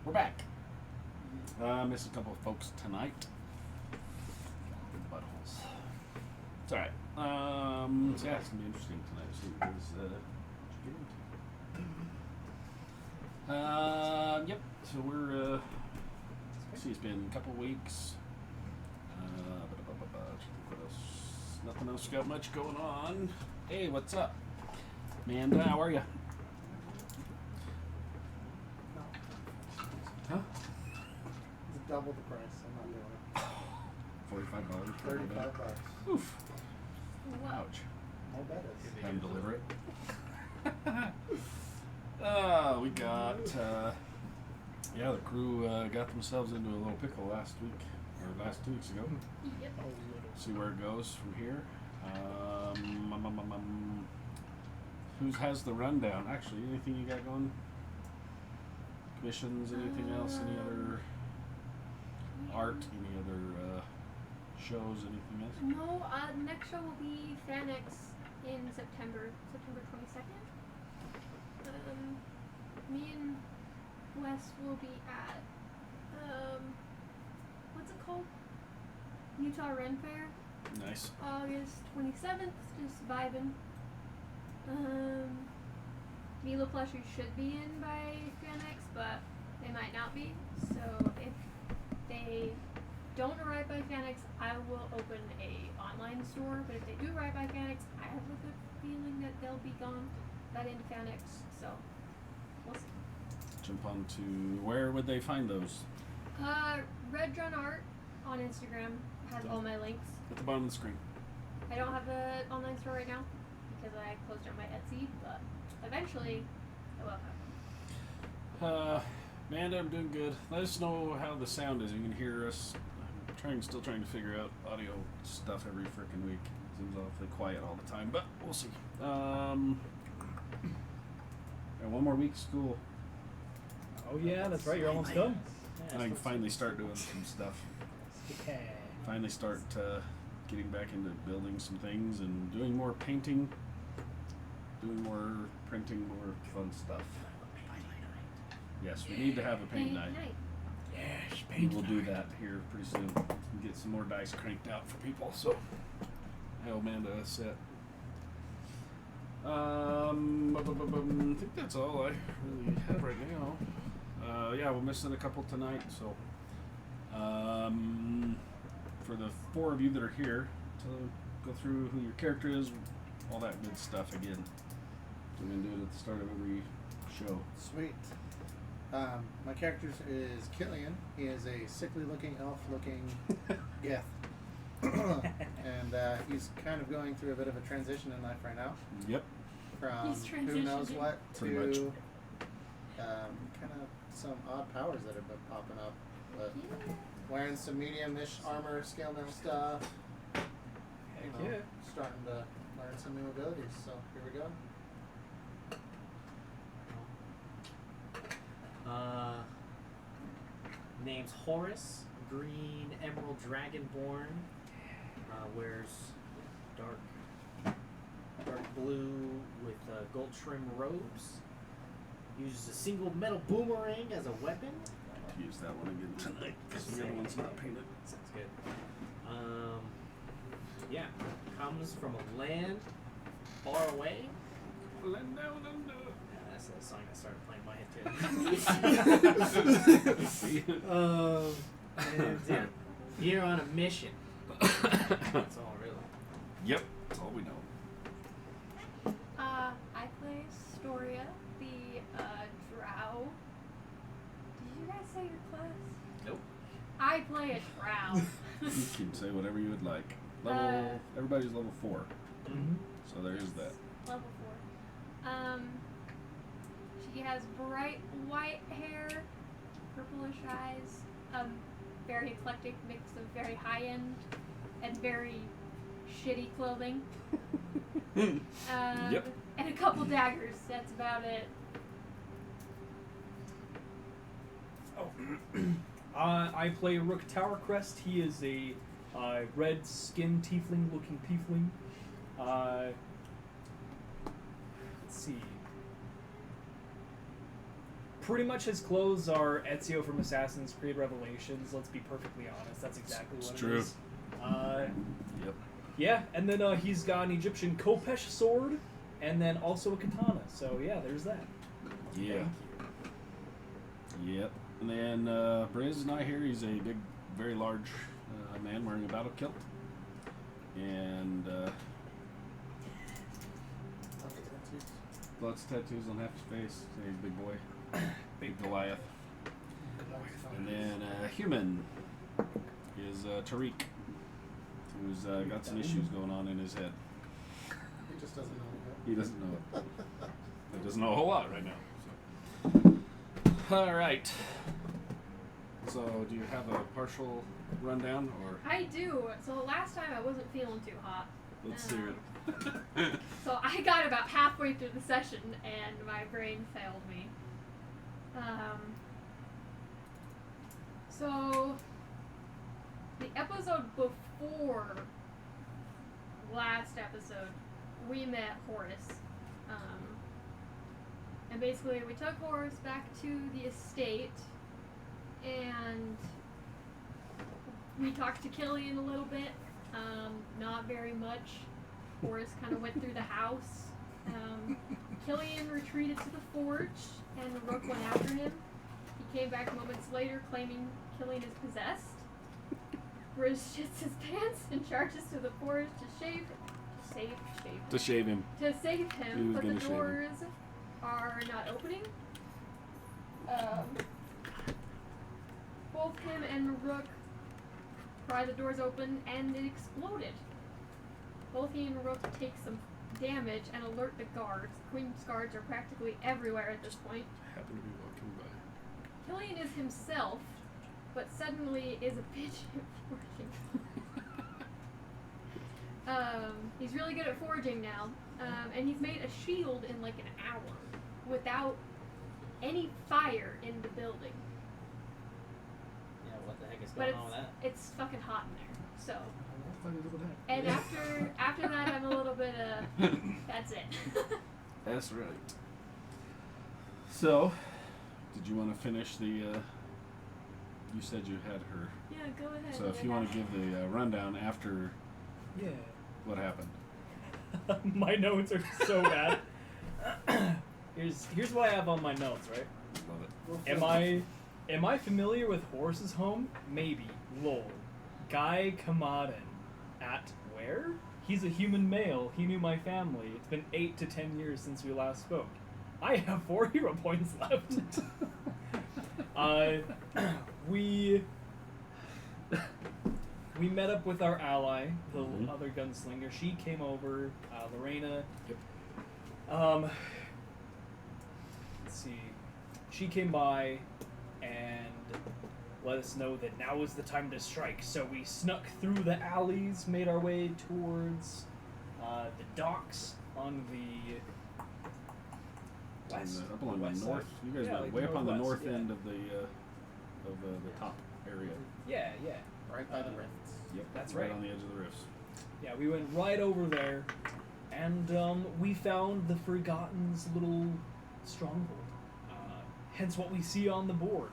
We're back. Missed a couple of folks tonight. Buttholes. It's alright. So yeah, it's gonna be interesting tonight to see what you get into. Yep. So we're let's see, it's been a couple weeks. What else? Nothing else got much going on. Hey, what's up? Amanda, how are you? Huh? It's double the price. I'm not doing it. $45. $35. Oof. Wow. Ouch. I bet it's. Have them deliver it. We got, the crew got themselves into a little pickle last week, or last 2 weeks ago. Yep. See where it goes from here. Who has the rundown? Actually, anything you got going? Commissions, anything else? Any other art? Any other shows? Anything else? No, the next show will be FanX in September 22nd. Me and Wes will be at, what's it called? Utah Ren Fair. Nice. August 27th, just vibing. Milo plushies should be in by FanX, but they might not be. So if they don't arrive by FanX, I will open a online store. But if they do arrive by FanX, I have a good feeling that they'll be gone by the end of FanX. So we'll see. Jump on to where would they find those? Red Drone Art on Instagram has all my links. At the bottom of the screen. I don't have an online store right now because I closed down my Etsy, but eventually I will have. Amanda, I'm doing good. Let us know how the sound is. You can hear us. I'm still trying to figure out audio stuff every freaking week. It seems awfully quiet all the time, but we'll see. And one more week of school. Oh yeah, that's right. You're almost done. And I can finally start doing some stuff. Yeah. Finally start getting back into building some things and doing more painting, doing more printing, more fun stuff. Yes, we need to have a paint night. Yes, We will do that here pretty soon. Get some more dice cranked out for people. So, hey, Amanda, that's it. I think that's all I really have right now. We're missing a couple tonight, so for the 4 of you that are here, to go through who your character is, all that good stuff again. We're gonna do it at the start of every show. Sweet. My character is Killian. He is a sickly-looking, elf-looking Geth. And he's kind of going through a bit of a transition in life right now. Yep. From He's who knows transitioning. what Pretty much. to kind of some odd powers that have been popping up. But wearing some medium-ish armor, scale mail stuff. Heck yeah. Starting to learn some new abilities. So here we go. Name's Horus, green emerald dragonborn. Wears dark blue with gold trim robes. Uses a single metal boomerang as a weapon. Use that one again tonight because the other one's not painted. Sounds good. Comes from a land far away. Land down under. That's the song that started playing in my head too. And you're on a mission. That's all, really. Yep, that's all we know. I play Storia, the drow. Did you guys say your class? Nope. I play a drow. You can say whatever you would like. Everybody's level 4, Mm-hmm. so there is that. Level 4. She has bright white hair, purplish eyes, very eclectic mix of very high end and very shitty clothing. Yep. And a couple daggers. That's about it. I play Rook Towercrest. He is a red skin tiefling looking tiefling. Let's see. Pretty much his clothes are Ezio from Assassin's Creed Revelations. Let's be perfectly honest. That's exactly what It's it true. is. Yep. Yeah, and then he's got an Egyptian Kopesh sword, and then also a katana. So yeah, there's that. Yeah. Yep. And then Briz is not here. He's a big, very large man wearing a battle kilt. And lots of tattoos on half his face. So he's a big boy. Big Goliath. And then human is Tariq, who's got some issues going on in his head. He just doesn't know yet. He doesn't know it. He doesn't know a whole lot right now. So. All right. So, do you have a partial rundown, or I do. So last time I wasn't feeling too hot. let's hear it? So I got about halfway through the session and my brain failed me. So the episode before last episode, we met Horace. And basically we took Horace back to the estate and we talked to Killian a little bit. Not very much. Horace kind of went through the house. Killian retreated to the forge, and Rook went after him. He came back moments later, claiming Killian is possessed. Briz shits his pants and charges to the forge to save him. To shave him. To save He him, was but the gonna shave him. doors are not opening. Both him and Rook pry the doors open, and it exploded. Both he and Rook take some damage and alert the guards. Queen's guards are practically everywhere at this point. Happen to be walking by. Killian is himself, but suddenly is a bitch at forging. He's really good at forging now, and he's made a shield in like an hour without any fire in the building. Yeah, what the heck is But going on with that? it's fucking hot in there, so. And after that, I'm a little bit that's it. That's right. So, did you want to finish the? You said you had her. Yeah, go ahead. So if you want to give the rundown after Yeah. what happened. My notes are so bad. Here's what I have on my notes, right? Love it. Am I familiar with Horace's home? Maybe. Lol. Guy Kamadan. At where? He's a human male. He knew my family. It's been 8 to 10 years since we last spoke. I have 4 hero points left. We met up with our ally, the other gunslinger. She came over, Lorena. Yep. Let's see. She came by and let us know that now was the time to strike. So we snuck through the alleys, made our way towards the docks on the west. Up along west the north. side. You guys Yeah, went like way up on the northwest, north yeah. end of the top area. Yeah, yeah. Right by the rifts. Yep. That's right right. on the edge of the rifts. Yeah, we went right over there, and we found the Forgotten's little stronghold. Hence what we see on the board.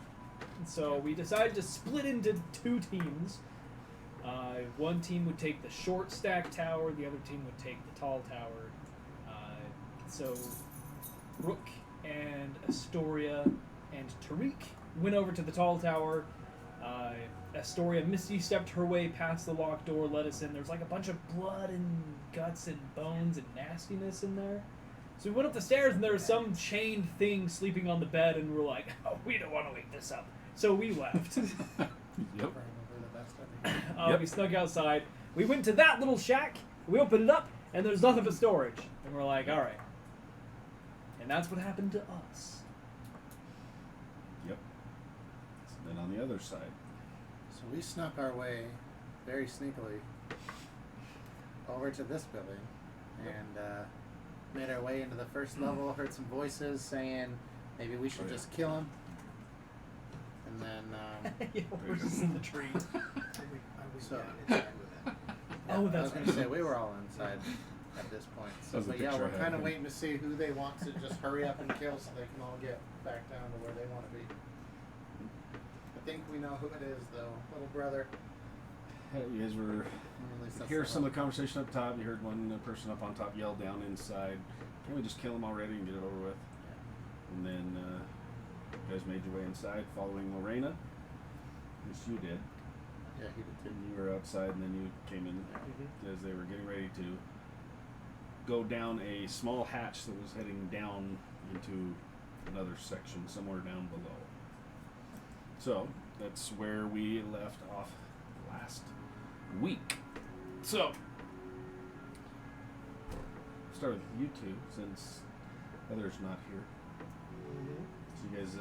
And so we decided to split into 2 teams. One team would take the short stack tower, the other team would take the tall tower. So Rook and Astoria and Tariq went over to the tall tower. Astoria Misty stepped her way past the locked door, let us in. There's like a bunch of blood and guts and bones and nastiness in there. So we went up the stairs and there was some chained thing sleeping on the bed, and we're like, oh, we don't want to wake this up. So we left. Yep. Probably the best of it. We snuck outside. We went to that little shack, we opened it up, and there's nothing but storage. And we're like, alright. And that's what happened to us. Yep. So then on the other side. So we snuck our way very sneakily over to this building and made our way into the first level, heard some voices saying maybe we should just kill him. And then, Yeah, we're just in the tree. so, Oh, I that's was going right. to say, we were all inside. at this point. So, That was the but yeah, picture we're I had kind of here. waiting to see who they want to just hurry up and kill so they can all get back down to where they want to be. I think we know who it is, though. Little brother. Hey, you guys were Or at least that's hear the some of hope. the conversation up top. You heard one person up on top yell down inside, "Can we just kill them already and get it over with?" And then you guys made your way inside, following Lorena. Yes, you did. Yeah, he did too. And you were outside, and then you came in as they were getting ready to go down a small hatch that was heading down into another section somewhere down below. So that's where we left off last week. So start with you two since Heather's not here. So you guys,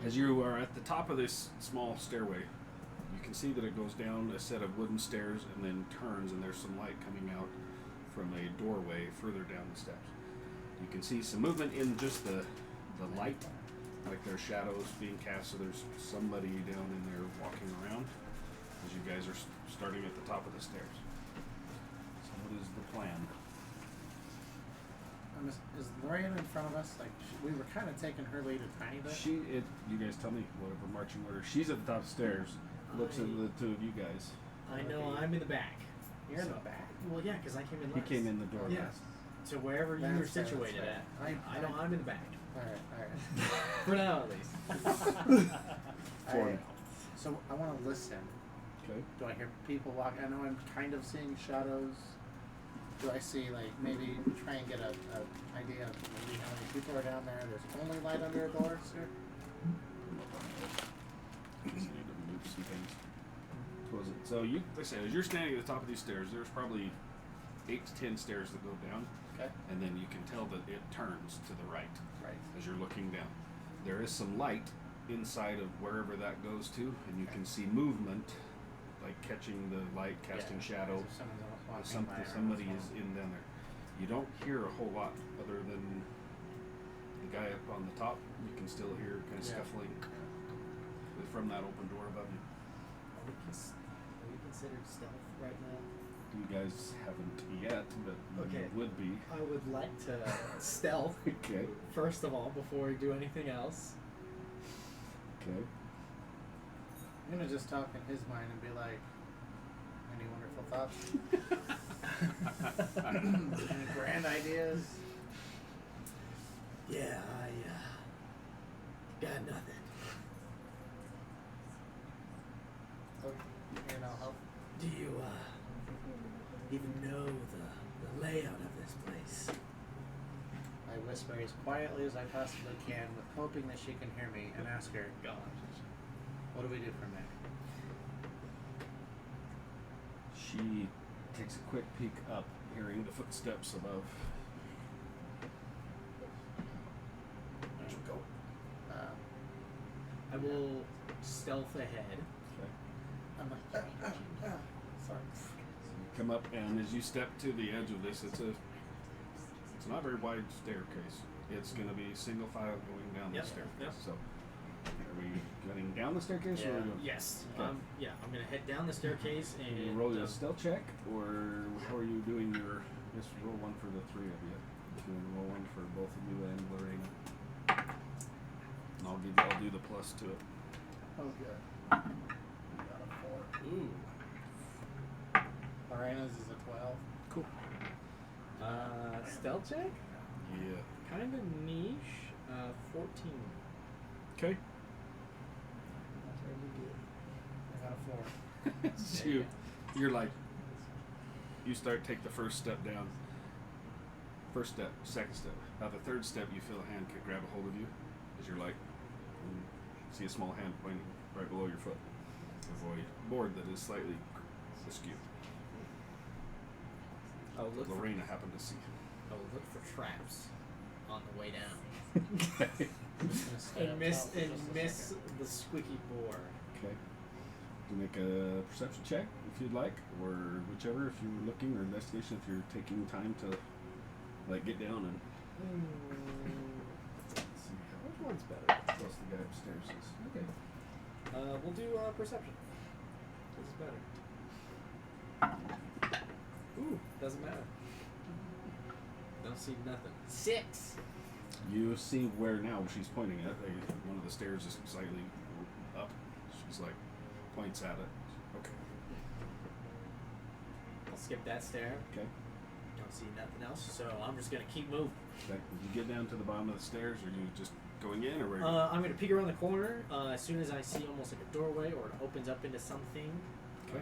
as you are at the top of this small stairway, you can see that it goes down a set of wooden stairs and then turns, and there's some light coming out from a doorway further down the steps. You can see some movement in just the light, like there's shadows being cast, so there's somebody down in there walking around as you guys are starting at the top of the stairs. So what is the plan? Is Lorraine in front of us? Like, we were kind of taking her lead a tiny bit. You guys tell me whatever marching order. She's at the top of the stairs, looks at the two of you guys. I know I'm in the back. You're in So- the back. Well, yeah, because I came in He last. came in the door Yeah. last. So wherever you That's were fair, situated that's at, fair. I know I'm in the back. Alright. For now, at least. Alright. So I want to listen. Okay. Do I hear people walk? I know I'm kind of seeing shadows. Do I see, like, maybe try and get a idea of maybe how many people are down there? There's only light under a door, sir? Just need to move some things. So you, like I said, as you're standing at the top of these stairs, there's probably 8 to 10 stairs that go down, Okay. and then you can tell that it turns to the right Right. as you're looking down. There is some light inside of wherever that goes to, and you can see movement, like catching the light, casting shadow. If someone's walking by or Somebody on the is phone. in down there. You don't hear a whole lot other than the guy up on the top. You can still hear kind of Yeah. scuffling from that open door above you. Are we considered stealth right now? You guys haven't yet, but Okay. you would be. I would like to stealth, Okay. first of all, before we do anything else. Okay. I'm gonna just talk in his mind and be like, any wonderful thoughts? Any grand ideas? Yeah, I got nothing. You know, help. Do you even know the layout of this place? I whisper as quietly as I possibly can, with hoping that she can hear me, and ask her, God. what do we do from there? She takes a quick peek up, hearing the footsteps above. Go. I will stealth ahead. Okay. I'm like, sorry. You come up, and as you step to the edge of this, it's not a very wide staircase. It's going to be single file going down the Yep, staircase. yep. So, are we getting down the staircase? Or are we going? Yes. Okay. Yeah, I'm gonna head down the staircase Can and you roll your stealth check, or how are you doing your? Yes, roll one for the three of you. You can roll one for both of you and Lorena. And I'll do the plus to it. Oh, good. We got a 4. Ooh. Lorena's is a 12. Cool. Stealth check? Yeah. Kind of niche. 14. Okay. Not terribly good. I got a 4. So you're like, you take the first step down. First step, second step. About the third step, you feel a hand could grab a hold of you as you're like, see a small hand pointing right below your foot. Avoid board that is slightly askew. Oh, look Lorena happened to see. look for traps on the way down. Okay. And miss the squeaky board. Okay. You make a perception check if you'd like, or whichever, if you're looking, or investigation if you're taking time to like get down and see Which how one's better? close the guy upstairs is. Okay. We'll do perception. This is better. Ooh, doesn't matter. Don't see nothing. 6. You see where now she's pointing at. One of the stairs is slightly up. She's like, points at it. Okay. I'll skip that stair. Okay. Don't see nothing else, so I'm just gonna keep moving. Okay. You get down to the bottom of the stairs, or you just going in, or where? I'm gonna peek around the corner as soon as I see almost like a doorway or it opens up into something. Okay.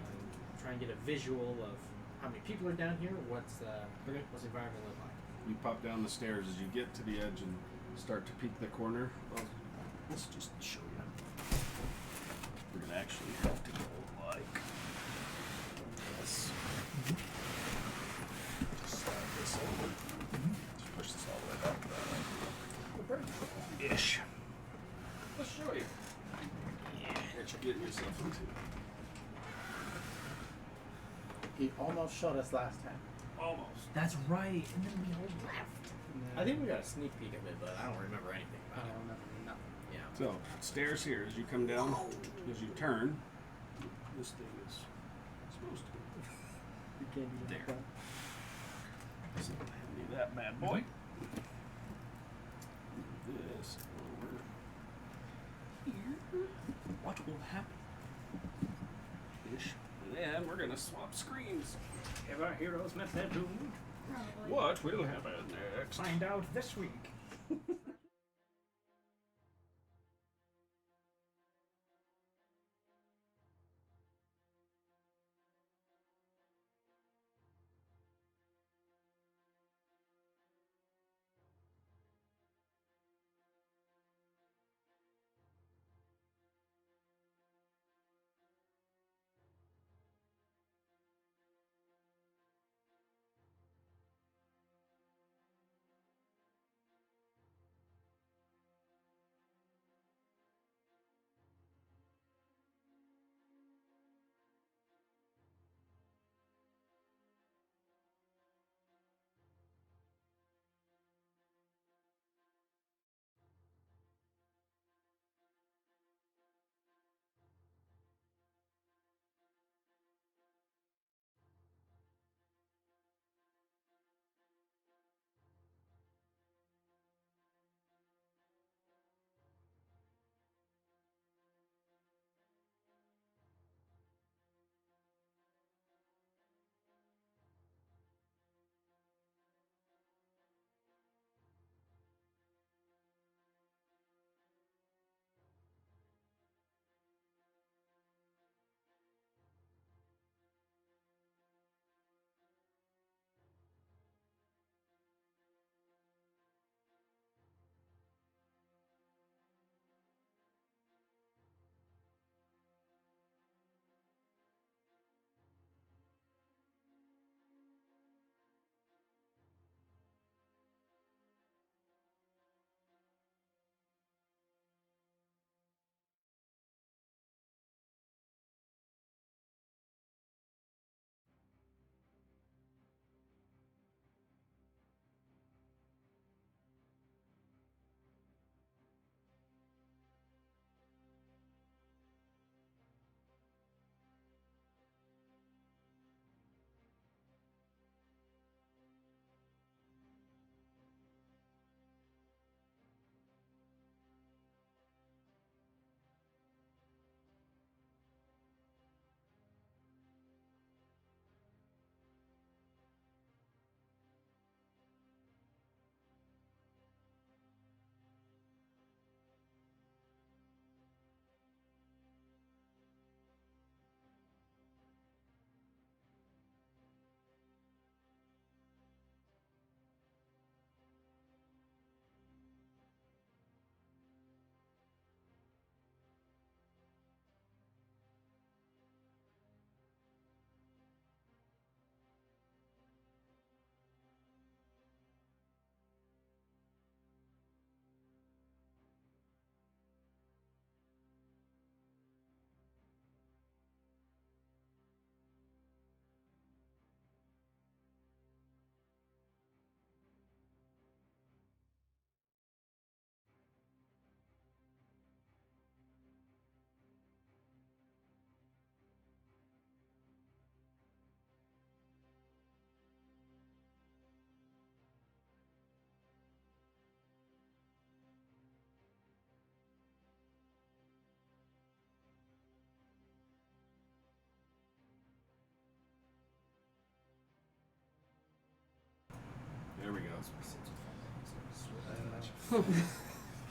Try and get a visual of how many people are down here. What's the Okay. environment look like? You pop down the stairs as you get to the edge and start to peek the corner. Well, let's just show you. We're gonna actually have to go like this. Just slide this over. Just push this all the way back that way. Ish. Let's show you. Yeah, what you're getting yourself into. He almost showed us last time. Almost. That's right. And then we all left. I think we got a sneak peek of it, but I don't remember anything Oh, about it. nothing. Yeah. So, stairs here as you come down, as you turn, this thing is supposed to be You can't do There. that. So, hand me that bad boy. This over here. What will happen? Ish. And then we're gonna swap screens. Have our heroes met their doom? Probably. What will happen next? Find out this week.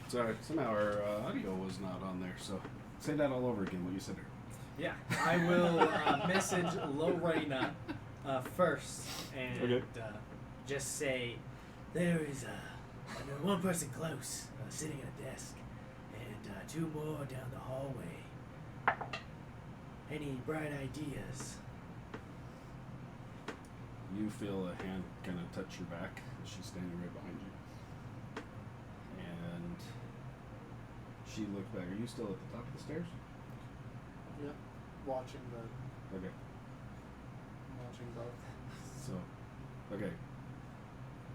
Sorry, somehow our audio was not on there. So say that all over again. What you said there. Yeah, I will message Lorena first and Okay. just say there is one person close sitting at a desk and 2 more down the hallway. Any bright ideas? You feel a hand kind of touch your back as she's standing right behind you. And she looks back. Are you still at the top of the stairs? Yep. Watching Okay. both. So, okay.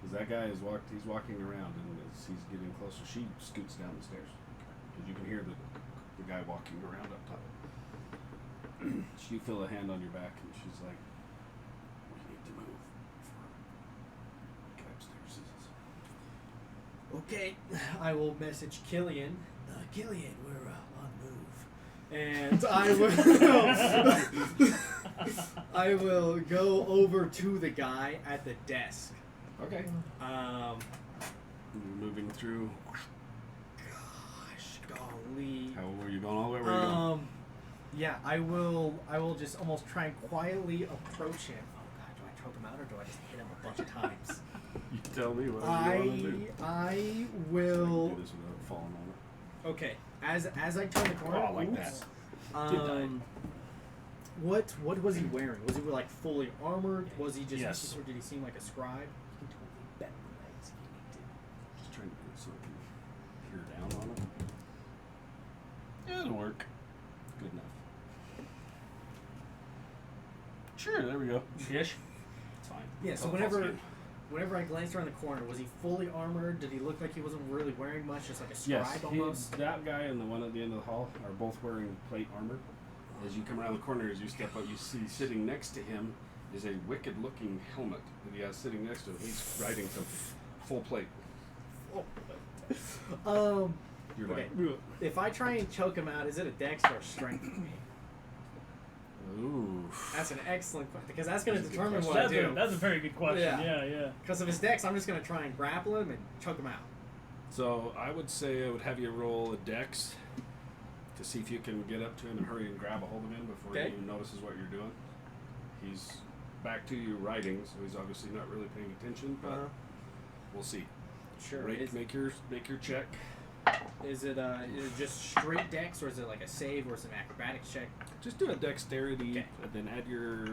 Because that guy is he's walking around, and as he's getting closer, she scoots down the stairs. Because you can hear the guy walking around up top. You feel a hand on your back, and she's like, we need to move before we get upstairs. Okay, I will message Killian. Killian, we're on the move. And I will go over to the guy at the desk. Okay. You're moving through. Gosh, golly. How were you going all the way? Where are you going? Yeah, I will just almost try and quietly approach him. Oh God, do I choke him out or do I just hit him a bunch of times? You tell me what you want to do. I I will. can do this without falling on it. Okay, as I turn the corner. Oh, like that. What was he wearing? Was he like fully armored? Was he just? Yes. Or did he seem like a scribe? You can totally bend the legs if you need to. Just trying to get it so I can peer down on it. Yeah, it'll work. Good enough. Sure, there we go. Ish. It's fine. Yeah. So Oh, whenever false I glanced around the corner, was he fully armored? Did he look like he wasn't really wearing much, just like a scribe Yes, almost? that guy and the one at the end of the hall are both wearing plate armor. As you come around the corner, as you step up, you see sitting next to him is a wicked-looking helmet that he has sitting next to him. He's riding some full plate. You're Okay. like, If I try and choke him out, is it a dex or a strength for me? ooh. That's an excellent question because that's going to That's a good determine what question. I do. That's a very good question. Yeah. Yeah. Because of his dex, I'm just going to try and grapple him and choke him out. So I would say I would have you roll a dex to see if you can get up to him and hurry and grab a hold of him before Okay. he even notices what you're doing. He's back to you riding, so he's obviously not really paying attention, but we'll see. Sure. Make your check. Is it just straight dex or is it like a save or is it an acrobatics check? Just do a dexterity, Okay. and then add your.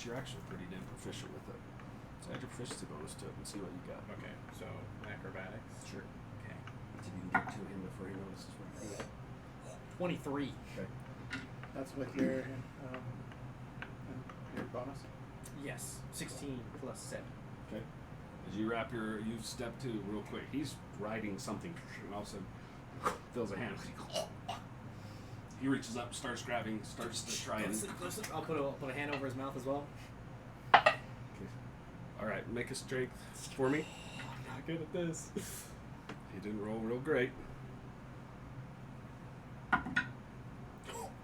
You're actually pretty damn proficient with it. So add your proficiency bonus to it and see what you got. Okay, so acrobatics. Sure. Okay. So you can get to him before he notices what you're doing. 23. Okay. That's with your bonus. Yes. 16 plus 7. Okay. As you you step to real quick. He's riding something, and all of a sudden, feels a hand. He reaches up, starts grabbing, starts to try and. Close. I'll put a hand over his mouth as well. Okay. All right, make a strength for me. I'm not good at this. He didn't roll real great.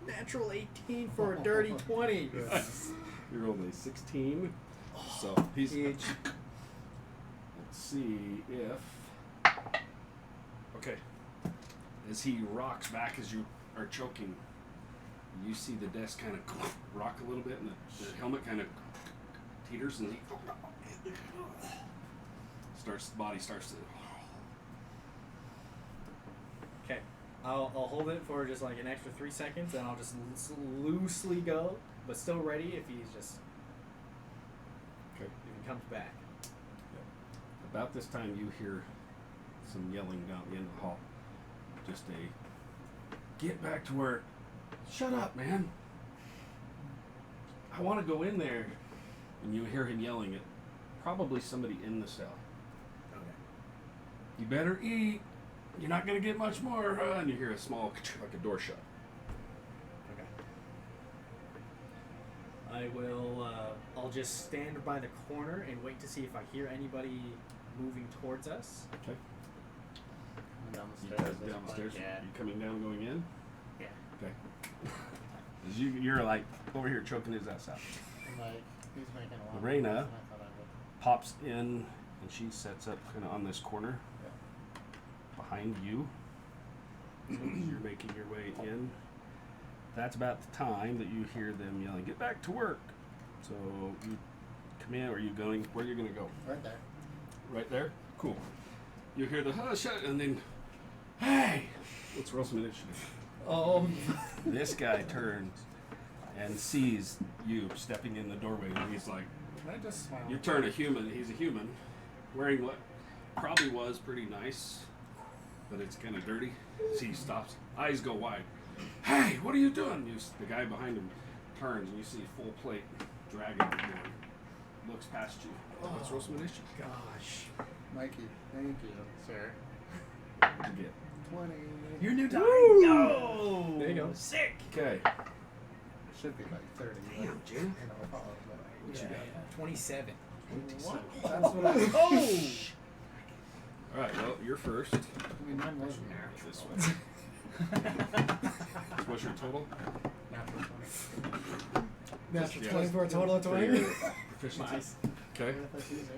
Natural 18 for a dirty 20. He rolled a 16. So he's. Huge. Let's see if. Okay. As he rocks back as you are choking, you see the desk kind of rock a little bit, and the helmet kind of teeters, and he the body starts to. Okay. I'll hold it for just like an extra 3 seconds, and I'll just loosely go, but still ready if he's just Okay. if he comes back. About this time, you hear some yelling down the end of the hall. Just get back to work. Shut up, man. I want to go in there. And you hear him yelling at probably somebody in the cell. Okay. You better eat. You're not going to get much more. And you hear a small, like a door shut. Okay. I will. I'll just stand by the corner and wait to see if I hear anybody moving towards us. Okay. Down the You stairs. guys down the stairs. Yeah. You coming down, going in? Yeah. Okay. As you're like over here choking his ass out. I'm like, he's making a lot Lorena of noise, and I thought I would. Pops in and she sets up kind of on this corner behind you. So as you're making your way in, that's about the time that you hear them yelling, "Get back to work!" So you come in, or are you going? Where are you going to go? Right there. Right there? Cool. You hear the shut, and then, hey! Let's roll some initiative. This guy turns and sees you stepping in the doorway, and he's like, Can I just smile? you turn a human, he's a human, wearing what probably was pretty nice, but it's kind of dirty. So he stops, eyes go wide. Hey, what are you doing? The guy behind him turns, and you see full plate dragon board. Looks past you. Let's roll some initiative. Gosh. Mikey, thank you, sir. What'd you get? 20. Your new die. Woo! Yo. There you go. Sick. Okay. It should be like 30. Damn, but, dude. you know, follow, but What you got? 27. What? That's what I. Oh. All right. Well, you're first. I mean, mine wasn't there. This way. What's your total? Natural 20. That's Yeah. 20 for a total of 20? Proficiency. Nice. Okay. I'm gonna use.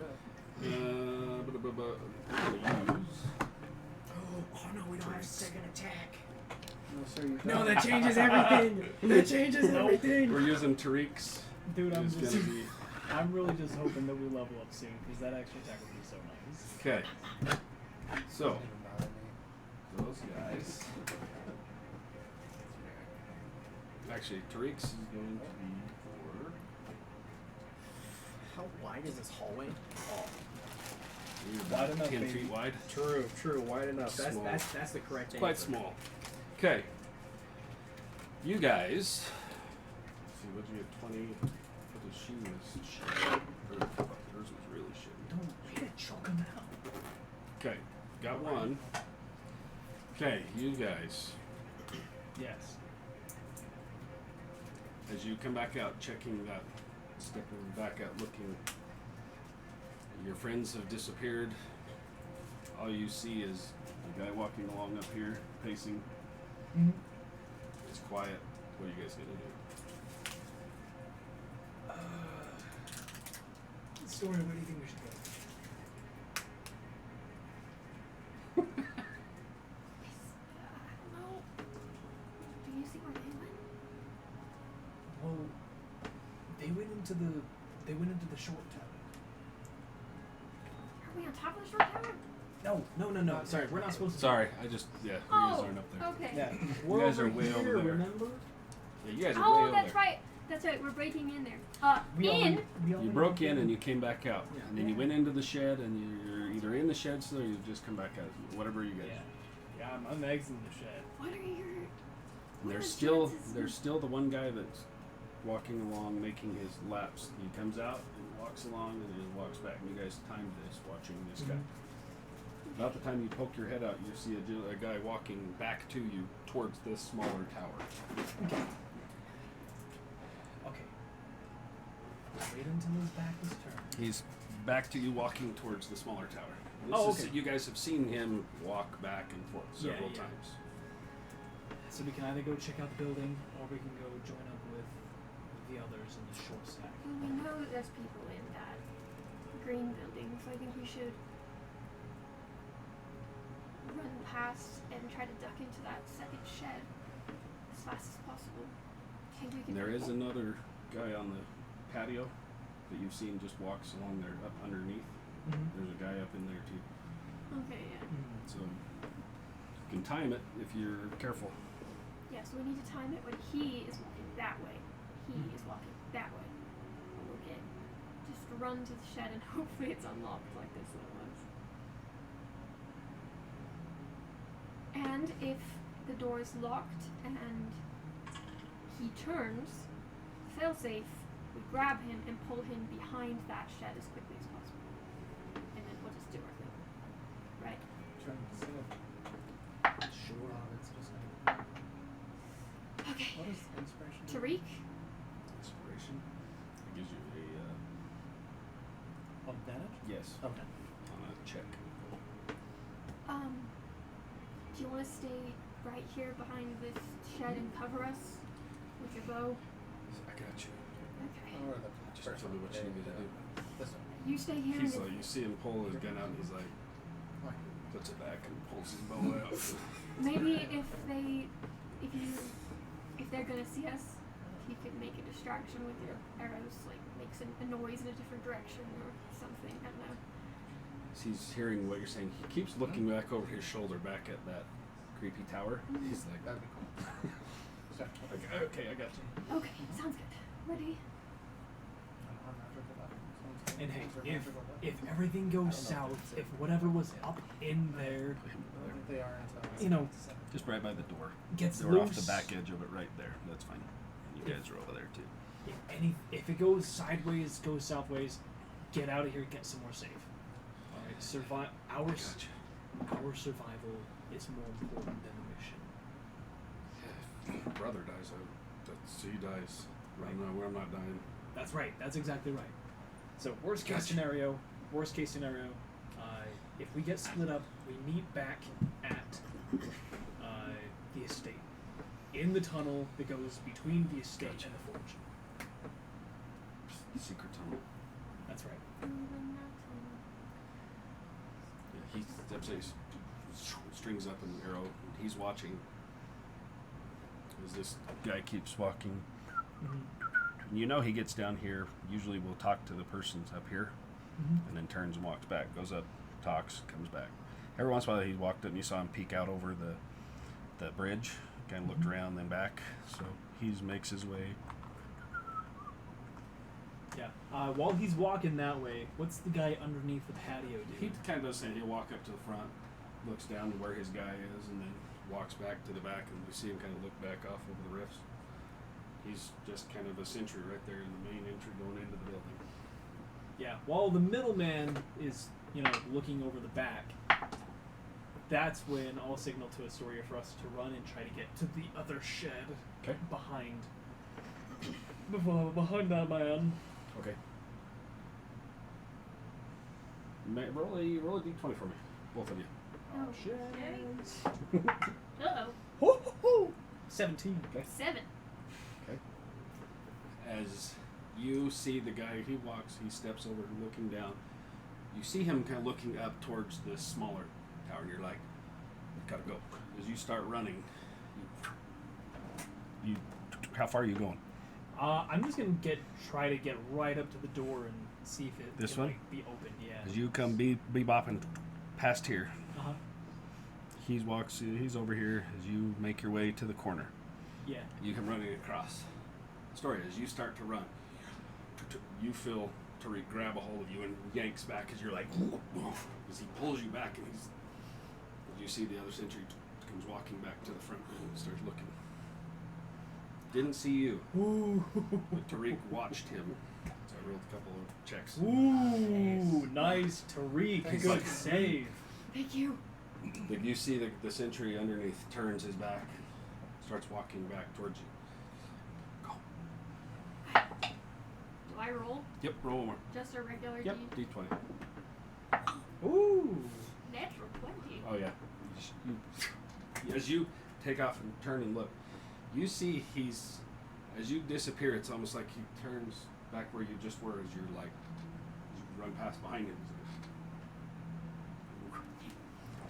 Oh no, we don't have second attack. No, sir, you No, don't. that changes everything. That changes Nope. everything. We're using Tariq's. Dude, I'm Who's just, gonna be I'm really just hoping that we level up soon because that extra attack would be so nice. okay. So Doesn't even bother me. those guys. Actually, Tariq's is going to be for. How wide is this hallway? Oh, You're Wide about enough, 10 baby. feet wide. true, wide enough. That's Small. that's the correct It's quite answer. small. Okay. You guys. Let's see, what'd you get? 20. What did she was shit? Hers was really shitty. Don't we gotta choke him out. Okay, got one. Okay, you guys. Yes. As you come back out, checking that, stepping back out, looking, your friends have disappeared. All you see is a guy walking along up here, pacing. Mm-hmm. It's quiet. What are you guys gonna do? Story, where do you think we should go? I don't know. Do you see where they went? Well, they went into the short tower. Are we on top of the short tower? No. Sorry, we're not supposed to. Sorry, I just, yeah, you guys Oh, aren't up there. okay. Yeah, You we're guys over are way here, over there. remember? Yeah, you guys are way Oh, over that's there. right. That's right. We're breaking in there. We In. already You broke in and you came back out. Yeah. And then you went into the shed and you're either in the shed still or you just come back out. Whatever you guys Yeah, I'm exiting the shed. What are your? And what there's are the chances? there's still the one guy that's walking along making his laps. He comes out and walks along and then walks back. And you guys timed this, watching this guy. About the time you poke your head out, you see a guy walking back to you towards this smaller tower. Okay. Wait until his back is turned. He's back to you walking towards the smaller tower. This Oh, is, okay. you guys have seen him walk back and forth several Yeah. times. So we can either go check out the building, or we can go join up with the others in the short stack. Well, we know that there's people in that green building, so I think we should run past and try to duck into that second shed as fast as possible. Think we can There do is that? another guy on the patio that you've seen just walks along there up underneath. Mm-hmm. There's a guy up in there too. Okay, yeah. So you can time it if you're careful. Yeah, so we need to time it when he is walking that way. He is walking that way. And we'll get just run to the shed and hopefully it's unlocked like this little was. And if the door is locked and he turns, failsafe, we grab him and pull him behind that shed as quickly as possible. And then we'll just do our thing. Right? Trying to see if Sure. it's just Okay. what is inspiration? do? Tariq? Inspiration. It gives you a Advantage? yes Okay. on a check. Do you want to stay right here behind this shed and cover us with your bow? I got you. Okay. Or the Just first tell me one. what you need me to do. This one. You stay here. He's and like, you see him pull his gun out, and he's like, What? puts it back and pulls his bow out. maybe if they're gonna see us, you could make a distraction with your arrows, like makes a noise in a different direction or something. I don't know. He's hearing what you're saying. He keeps looking back over his shoulder, back at that creepy tower. He's like, That'd be cool. okay, I got you. Okay, sounds good. Ready? And hey, if everything goes south, if whatever was up in there, They are until you know, Just right by the door. gets They're loose. off the back edge of it right there. That's fine. And you guys are over there too. If it goes sideways, goes southways, get out of here. Get somewhere safe. All right, survive. Our Gotcha. survival is more important than the mission. Yeah, if your brother dies, he dies. Right. I'm not dying. That's right. That's exactly right. So worst case Gotcha. scenario. If we get split up, we meet back at the estate, in the tunnel that goes between the estate Gotcha. and the forge. Secret tunnel. That's right. Yeah, he steps in, strings up an arrow, and he's watching as this guy keeps walking. Mm-hmm. You know he gets down here, usually we'll talk to the persons up here, Mm-hmm. and then turns and walks back, goes up, talks, comes back. Every once in a while he walked up and you saw him peek out over the bridge, kind of looked around, then back. So he makes his way. Yeah. While he's walking that way, what's the guy underneath the patio He doing? kind of does say he'll walk up to the front, looks down to where his guy is, and then walks back to the back, and we see him kind of look back off over the rifts. He's just kind of a sentry right there in the main entry going into the building. Yeah. While the middleman is, looking over the back, that's when I'll signal to Astoria for us to run and try to get to the other shed. Okay. Behind that man. Okay. Roll a d20 for me, both of you. Oh shit. Uh-oh. Ho, ho, ho. 17. Okay. 7. Okay. As you see the guy, he steps over looking down. You see him kind of looking up towards the smaller tower, and you're like, gotta go. As you start running, how far are you going? I'm just gonna try to get right up to the door and see if it This can, one? be open. Yeah. As you come bebopping past here, Uh-huh. he's over here. As you make your way to the corner, Yeah. you come running across. Story as you start to run, you feel Tariq grab a hold of you and yanks back as you're like, as he pulls you back, and you see the other sentry comes walking back to the front and starts looking. Didn't see you, Ooh. but Tariq watched him. So I rolled a couple of checks. Ooh, nice, Tariq. Thanks. Good save. Thank you. But you see the sentry underneath turns his back, starts walking back towards you. Go. Do I roll? Yep, roll one more. Just a regular Yep, D? D20. Ooh. Natural 20. Oh yeah. As you take off and turn and look, you see as you disappear, it's almost like he turns back where you just were as you run past behind him.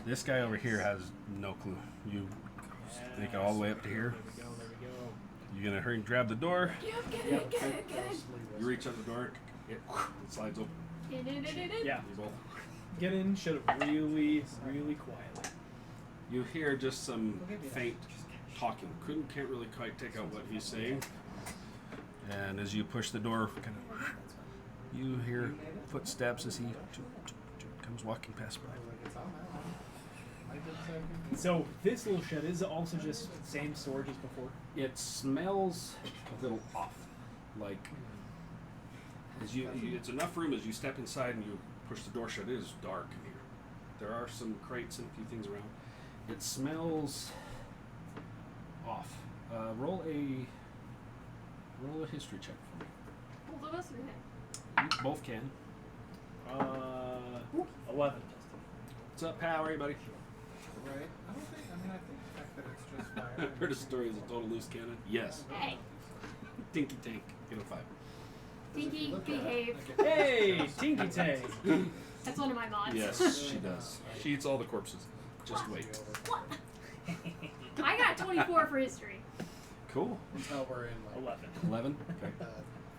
This guy over here has no clue. You make it all the way up to here. There we go. You're gonna hurry and grab the door. Yep, get in, get in, get in. You reach up the door, it slides open. In. Yeah. You both. Get in, shut up really, really quietly. You hear just some faint talking. Can't really quite take out what he's saying. And as you push the door, kind of, you hear footsteps as he comes walking past by. So this little shed is also just same storage as before. It smells a little off. Like it's enough room as you step inside and you push the door shut. It is dark in here. There are some crates and a few things around. It smells off. Roll a history check for me. Both of us or him? You both can. 11. What's up, pal? How are you, buddy? Right? I think the fact that it's just fire. Heard a story as a total loose cannon. Yes. Hey. Tinky tank. Get a 5. Tinky, Look at behave. it. Hey, Tinky Tay. That's one of my mods. Yes, she does. She eats all the corpses. Just wait. What? I got 24 for history. Cool. Until we're in like 11. 11. Okay.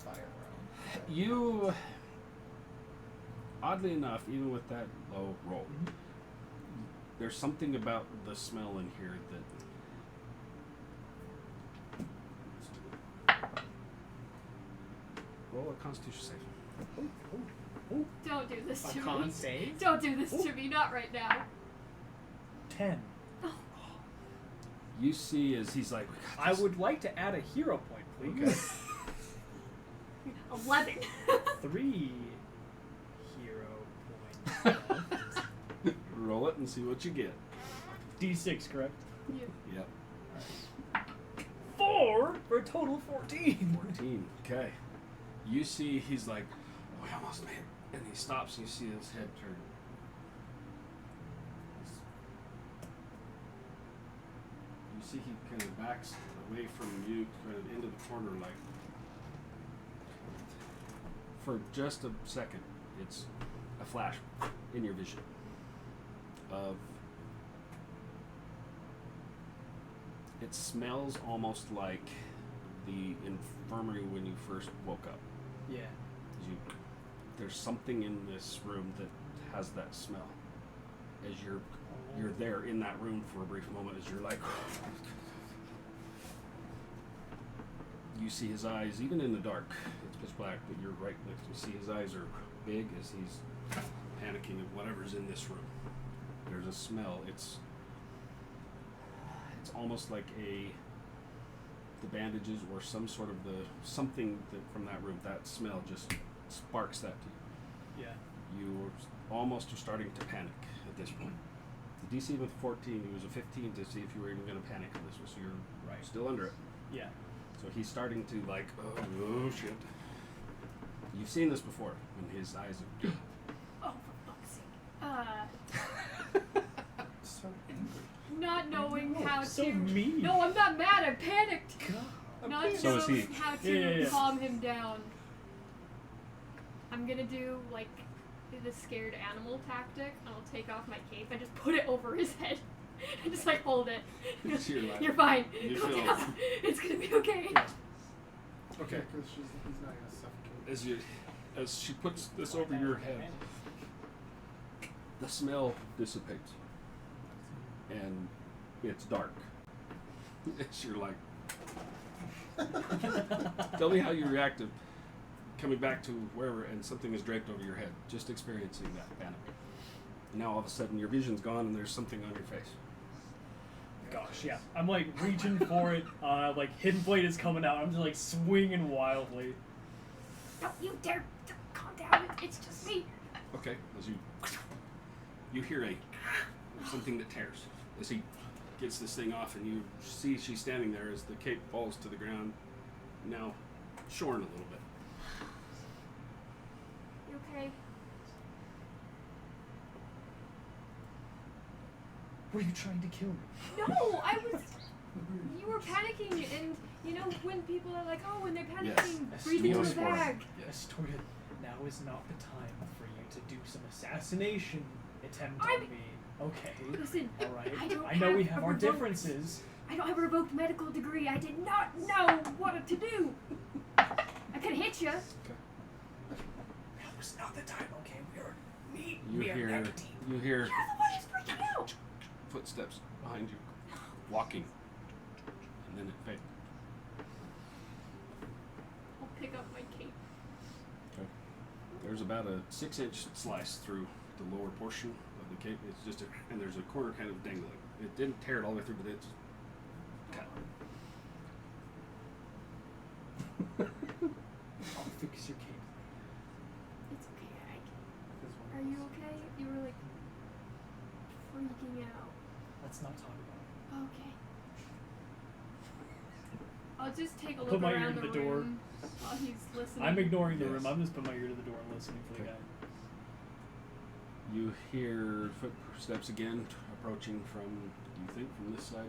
fire round. You, oddly enough, even with that low roll, there's something about the smell in here that. Roll a Constitution save. Don't do this A to con me. save? Don't do this to me. Not right now. 10. You see, as he's like, "We got I this." would like to add a hero point, please. Okay. 11. 3 hero points. Roll it and see what you get. D6, correct? Yeah. Yep. 4 for a total of 14. 14. Okay. You see, he's like, "We almost made it," and he stops. And you see his head turn. You see, he kind of backs away from you, kind of into the corner, like. For just a second, it's a flash in your vision of. It smells almost like the infirmary when you first woke up. Yeah. There's something in this room that has that smell. As you're there in that room for a brief moment, as you're like, you see his eyes, even in the dark. It's pitch black, but you're right next to him. You see his eyes are big as he's panicking at whatever's in this room. There's a smell. It's almost like the bandages or some sort of something that from that room. That smell just sparks that to you. Yeah. You almost are starting to panic at this point. The DC with 14, he was a 15 to see if you were even going to panic on this one, so you're Right. still under it. Yeah. So he's starting to like, oh shit. You've seen this before when his eyes are. Oh, for fuck's sake. So angry. Not knowing how so to. mean. No, I'm not mad. I'm panicked. God. Not So is knowing he. how to Yeah. calm him down. I'm gonna do like the scared animal tactic. I'll take off my cape and just put it over his head and just like hold it. You're like- You're fine. you Calm feel- down. It's gonna be okay. Okay. Because he's not gonna suffocate. As she puts this over your head, the smell dissipates, and it's dark. As you're like, tell me how you react to coming back to wherever and something is draped over your head, just experiencing that panic. Now all of a sudden your vision's gone and there's something on your face. Gosh, yeah. I'm like reaching for it. Like Hidden Blade is coming out. I'm just like swinging wildly. Don't you dare calm down. It's just me. Okay, as you hear something that tears as he gets this thing off, and you see she's standing there as the cape falls to the ground, now shorn a little bit. You okay? Were you trying to kill me? No, I was. You were panicking, and you know when people are like, oh, when they're panicking, Yes. breathe into the Neosporin. bag. Astoria, now is not the time for you to do some assassination attempt I'm- on me. Okay. Listen, All right. I don't I know we have have a our revoked- differences. I don't have a revoked medical degree. I did not know what to do. I could hit you. Now is not the time. Okay, You we are hear neck deep. you hear You're the one who's freaking out. footsteps behind you, walking, and then it fades. I'll pick up my cape. Okay. There's about a 6-inch slice through the lower portion of the cape. It's just and there's a corner kind of dangling. It didn't tear it all the way through, but it's cut. I'll fix your cape. It's okay. Are you okay? You were like freaking out. Let's not talk about it. Okay. I'll just take a Put look my ear around to the the door. room while he's listening. I'm ignoring the Yes. room. I'm just putting my ear to the door and listening for the Okay. guy. You hear footsteps again approaching from, do you think, from this side?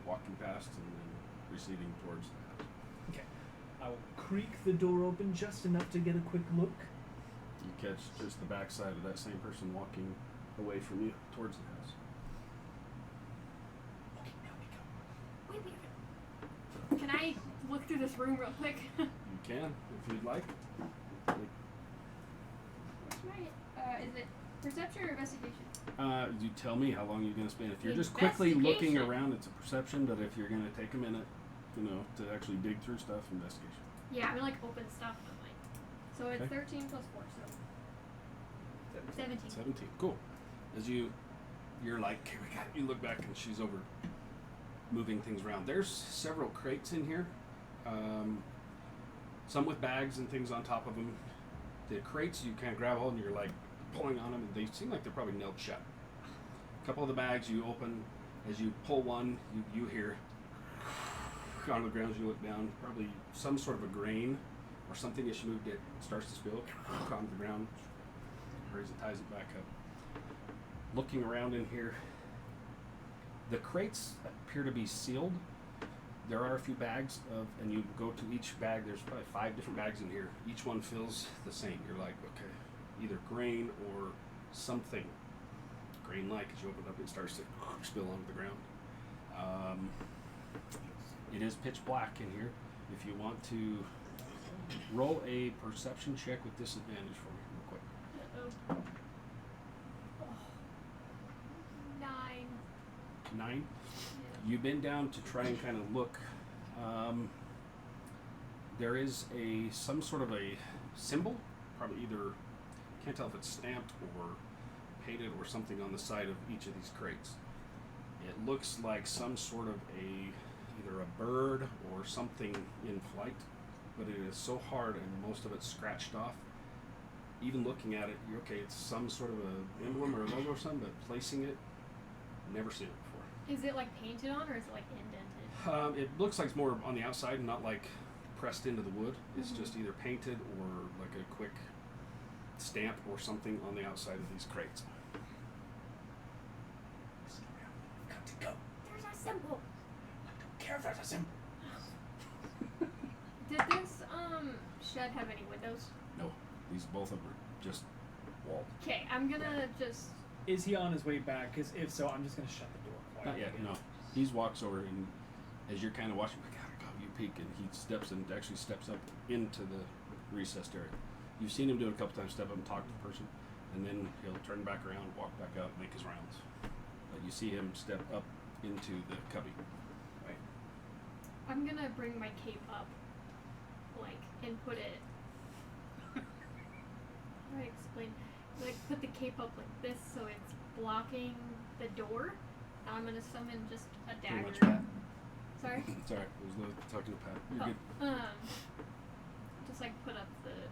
Walking past and then receding towards the house. I will creak the door open just enough to get a quick look. You catch just the backside of that same person walking away from you towards the house. Okay, now we go. Wait. Can I look through this room real quick? You can, if you'd like. What's my, is it perception or investigation? You tell me how long you're going to spend. If you're just quickly looking around, it's a perception, but if you're going to take a minute, to actually dig through stuff, investigation. Yeah, I'm gonna like open stuff. I'm like, so it's Okay. 13 plus 4, so 17. 17. Cool. As you're like, okay, we got it. You look back and she's over moving things around. There's several crates in here. Some with bags and things on top of them. The crates you kind of grab hold and you're like pulling on them. They seem like they're probably nailed shut. A couple of the bags you open. As you pull one, you hear on the ground as you look down, probably some sort of a grain or something as you moved it starts to spill onto the ground. Hurries and ties it back up. Looking around in here, the crates appear to be sealed. There are a few bags and you go to each bag, there's probably 5 different bags in here. Each one feels the same. You're like, okay, either grain or something grain-like. As you open it up, it starts to spill onto the ground. It is pitch black in here. If you want to roll a perception check with disadvantage for me real quick. Uh-oh. Oh. 9. 9. Yeah. You bend down to try and kind of look. There is some sort of a symbol, probably either, can't tell if it's stamped or painted or something on the side of each of these crates. It looks like some sort of either a bird or something in flight, but it is so hard and most of it's scratched off. Even looking at it, you're okay, it's some sort of a emblem or a logo or something, but placing it, never seen it before. Is it like painted on or is it like indented? It looks like it's more on the outside, not like pressed into the wood. It's Mhm. just either painted or like a quick stamp or something on the outside of these crates. We've got to go. There's a symbol. I don't care if there's a symbol. Did this shed have any windows? No, these both of them are just wall. Okay, I'm gonna just. Is he on his way back? Because if so, I'm just going to shut the door Not quietly. yet, no. He walks over and as you're kind of watching, we gotta go, you peek and he steps up into the recessed area. You've seen him do it a couple times, step up and talk to the person, and then he'll turn back around, walk back out, and make his rounds. But you see him step up into the cubby. Right. I'm gonna bring my cape up, like, and put it. How do I explain? Like, put the cape up like this so it's blocking the door. Now I'm gonna summon just a Pretty dagger. much Pat. Sorry. Sorry, I was talking to Pat. You're good. Just like put up the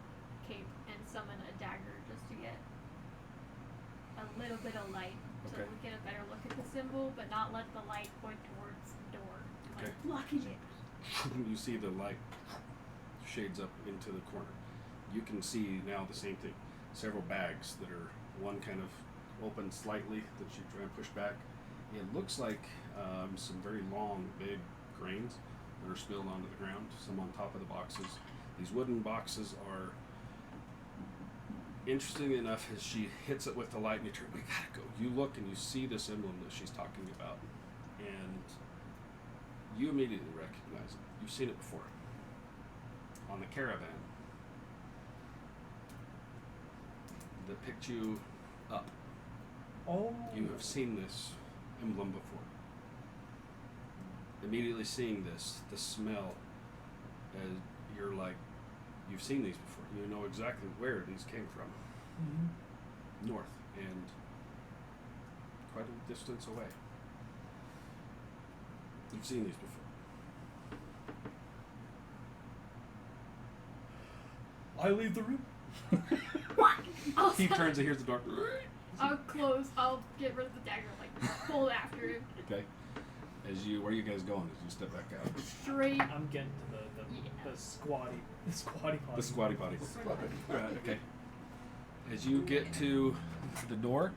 cape and summon a dagger just to get a little bit of light Okay. to get a better look at the symbol, but not let the light point towards the door, like Okay. blocking it. You see the light shades up into the corner. You can see now the same thing. Several bags that are one kind of open slightly that you try and push back. It looks like some very long, big grains that are spilled onto the ground, some on top of the boxes. These wooden boxes are, interesting enough, as she hits it with the light and you turn, we gotta go. You look and you see this emblem that she's talking about, and you immediately recognize it. You've seen it before. On the caravan that picked you up. Oh. You have seen this emblem before. Immediately seeing this, the smell, as you're like, you've seen these before. You know exactly where these came from. Mhm. North, and quite a distance away. You've seen these before. I leave the room. I'll He turns and hears the door. I'll close. I'll get rid of the dagger, like pull it after him. Okay. Where are you guys going as you step back out? Straight. I'm getting to the squatty potty. The squatty potty. Right, okay. As you get to the door,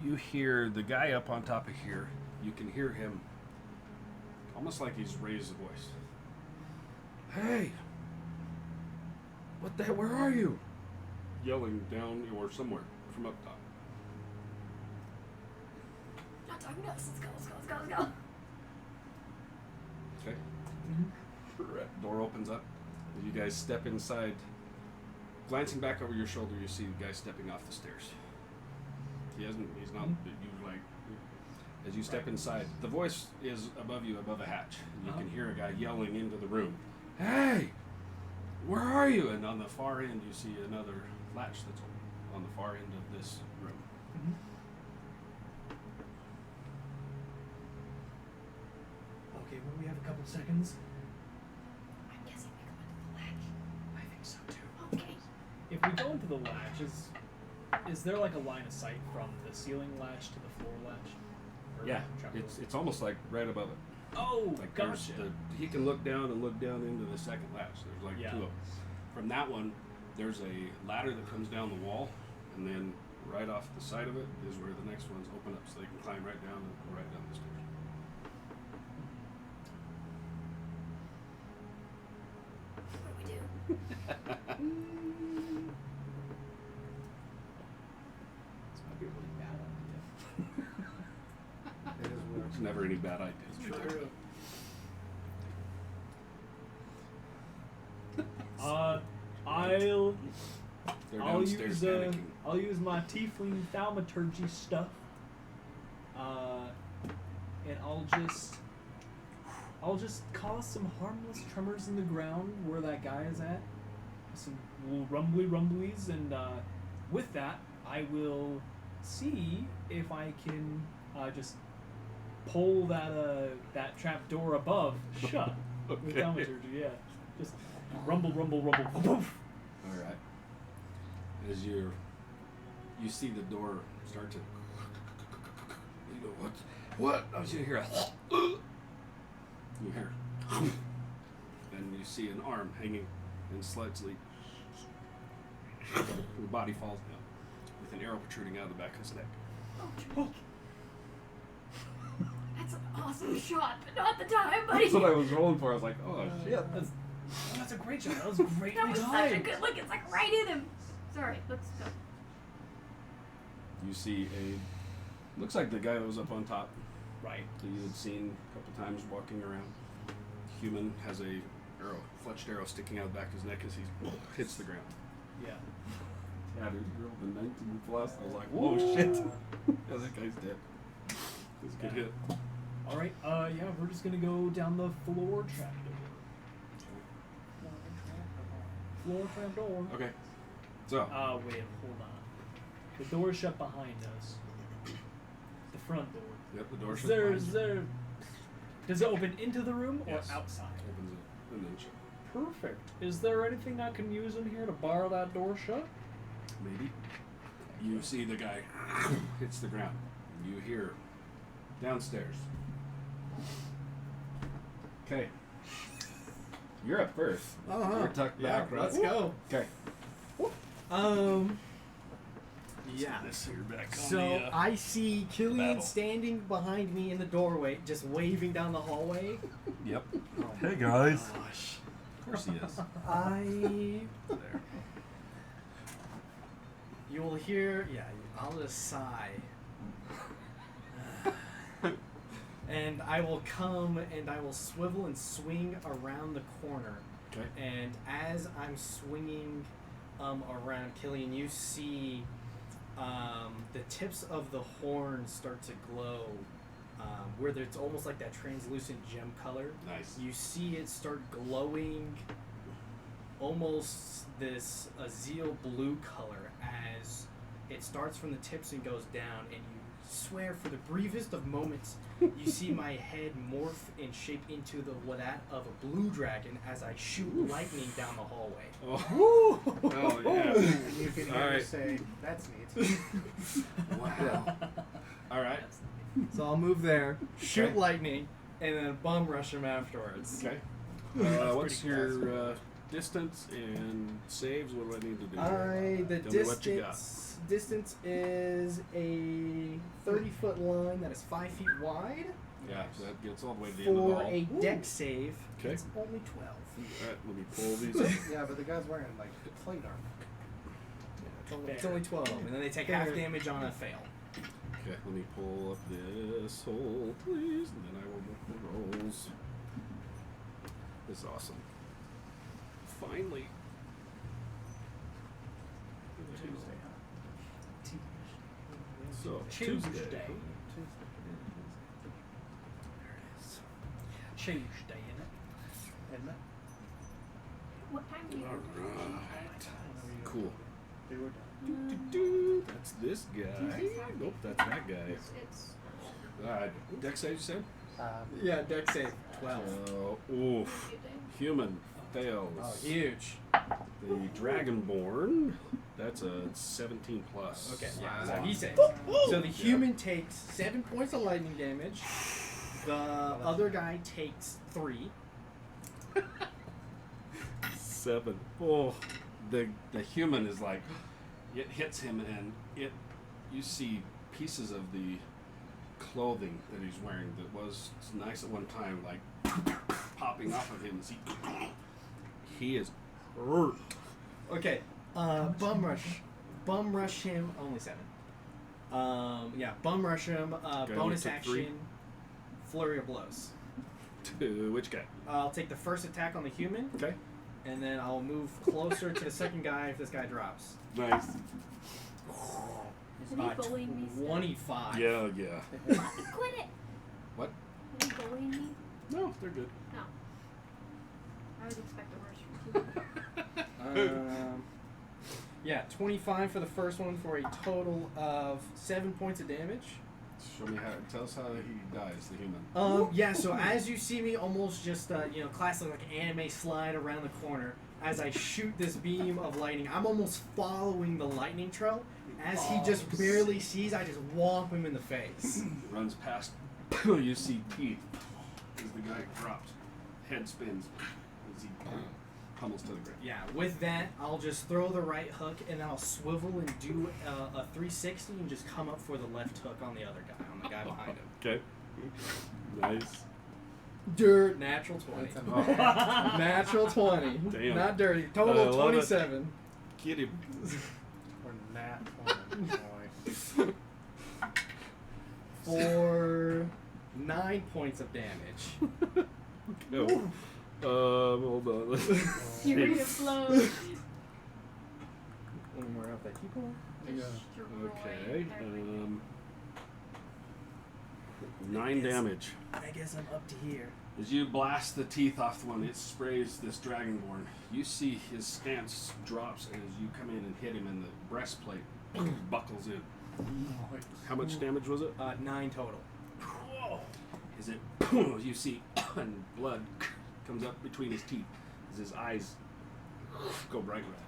you hear the guy up on top of here. You can hear him almost like he's raised his voice. Hey! What the hell? Where are you? Yelling down or somewhere from up top. Not talking to us. Let's go, let's go, let's go, let's go. Okay. Door opens up. As you guys step inside, glancing back over your shoulder, you see the guy stepping off the stairs. He's not, you like, as you step inside, the voice is above you, above a hatch. You can hear a guy yelling into the room, "Hey, where are you?" And on the far end, you see another latch that's open on the far end of this room. Okay, well, we have a couple seconds. I'm guessing we go into the latch. I think so too. Okay. If we go into the latch, is there like a line of sight from the ceiling latch to the floor latch? Or Yeah, trap it's almost like right above it. Oh, Like gotcha. he can look down and look down into the second latch. There's like Yeah. two of them. From that one, there's a ladder that comes down the wall, and then right off the side of it is where the next ones open up, so they can climb right down and go right down the stairs. What do we do? This might be a really bad idea. It is weird. There's never any bad ideas. True. They're I'll downstairs use panicking. I'll use my tiefling thaumaturgy stuff, and I'll just cause some harmless tremors in the ground where that guy is at, some little rumblies, and with that I will see if I can just pull that trap door above shut with Okay. thaumaturgy. Yeah, just rumble, poof. All right. As you see the door start to, you go, what? I was gonna hear a, you hear, and you see an arm hanging and slightly, the body falls down with an arrow protruding out of the back of his neck. Oh, Drake. That's an awesome shot, but not the time, buddy. That's what I was rolling for. I was like, oh shit. That's a great shot. That was greatly That was such a timed. good look. It's like right in him. Sorry, let's go. You see looks like the guy that was up on top Right. that you had seen a couple times walking around. Human has a fletched arrow sticking out the back of his neck as he hits the ground. Yeah. Yeah, dude, you rolled a 19 plus. I was like, whoa, shit. Yeah, that guy's dead. It was a good hit. All right. Yeah, we're just gonna go down the floor trap door. Floor trap door. Okay. So, Wait, hold on. The door's shut behind us. The front door. yep, the door Is shuts there? behind Is you. there? Does it open into the room or Yes. outside? Opens it and then shut. Perfect. Is there anything I can use in here to bar that door shut? Maybe. You see the guy hits the ground. You hear downstairs. Okay. You're up first. Uh-huh. You're tucked Yeah, back, right? let's go. Okay. Yeah. This here back on So the, I see Killian battle. standing behind me in the doorway, just waving down the hallway. Yep. Oh Hey my guys. gosh. Of course he is. There. You will hear, I'll just sigh. And I will come and I will swivel and swing around the corner. Okay. And as I'm swinging around Killian, you see the tips of the horns start to glow, where it's almost like that translucent gem color. Nice. You see it start glowing, almost this azale blue color as it starts from the tips and goes down, and you swear for the briefest of moments you see my head morph and shape into that of a blue dragon as I shoot lightning down the hallway. Oh, oh yeah. And you can hear All her right. say, "That's neat." Wow. All right. So I'll move there, shoot Okay. lightning, and then bum rush him afterwards. Okay. That's What's pretty your distance and saves. What do I need to do? The Tell me what you got. distance is a 30-foot line that is 5 feet wide. Yeah, that gets all the way to the end of the For hall. a deck save, Okay. it's only 12. Alright, let me pull these up. Yeah, but the guy's wearing like plate armor. It's only 12, and then they take half damage on a fail. Okay, let me pull up this hole, please, and then I will make the rolls. This is awesome. Finally. So, Tuesday. Tuesday, innit? Isn't it? What time do you Alright. Cool. They were done. That's this guy. Tuesday's happy. Nope, that's that guy. It's Deck save, you said? Yeah, deck save 12. Oof. good day. Human fails. Oh, huge. The Dragonborn, that's a 17 plus. Okay, yeah, so Wow. he saves. So the human takes 7 points of lightning damage. The other guy takes 3. 7. Oh, the human is like, it hits him and you see pieces of the clothing that he's wearing that was nice at one time, like popping off of him as he is hurt. Okay, bum rush him. Only 7. Yeah, bum rush him. Okay, Bonus you took 3. action, flurry of blows. To which guy? I'll take the first attack on the human, Okay. and then I'll move closer to the second guy if this guy drops. Nice. Is he bullying me still? 25. Yeah. Quit it! What? Is he bullying me? No, they're good. No. I would expect the worst from you. Yeah, 25 for the first one for a total of 7 points of damage. Show me how. Tell us how he dies, the human. Yeah, so as you see me almost just, classic like anime slide around the corner, as I shoot this beam of lightning, I'm almost following the lightning trail. As he just barely sees, I just whomp him in the face. Runs past. You see teeth as the guy drops. Head spins as he pummels to the ground. Yeah, with that, I'll just throw the right hook and I'll swivel and do a 360 and just come up for the left hook on the other guy, on the guy behind him. Okay. Nice. Dirt, natural 20. That's a Oh. Natural 20. Damn. Not dirty. I Total love it. 27. Get him. Or nat 20. For 9 points of damage. No. Hold on. Fury of blows. One more up that keep going. Destroy Okay. everything. 9 damage. I guess I'm up to here. As you blast the teeth off the one, it sprays this Dragonborn. You see his stance drops as you come in and hit him in the breastplate. Buckles in. How much damage was it? 9 total. Is it? You see, and blood comes up between his teeth as his eyes go bright red.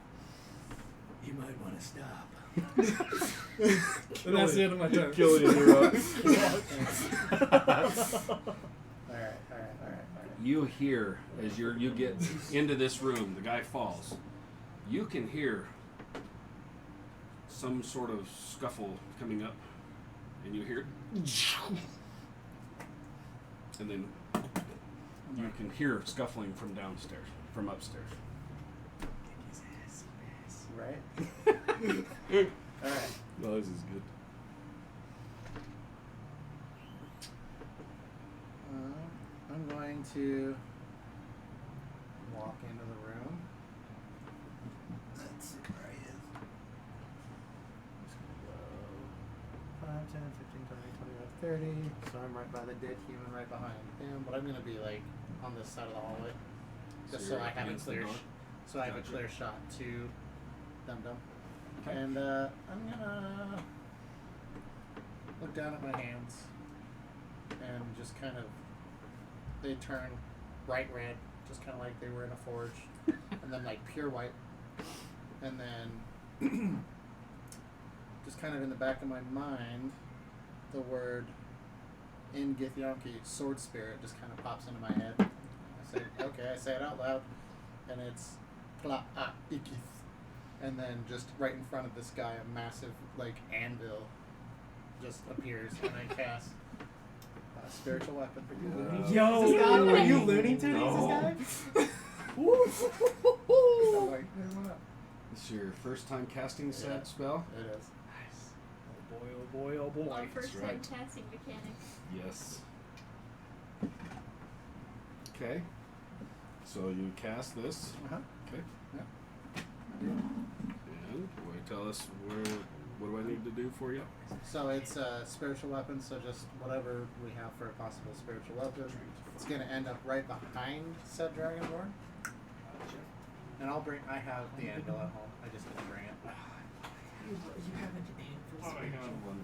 You might want to stop. And that's the end of my turn. Kill you, you're up. Alright. You hear as you get into this room, the guy falls. You can hear some sort of scuffle coming up, and you hear, and then you can hear scuffling from downstairs, from upstairs. Right? Alright. No, this is good. I'm going to walk into the room. Let's see where he is. Just gonna go 5, 10, 15, 20, 25, 30. So I'm right by the dead human right behind him, but I'm gonna be like on this side of the hallway. Just so you're I have a against the clear door? so I have a Gotcha. clear shot to Dum Dum. Okay. And I'm gonna look down at my hands and just kind of they turn bright red, just kind of like they were in a forge, and then like pure white, and then just kind of in the back of my mind, the word in Githyanki, sword spirit, just kind of pops into my head. I say, okay, I say it out loud, and it's and then just right in front of this guy, a massive like anvil just appears, and I cast a spiritual weapon for you. Yo! Is this guy? Are you Looney Tunes? No. This guy? So, like, there's one up. This is your first time casting said Yeah. spell? It is. Nice. Oh boy, oh boy, oh boy. Well, first time right. casting mechanics. Yes. Okay. So you cast this. Uh-huh. Okay. Yeah. And will you tell us what do I need to do for you? So it's a spiritual weapon, so just whatever we have for a possible spiritual weapon, it's going to end up right behind said dragonborn. And I have the anvil at home. I just didn't bring it. You have an anvil. Oh, I got one.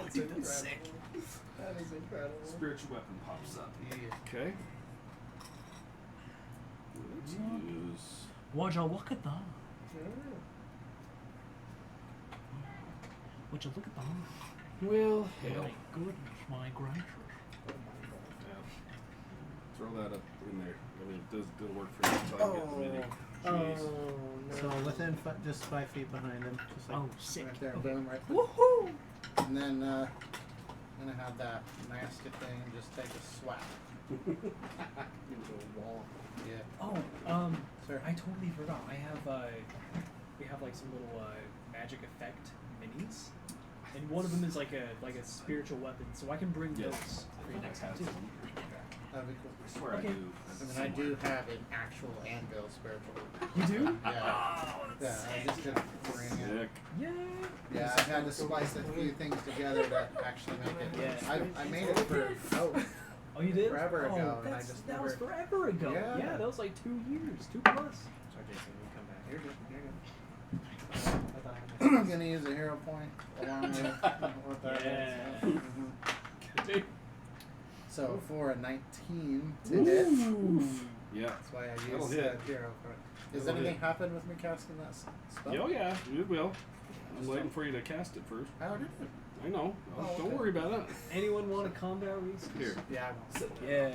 That's incredible. That is incredible. Spiritual weapon pops up. Yeah. Okay. Let's use. Would you look at that? Would you look at that? Well, hell. My goodness, my gracious. Yeah. Throw that up in there. I mean, it does good work for me until I get the mini. Jeez. So within just 5 feet behind him, just like Oh, sick. right there, Okay. boom, right there. Woohoo! And then I'm gonna have that nasty thing just take a swat. Into a wall. Yeah. Oh, Sir. I totally forgot. We have like some little magic effect minis, and one of them is like a spiritual weapon. So I can bring Yes. those for you next time too. That'd be cool. I swear Okay. I do. And then I do have an actual anvil spiritual. You do? Yeah. Yeah, I just didn't bring it. Sick. Yeah. Yeah, I had to splice a few things together to actually make it. Yeah. I made it for Oh, you did? Forever ago, Oh, and I that's, just that was never- forever ago. Yeah. That was like 2 years, 2 plus. Sorry, Jason, you come back. You're good. You're good. I thought I I'm had gonna use a hero point along with that. Yeah. Mhm. So for a 19 to hit, Yeah. that's why I That'll use hit. hero point. Does That'll anything hit. happen with me casting that spell? Oh yeah, it will. I'm waiting for you to cast it first. I already did. I know. Oh, Don't okay. worry about it. Anyone want a combat resource? Here. Yeah, I won't. Yeah.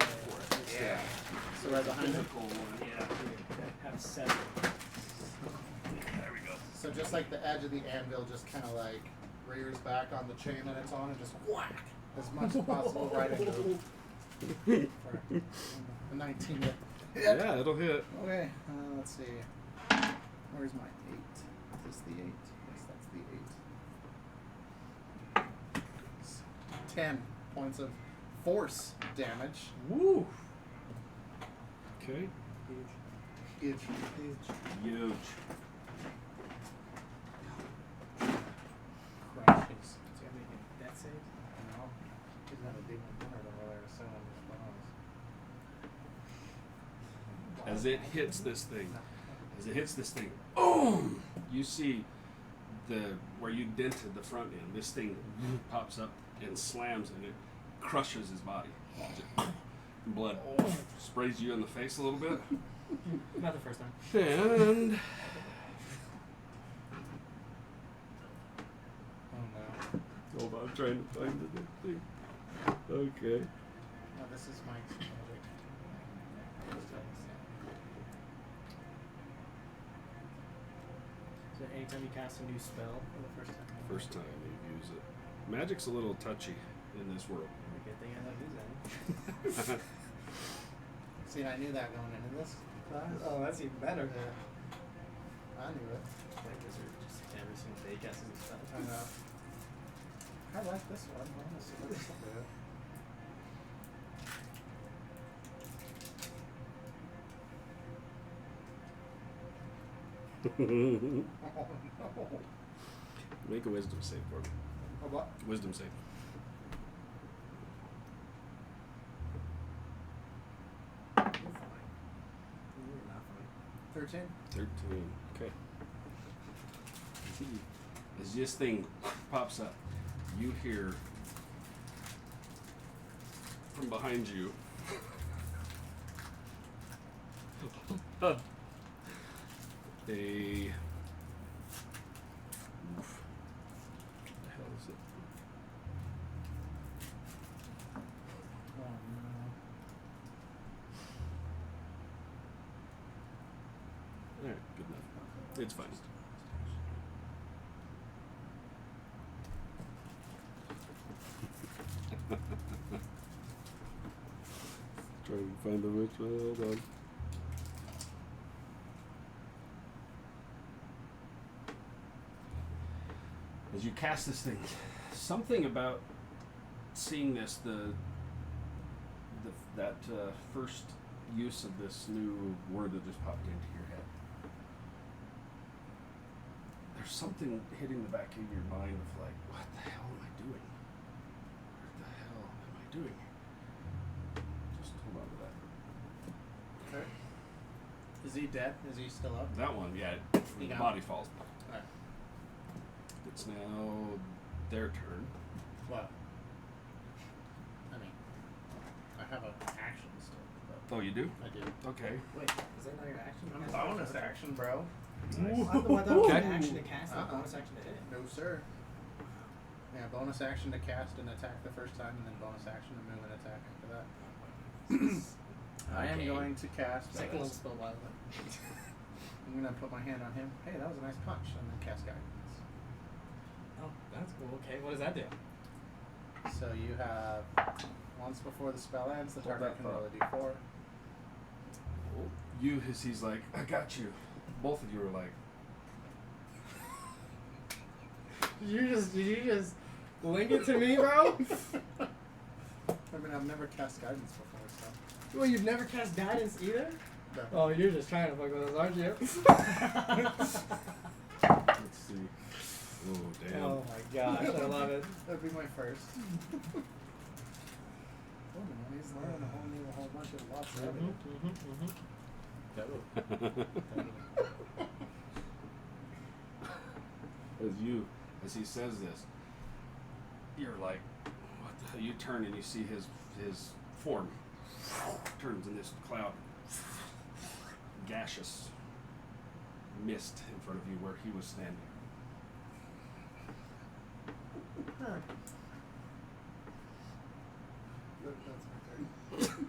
Yeah. So right behind him. Yeah. Have 7. There we go. So just like the edge of the anvil just kind of like rears back on the chain that it's on and just whack as much as possible right into it. For a 19 hit. Yeah, it'll hit. Okay, let's see. Where's my 8? Is this the 8? Yes, that's the 8. 10 points of force damage. Woo. Okay. Huge. Huge. Crushes. So you're making that save? No. He's got a demon card over there, so As it hits this thing, boom! You see where you dented the front end. This thing pops up and slams, and it crushes his body. Blood sprays you in the face a little bit, Not the first time. and Oh no. hold on, I'm trying to find the thing. Okay. No, this is Mike's magic. So anytime you cast a new spell for the first time? First time you use it. Magic's a little touchy in this world. Good thing I don't use that. See, I knew that going into this class. Oh, that's even better. Yeah. I knew it. Like, is there just every single day casting a spell? I know. I like this one. I want to see what this will do. Oh no. Make a wisdom save for me. Oh, what? Wisdom save. You're fine. You're not fine. 13? 13. Okay. As this thing pops up, you hear from behind you a oof. What the hell is it? Oh no. Alright, good enough. It's fine. Trying to find the ritual. Hold on. As you cast this thing, something about seeing this, that first use of this new word that just popped into your head. There's something hitting the back of your mind of like, what the hell am I doing? What the hell am I doing? Just hold on to that. Okay. Is he dead? Is he still up? That one, yeah, He the got body falls. Alright. It's now their turn. What? I mean, I have an action still. But Oh, you do? I do. Okay. Wait, is that not your action? Bonus action, bro. Nice. I thought it was Okay. an action to cast and a Uh-uh. bonus action to hit. No, sir. Yeah, bonus action to cast and attack the first time, and then bonus action to move and attack after that. I am Okay. going to cast. Second level spell, by the way. I'm gonna put my hand on him. Hey, that was a nice punch, and then cast guidance. Oh, that's cool. Okay, what does that do? So you have once before the spell ends, the Hold target that can roll a thought. d4. You, he's like, I got you. Both of you are like, Did you just link it to me, bro? I mean, I've never cast guidance before, so. Well, you've never cast guidance either? No. Oh, you're just trying to fuck with us, aren't you? let's see. Oh, damn. Oh my gosh, I love it. That'd be my first. Oh, man, he's learning a whole bunch of lots of evidence. As he says this, you're like, what the hell? You turn and you see his form turns in this cloud, gaseous mist in front of you where he was standing. That's my turn.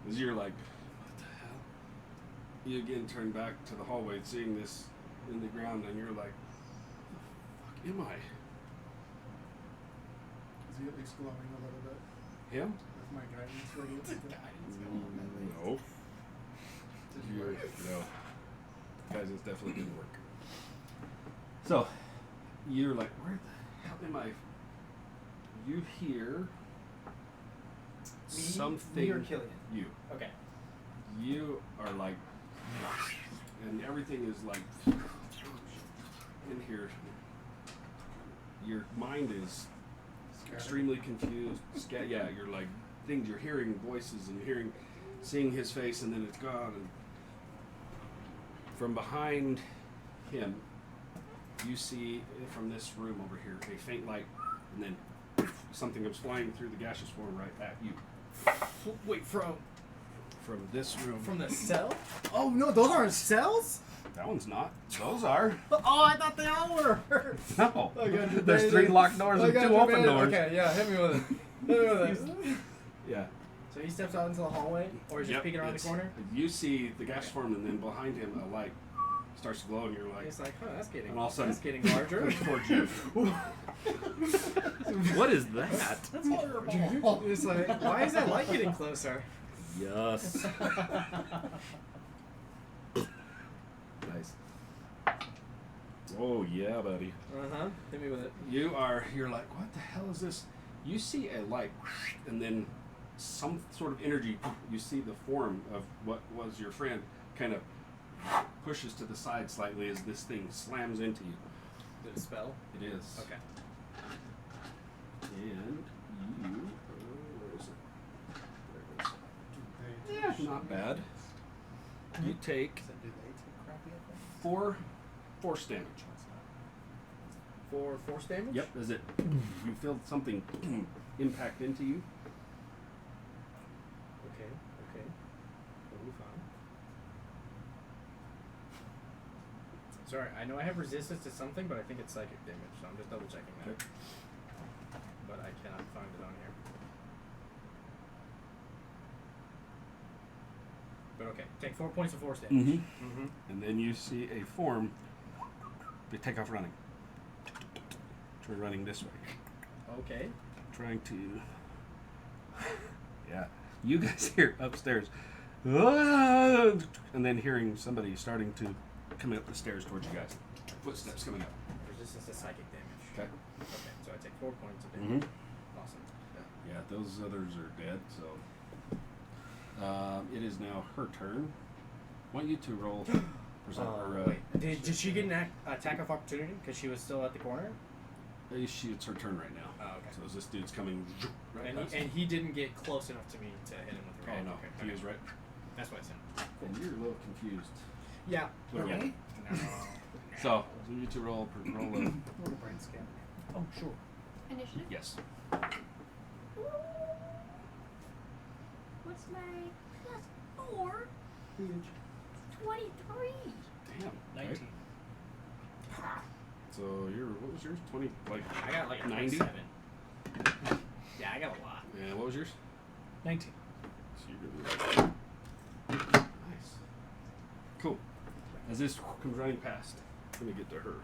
As you're like, what the hell? You again turn back to the hallway, seeing this in the ground, and you're like, what the fuck am I? Is he at least glowing a little bit? Him? With my guidance radius? No. Did you You're, work? no. Guidance definitely didn't work. So, you're like, where the hell am I? You hear something. Me or Killian? You. Okay. You are like, and everything is like in here. Your mind is extremely confused. Yeah, you're like things. You're hearing voices and you're seeing his face, and then it's gone. And from behind him, you see from this room over here a faint light, and then something comes flying through the gaseous form right at you. Wait, from this room. from the cell? Oh no, those aren't cells? That one's not. Those are. Oh, I thought they all were. No. I got you, There's baby. 3 locked doors I and got 2 you, open baby. doors. Okay, yeah, hit me with it. Hit me with it. Yeah. So he steps out into the hallway, or he's just Yep, peeking around the it's- corner? You see the gas form, and then behind him a light starts to glow, and you're like, He's like, huh, that's getting, and all of a sudden, that's getting larger. comes towards you. What is that? That's horrible. It's like, why is that light getting closer? Yes. Nice. Oh yeah, buddy. Uh-huh. Hit me with it. You're like, what the hell is this? You see a light, and then some sort of energy. You see the form of what was your friend kind of pushes to the side slightly as this thing slams into you. Did it spell? It is. Okay. And you, where is it? There it is. Yeah, not bad. You take So do they take crappy effects? 4 force damage. For force damage? Yep, is it? You feel something impact into you. Okay, okay. Totally fine. Sorry, I know I have resistance to something, but I think it's psychic damage, so I'm just double checking that. Okay. But I cannot find it on here. But Okay, take 4 points of force damage. Mm-hmm. And then you see a form. They take off running. Try running this way. Okay. Trying to. Yeah. You guys hear upstairs. "Ah!" And then hearing somebody starting to come up the stairs towards you guys. Footsteps coming up. Resistance to psychic damage. Okay. Okay, so I take 4 points of damage. Mm-hmm. Awesome. Yeah, those others are dead, so. It is now her turn. I want you to roll. Wait, did she get an attack of opportunity because she was still at the corner? It's her turn right now. Oh, okay. So as this dude's coming right And past he, and he didn't get close enough to me to hit him with the Oh right. no, Okay, he was right. That's what I said. And you're a little confused. Yeah. What Okay. No. So you need to roll a Roll a brain scan. Oh, sure. Initiative. yes. What's my plus 4? 23. Damn. 19. Okay. So what was yours? 20 like I got like a 90? 27. Yeah, I got a lot. And what was yours? 19. So you're gonna be nice. Cool. As this comes running past, I'm gonna get to her.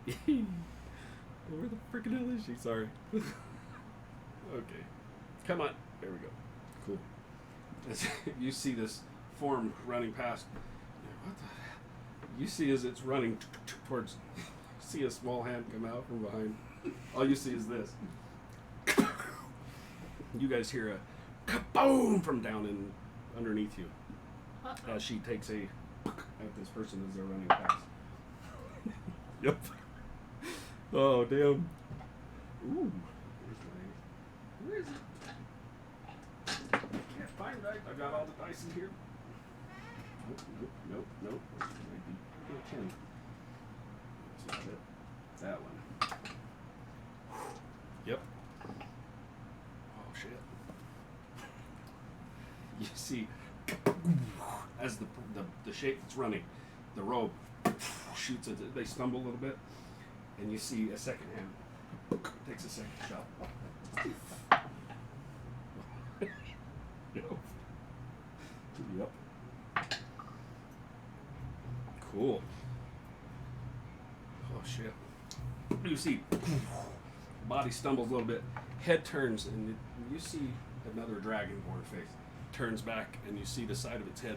Where the freaking hell is she? Sorry. Okay. Come on. There we go. Cool. As you see this form running past, what the? You see as it's running towards. See a small hand come out from behind. All you see is this. You guys hear a kaboom from down in underneath you Uh-oh. as she takes a at this person as they're running past. Yep. Oh damn. Ooh. Where is it? Can't find it. I got all the dice in here. Nope. Might be a 10. That's not it. That one. Yep. Oh shit. You see, as the shape that's running, the robe shoots it. They stumble a little bit, and you see a second hand takes a second shot. Yep. Cool. Oh shit. You see, body stumbles a little bit, head turns, and you see another dragonborn face. Turns back, and you see the side of its head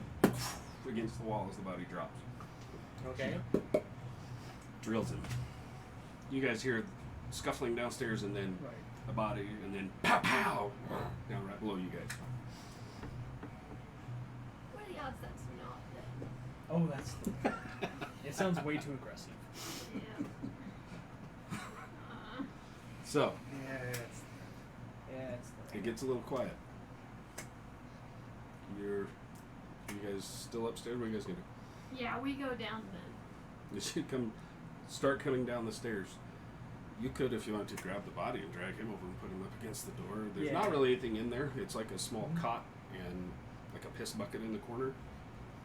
against the wall as the body drops. Okay. Drills him. You guys hear scuffling downstairs, and then Right. a body, and then pow pow down right below you guys. What are the odds that's not them? Oh, that's. It sounds way too aggressive. Yeah. So Yeah, it's it gets a little quiet. You guys still upstairs? What are you guys gonna do? Yeah, we go down then. You should start coming down the stairs. You could, if you wanted to, grab the body and drag him over and put him up against the door. There's Yeah. not really anything in there. It's like a small cot and like a piss bucket in the corner.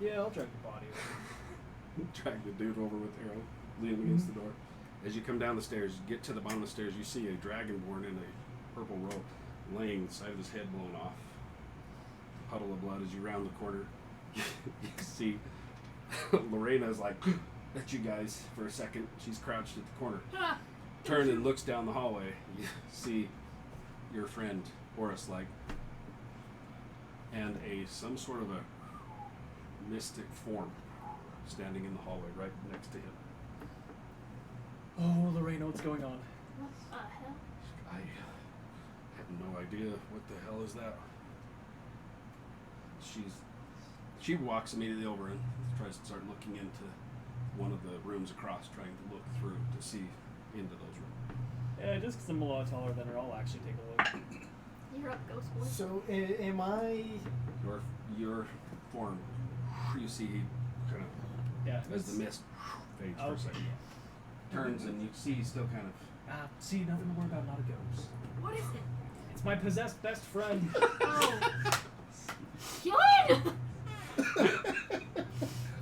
Yeah, I'll drag the body over. Drag the dude over with Arrow, lean him against the door. As you come down the stairs, you get to the bottom of the stairs, you see a dragonborn in a purple robe laying, the side of his head blown off. A puddle of blood as you round the corner. You see Lorena's like at you guys for a second. She's crouched at the corner. Ah, Turn and looks down the hallway. You see your friend Horace like, and some sort of a mystic form standing in the hallway right next to him. Oh, Lorena, what's going on? what the hell? I have no idea what the hell is that. She walks immediately over and tries to start looking into one of the rooms across, trying to look through to see into those rooms. Yeah, just because I'm a lot taller than her, I'll actually take a look. You're up, Ghost Boy. So am I? Your form, you see, kind of Yeah. as the mist fades for a Okay. second, turns and you see he's still kind of. See, nothing to worry about, not a ghost. What is it? It's my possessed best friend. Oh. Kill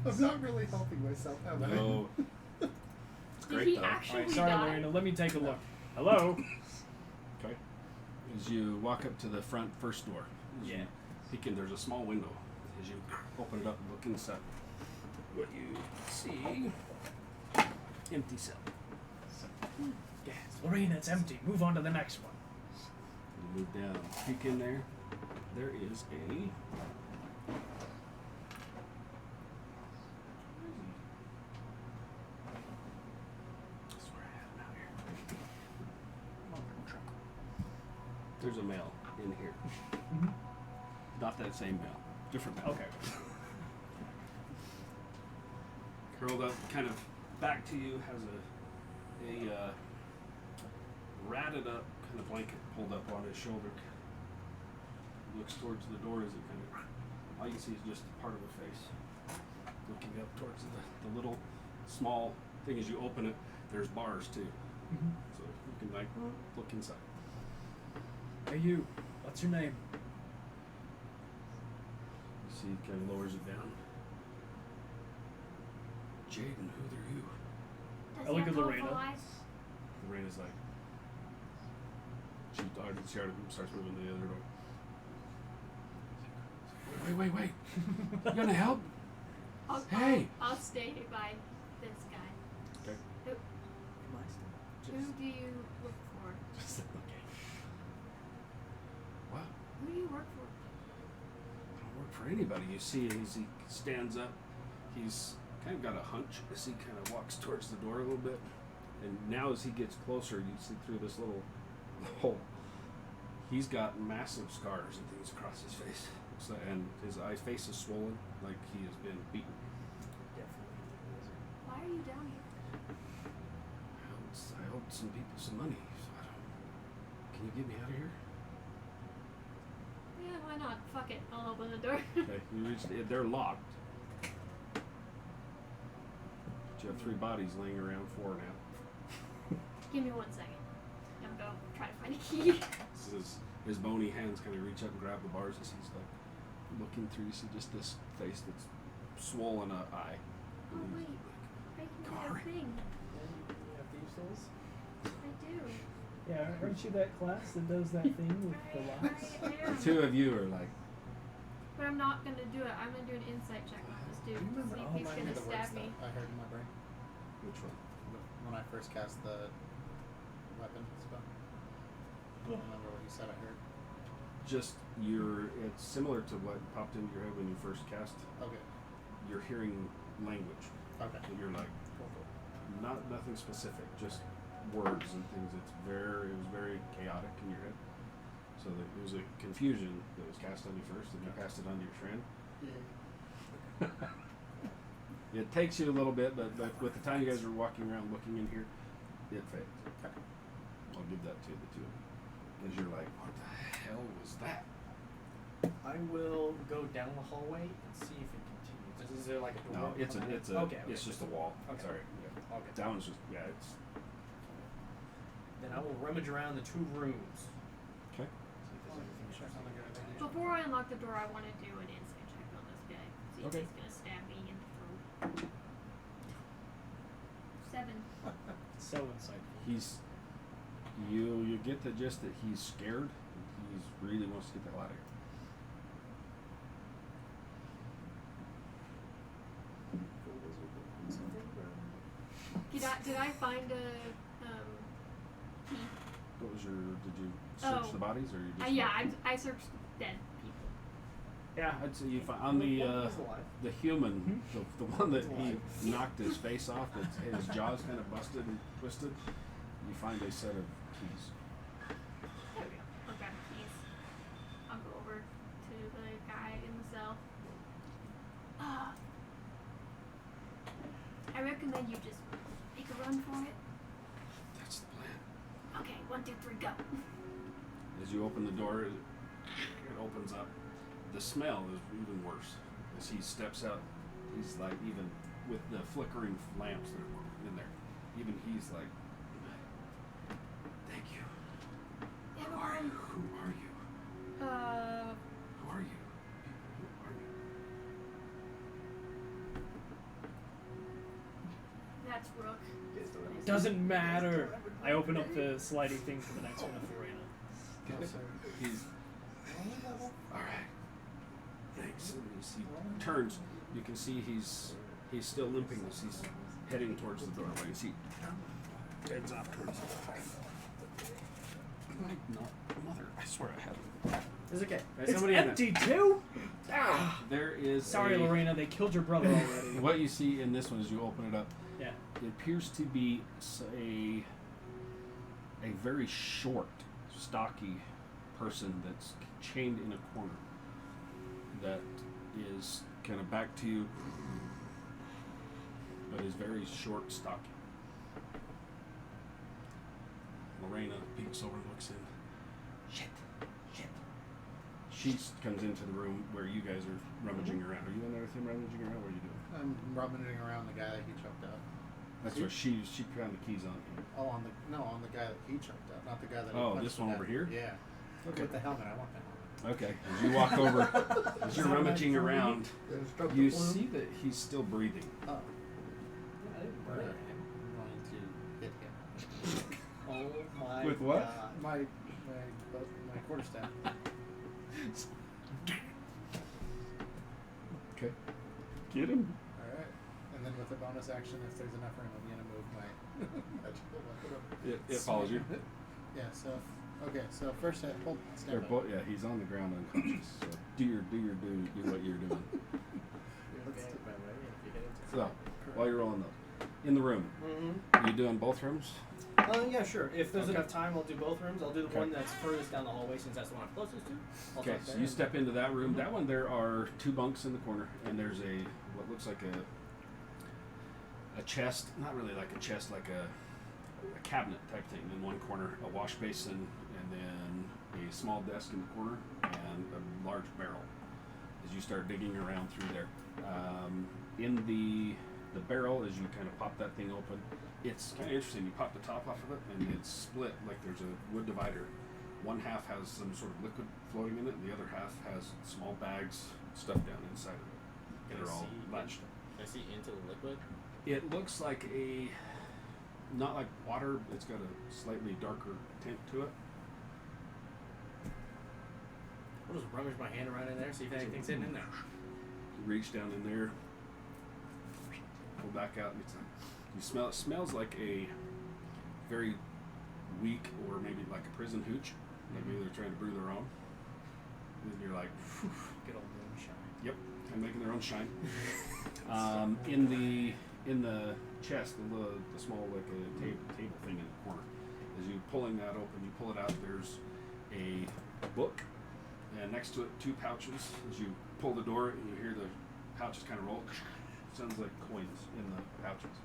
I'm not really helping myself, am I? No. It's Did great he though. actually Alright, sorry, die? Lorena, let me take a look. Hello? Okay. As you walk up to the front first door, As you Yeah. peek in, there's a small window. As you open it up and look inside, what you see, empty cell. Yes. Lorena, it's empty. Move on to the next one. You move down, peek in there. There is a. I swear I had him out here. There's a male in here. Mm-hmm. Not that same male. Different male. Okay. Curled up, kind of back to you, has a ratted up kind of blanket pulled up on his shoulder. Looks towards the door as it kind of, all you see is just part of the face. Looking up towards the little small thing. As you open it, there's bars too. Mm-hmm. So you can like look inside. Hey, you. What's your name? You see, it kind of lowers it down. Jaden, who are you? Does I he look have at Lorena. colorful eyes? Lorena's like, she starts moving to the other door. Wait. You gonna help? Hey! I'll stay by this guy. Okay. Who do you look for? Wow. Who do you work for? I don't work for anybody. You see, as he stands up, he's kind of got a hunch as he kind of walks towards the door a little bit. And now as he gets closer, you see through this little hole, he's got massive scars and things across his face. So, and his face is swollen, like he has been beaten. Why are you down here? I owed some people some money, so I don't. Can you get me out of here? Yeah, why not? Fuck it. I'll open the door. Okay, you reach. They're locked. But you have 3 bodies laying around, 4 now. Give me 1 second. I'm gonna go try to find a key. His bony hands kind of reach up and grab the bars as he's like looking through. You see just this face that's swollen eye. Oh wait, I can do a thing. You have thieves' tools? I do. Yeah, aren't you that class that does that thing with the locks? I am. The 2 of you are like, But I'm not gonna do it. I'm gonna do an insight check on this dude. Do you remember? See Oh, if he's remind me gonna the words stab me. that I heard in my brain which one? when I first cast the weapon spell. I don't remember what you said. I heard. Just it's similar to what popped into your head when you first cast. Okay. You're hearing language. Okay. And you're like, Cool. nothing specific, just words and things. It was very chaotic in your head. So that it was a confusion that was cast on you first, and you cast it on your friend. It takes you a little bit, but with the time you guys are walking around looking in here, it fades. Okay. I'll give that to the 2 of you. Because you're like, what the hell was that? I will go down the hallway and see if it continues. Is there like a door? No, it's Okay. just a wall. Okay. Sorry. Yeah. Okay. That one's just it's Then I will rummage around the 2 rooms. okay. See if there's anything Sure, sounds like a good idea. Before I unlock the door, I want to do an insight check on this guy. See Okay. if he's gonna stab me in the throat. 7. So insightful. You get the gist that he's scared. He's really wants to get the hell out of here. Did I find a key? What was did you search the bodies or you just? Yeah, I searched dead people. Yeah, I'd say you find on the He's alive. the human, the one that He's alive. he knocked his face off, his jaws kind of busted and twisted. You find a set of keys. There we go. I'll grab the keys. I'll go over to the guy in the cell. I recommend you just make a run for it. That's the plan. Okay, 1, 2, 3, go. As you open the door, it opens up. The smell is even worse. As he steps out, he's like, even with the flickering lamps that are in there, even he's like, thank you. Who are you? Who are you? Who are you? Who are you? That's Rook. Doesn't matter. I open up the sliding thing for the next one with Lorena. He's All right. Thanks. And as he turns, you can see he's still limping as he's heading towards the doorway. You see, heads off towards the door. Not mother. I swear I had it. It's okay. There's It's somebody in there. empty too. There is. Sorry, Lorena. They killed your brother already. What you see in this one is you open it up. Yeah. It appears to be a very short, stocky person that's chained in a corner. That is kind of back to you, but is very short, stocky. Lorena peeks over and looks in. Shit. She comes into the room where you guys are rummaging around. Are you in there with him rummaging around? What are you doing? I'm rummaging around the guy that he choked out. That's where she found the keys on him. Oh, on the guy that he choked out, not the guy that. Oh, he this punched one to over death. here? Yeah. Okay. With the helmet, I want that helmet. Okay. As you walk over, as you're rummaging around, you see that he's still breathing. Oh. I didn't Alright. murder him. I'm going to hit him. Oh my With what? God. My quarterstaff. Okay. Get him. All right. And then with a bonus action, if there's enough room, I'm gonna move my magical weapon. It follows you. Yeah. So So first, I hold stand They're by. both. Yeah, he's on the ground unconscious. So do what you're doing. So while you're rolling those, in the room, Mm-hmm. you doing both rooms? Yeah, sure. If there's Okay. enough time, I'll do both rooms. I'll do the Okay. one that's furthest down the hallway since that's the one I'm closest to. I'll Okay, talk so there you and- step into that room. That one, there are 2 bunks in the corner, and there's what looks like a chest, not really like a chest, like a cabinet type thing in one corner, a wash basin, and then a small desk in the corner, and a large barrel. As you start digging around through there, in the barrel, as you kind of pop that thing open, it's kind of interesting. You pop the top off of it, and it's split like there's a wood divider. One half has some sort of liquid floating in it, and the other half has small bags stuffed down inside of it. Can They're I all see- latched. Can I see into the liquid? It looks like not like water. It's got a slightly darker tint to it. I'll just rummage my hand around in there, see if anything's hidden in there. You reach down in there, pull back out, and you smell. It smells like a very weak, or maybe like a prison hooch. Like maybe they're trying to brew their own. And you're like, phew. Good old moonshine. Yep, and making their own shine. In the chest, the small like a table thing in the corner. As you pulling that open, you pull it out. There's a book, and next to it 2 pouches. As you pull the door, and you hear the pouches kind of roll. Sounds like coins in the pouches.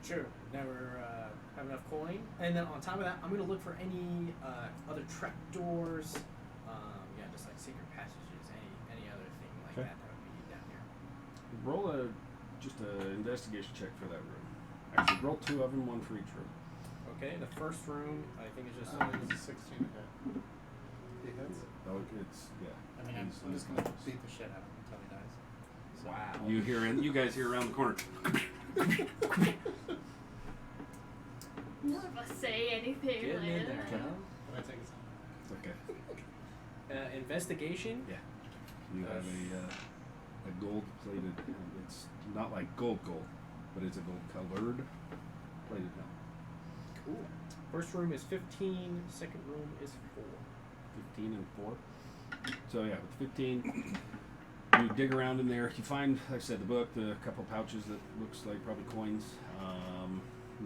Sure. Never have enough coin. And then on top of that, I'm gonna look for any other trap doors. Yeah, just like secret passages, any other thing like Okay. that would be down here. Roll just an investigation check for that room. Actually, roll 2 of them, 1 for each room. Okay, the first room I think is just It's a 16 to hit. He hits. Oh, it's yeah. I mean, I'm just gonna beat the shit out of him until he dies. So, wow. You guys hear around the corner. None of us say anything. Getting in there, Okay. huh? Can I take his It's okay. Investigation. Yeah. You have a gold plated. It's not like gold, but it's a gold colored plated helmet. Cool. First room is 15. Second room is 4. 15 and 4. So yeah, with 15, you dig around in there. You find, like I said, the book, the couple pouches that looks like probably coins.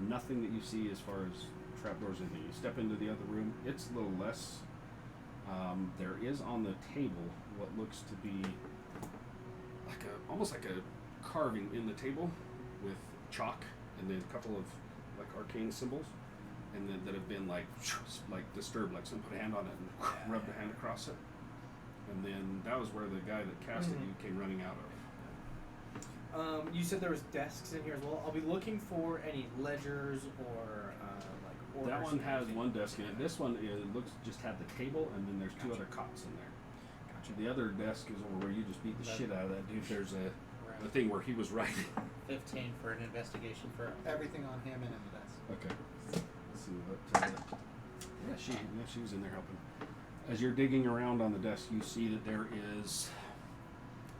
Nothing that you see as far as trapdoors or anything. You step into the other room. It's a little less. There is on the table what looks to be like almost like a carving in the table with chalk and then a couple of like arcane symbols, and then that have been like disturbed, like someone put a hand on it and rubbed a hand across it, and then that was where the guy that cast it you came running out of. You said there was desks in here as well. I'll be looking for any ledgers or like orders. That one and has anything. one desk in it. This one just had the table, and then there's 2 other cots in there. Gotcha. The other desk is over where you just beat the shit out of that dude. There's a round. thing where he was writing. 15 for an investigation for everything on him and in the desk. Okay. Let's see what. Yeah, she was in there helping. As you're digging around on the desk, you see that there is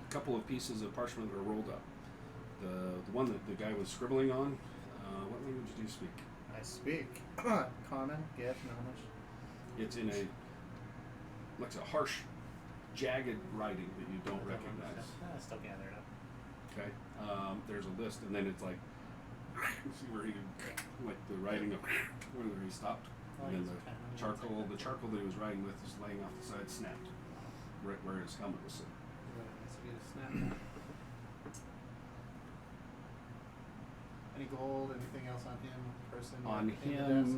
a couple of pieces of parchment that are rolled up. The one that the guy was scribbling on, what language do you speak? I speak common, gift, knowledge. It's in a, like a harsh, jagged writing that you don't recognize. I still gather it up. Okay. There's a list, and then it's like, you see where he, like the writing of where he stopped, and then the charcoal that he was writing with is laying off the side snapped, right where his helmet was sitting. Any gold? Anything else on him? Person? On in the desk?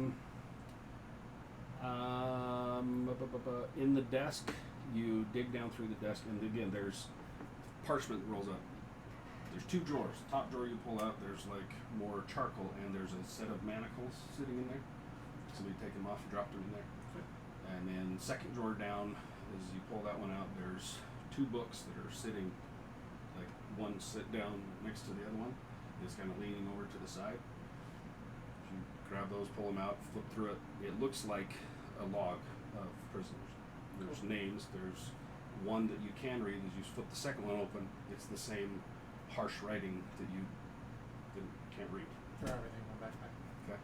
him, in the desk, you dig down through the desk, and again, there's parchment that rolls up. There's two drawers. Top drawer you pull out, there's like more charcoal, and there's a set of manacles sitting in there. Somebody take them off and dropped them in there. And then second drawer down, as you pull that one out, there's two books that are sitting, like one sit down next to the other one. It's kind of leaning over to the side. You grab those, pull them out, flip through it. It looks like a log of prisoners. There's names. There's one that you can read. As you flip the second one open, it's the same harsh writing that you can't read. Throw everything in my backpack. Okay.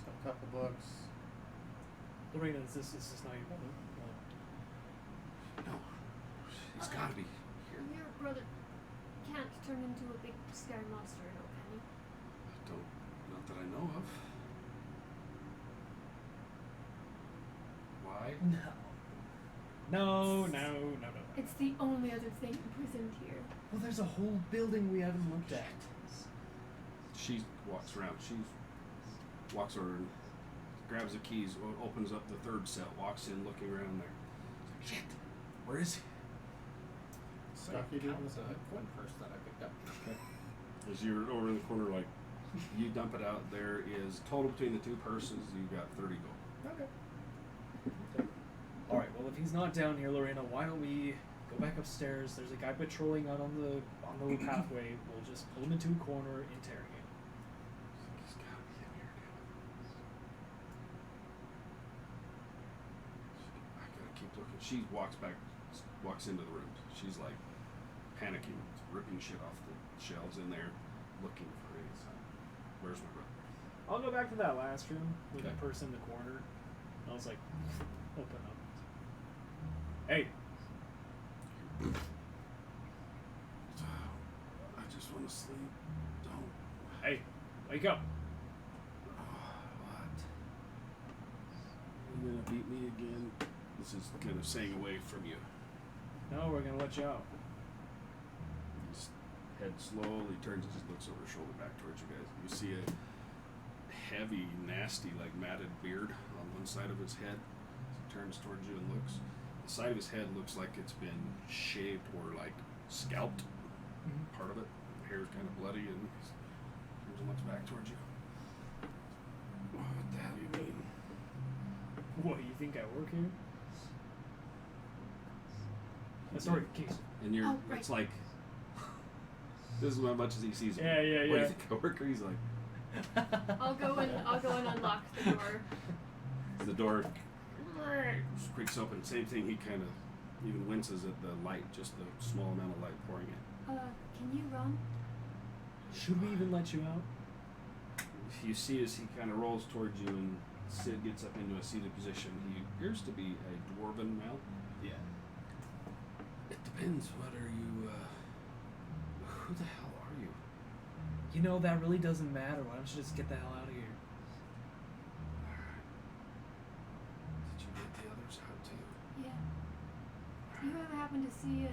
So a couple books. Lorena, is this not your brother? No, he's got to be here. Your brother can't turn into a big scary monster, no, can he? Not that I know of. Why? No. It's the only other thing imprisoned here. Well, there's a whole building we haven't looked at. She walks around. She walks over and grabs the keys, opens up the third cell, walks in, looking around there. It's like, shit, where is he? Stocky dude was a coin purse that I picked up. Okay. As you're over in the corner, like, you dump it out, there is, total between the two purses, you've got 30 gold. Okay. Alright, well if he's not down here, Lorena, why don't we go back upstairs? There's a guy patrolling out on the pathway. We'll just pull him into a corner, interrogate him. He's got to be in here now. I gotta keep looking. She walks into the room. She's like panicking, ripping shit off the shelves in there, looking for any sign. Where's my brother? I'll go back to that last room with Okay. the person in the corner. And I was like, open up. Hey, I just want to sleep. Don't. hey, wake up. What? You gonna beat me again? This is kind of saying away from you. No, we're gonna let you out. His head slowly turns and just looks over his shoulder back towards you guys. You see a heavy, nasty, like matted beard on one side of his head. He turns towards you and looks. The side of his head looks like it's been shaved or like scalped. Part of it. The hair's kind of bloody, and he turns and looks back towards you. What the hell do you mean? What, you think I work here? Sorry, keys. And you're, Oh, right. it's like, this is how much as he sees you. Yeah, yeah, What do yeah. you think a worker? He's like, I'll go and unlock the door. the door creaks open. Same thing. He kind of even winces at the light, just the small amount of light pouring in. Can you run? Should we even let you out? You see as he kind of rolls towards you, and Sid gets up into a seated position. He appears to be a dwarven male. Yeah. It depends. What are you? Who the hell are you? You know, that really doesn't matter. Why don't you just get the hell out of here? Did you get the others out too? Yeah. Do you ever happen to see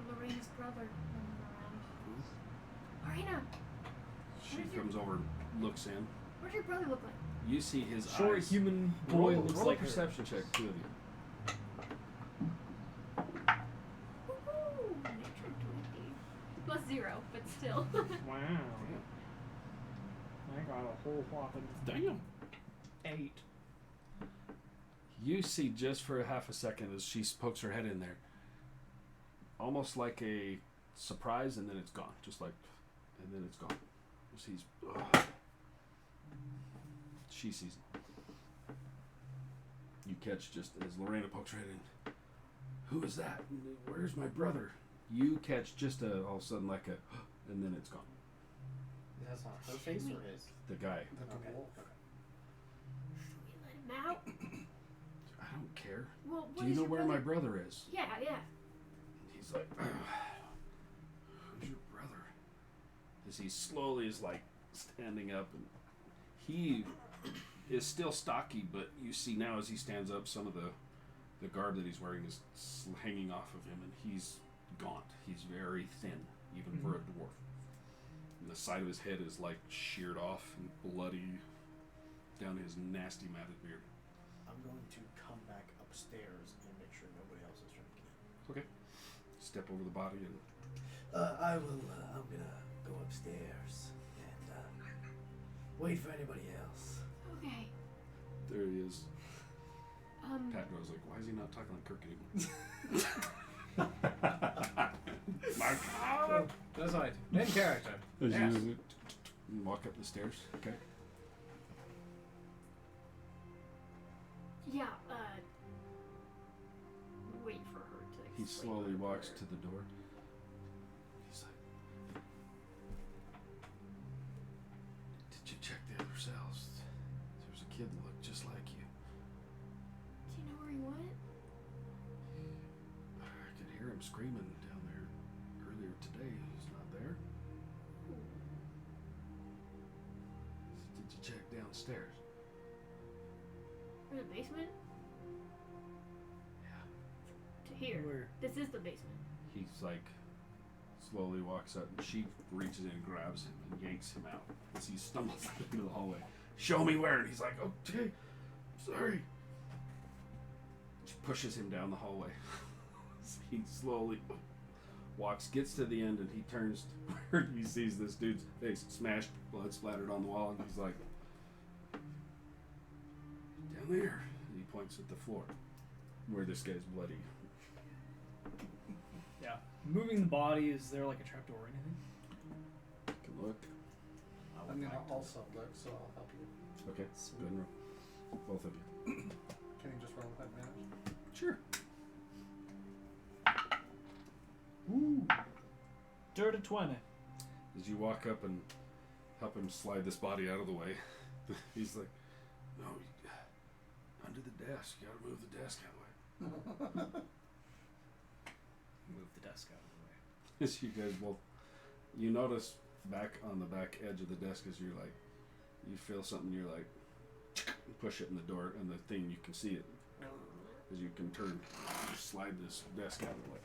Lorena's brother running around? Lorena, She Where's your- comes over and looks in. what does your brother look like? You see his Short eyes. human boy roll, looks roll like a perception check, two of you. Woohoo! Nature 20. Plus 0, but still. Wow. I got a whole whopping Damn. 8. You see just for a half a second as she pokes her head in there, almost like a surprise, and then it's gone. Just like, and then it's gone. She's. She sees it. You catch just as Lorena pokes right in. Who is that? Where's my brother? You catch just all of a sudden like a, and then it's gone. That's not her face or his? The guy. Okay. Should we let him out? I don't care. Well, what Do you is know your where brother? my brother is? Yeah, yeah. He's like, who's your brother? As he slowly is like standing up, and he is still stocky, but you see now as he stands up, some of the garb that he's wearing is hanging off of him, and he's gaunt. He's very thin, even for a dwarf. And the side of his head is like sheared off and bloody down his nasty matted beard. I'm going to come back upstairs and make sure nobody else is drinking it. Okay. Step over the body and I'm gonna go upstairs and wait for anybody else. Okay. there he is. Pat goes like, why is he not talking like Kirk anymore? My God! That's right. In character. As Yes. you walk up the stairs. Okay. Yeah, wait for her to He explain slowly what walks we're- to the door. He's like, did you check the other cells? There's a kid that looked just like you. Do you know where he went? I could hear him screaming down there earlier today. He's not there. Did you check downstairs? In the basement? Yeah. To here. Where? This is the basement. He's like, slowly walks up, and she reaches in and grabs him and yanks him out as he stumbles into the hallway. Show me where. And he's like, okay, sorry. She pushes him down the hallway. He slowly walks, gets to the end, and he turns to where he sees this dude's face smashed, blood splattered on the wall, and he's like, down there. And he points at the floor where this guy's bloody. Yeah. Moving the body, is there like a trapdoor or anything? You can look. I'm gonna also look, so I'll help you. Okay, go ahead and roll. Both of you. Can you just roll with advantage? Sure. Ooh. Dirty 20. As you walk up and help him slide this body out of the way, he's like, no, under the desk. You gotta move the desk out of the way. Move the desk out of the way. As you guys both, you notice back on the back edge of the desk as you're like, you feel something, you're like, push it in the door, and the thing, you can see it. As you can turn, slide this desk out of the way.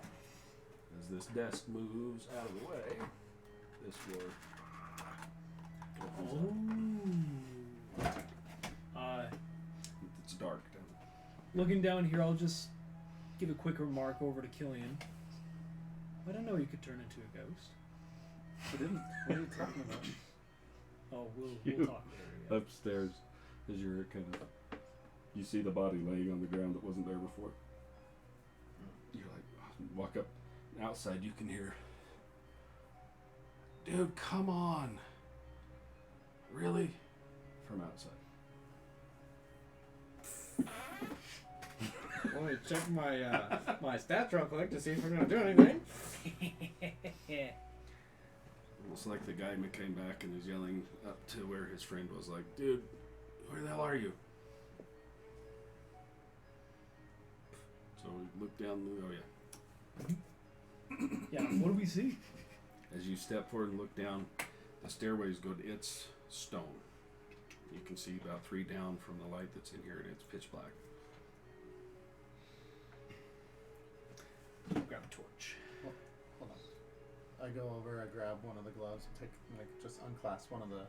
As this desk moves out of the way, this floor opens up. It's dark down there. Looking down here, I'll just give a quick remark over to Killian. I didn't know you could turn into a ghost. I didn't. What are you talking about? Oh, we'll You- talk later. Yeah. Upstairs, as you're kind of, you see the body laying on the ground that wasn't there before. You're like, walk up. Outside, you can hear, dude, come on. Really? From outside. Let me check my my stats real quick to see if we're gonna do anything. Almost like the guy came back and is yelling up to where his friend was like, dude, where the hell are you? So we look down, oh yeah. Yeah, what do we see? As you step forward and look down, the stairways go to its stone. You can see about 3 down from the light that's in here, and it's pitch black. Grab a torch. Hold on. I go over, I grab one of the gloves, and just unclasp one of the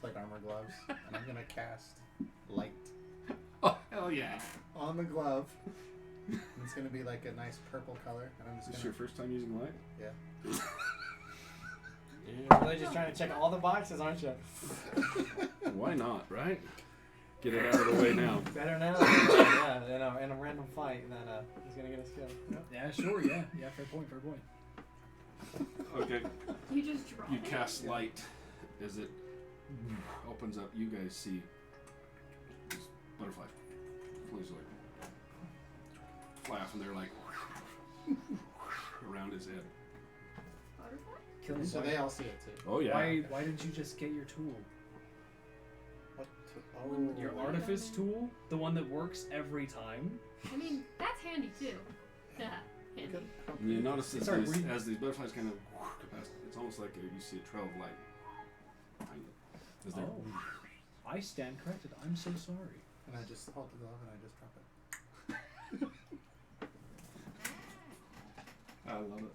plate armor gloves, and I'm gonna cast light Oh, hell yeah. on the glove. And it's gonna be like a nice purple color, and I'm Is just this gonna your first time using light? yeah. You're really just trying to check all the boxes, aren't you? Why not, right? Get it out of the way now. Better now. Yeah, in a random fight that he's gonna get us killed. Yep. Yeah, sure, yeah. Yeah, fair point, fair point. Okay, You just drop you it. cast light as it opens up, you guys see these butterflies. Flies like fly off, and they're like around his head. Butterfly? So they all see it too. Oh yeah. Why didn't you just get your tool? What? Your Oh. artifice tool? The one that works every time? I mean, that's handy too. Yeah, handy. And you notice that Sorry, these, were you- as these butterflies kind of go past, it's almost like you see a trail of light behind it. As they're- Oh. I stand corrected. I'm so sorry. And I just hold the glove and I just drop it. I love it.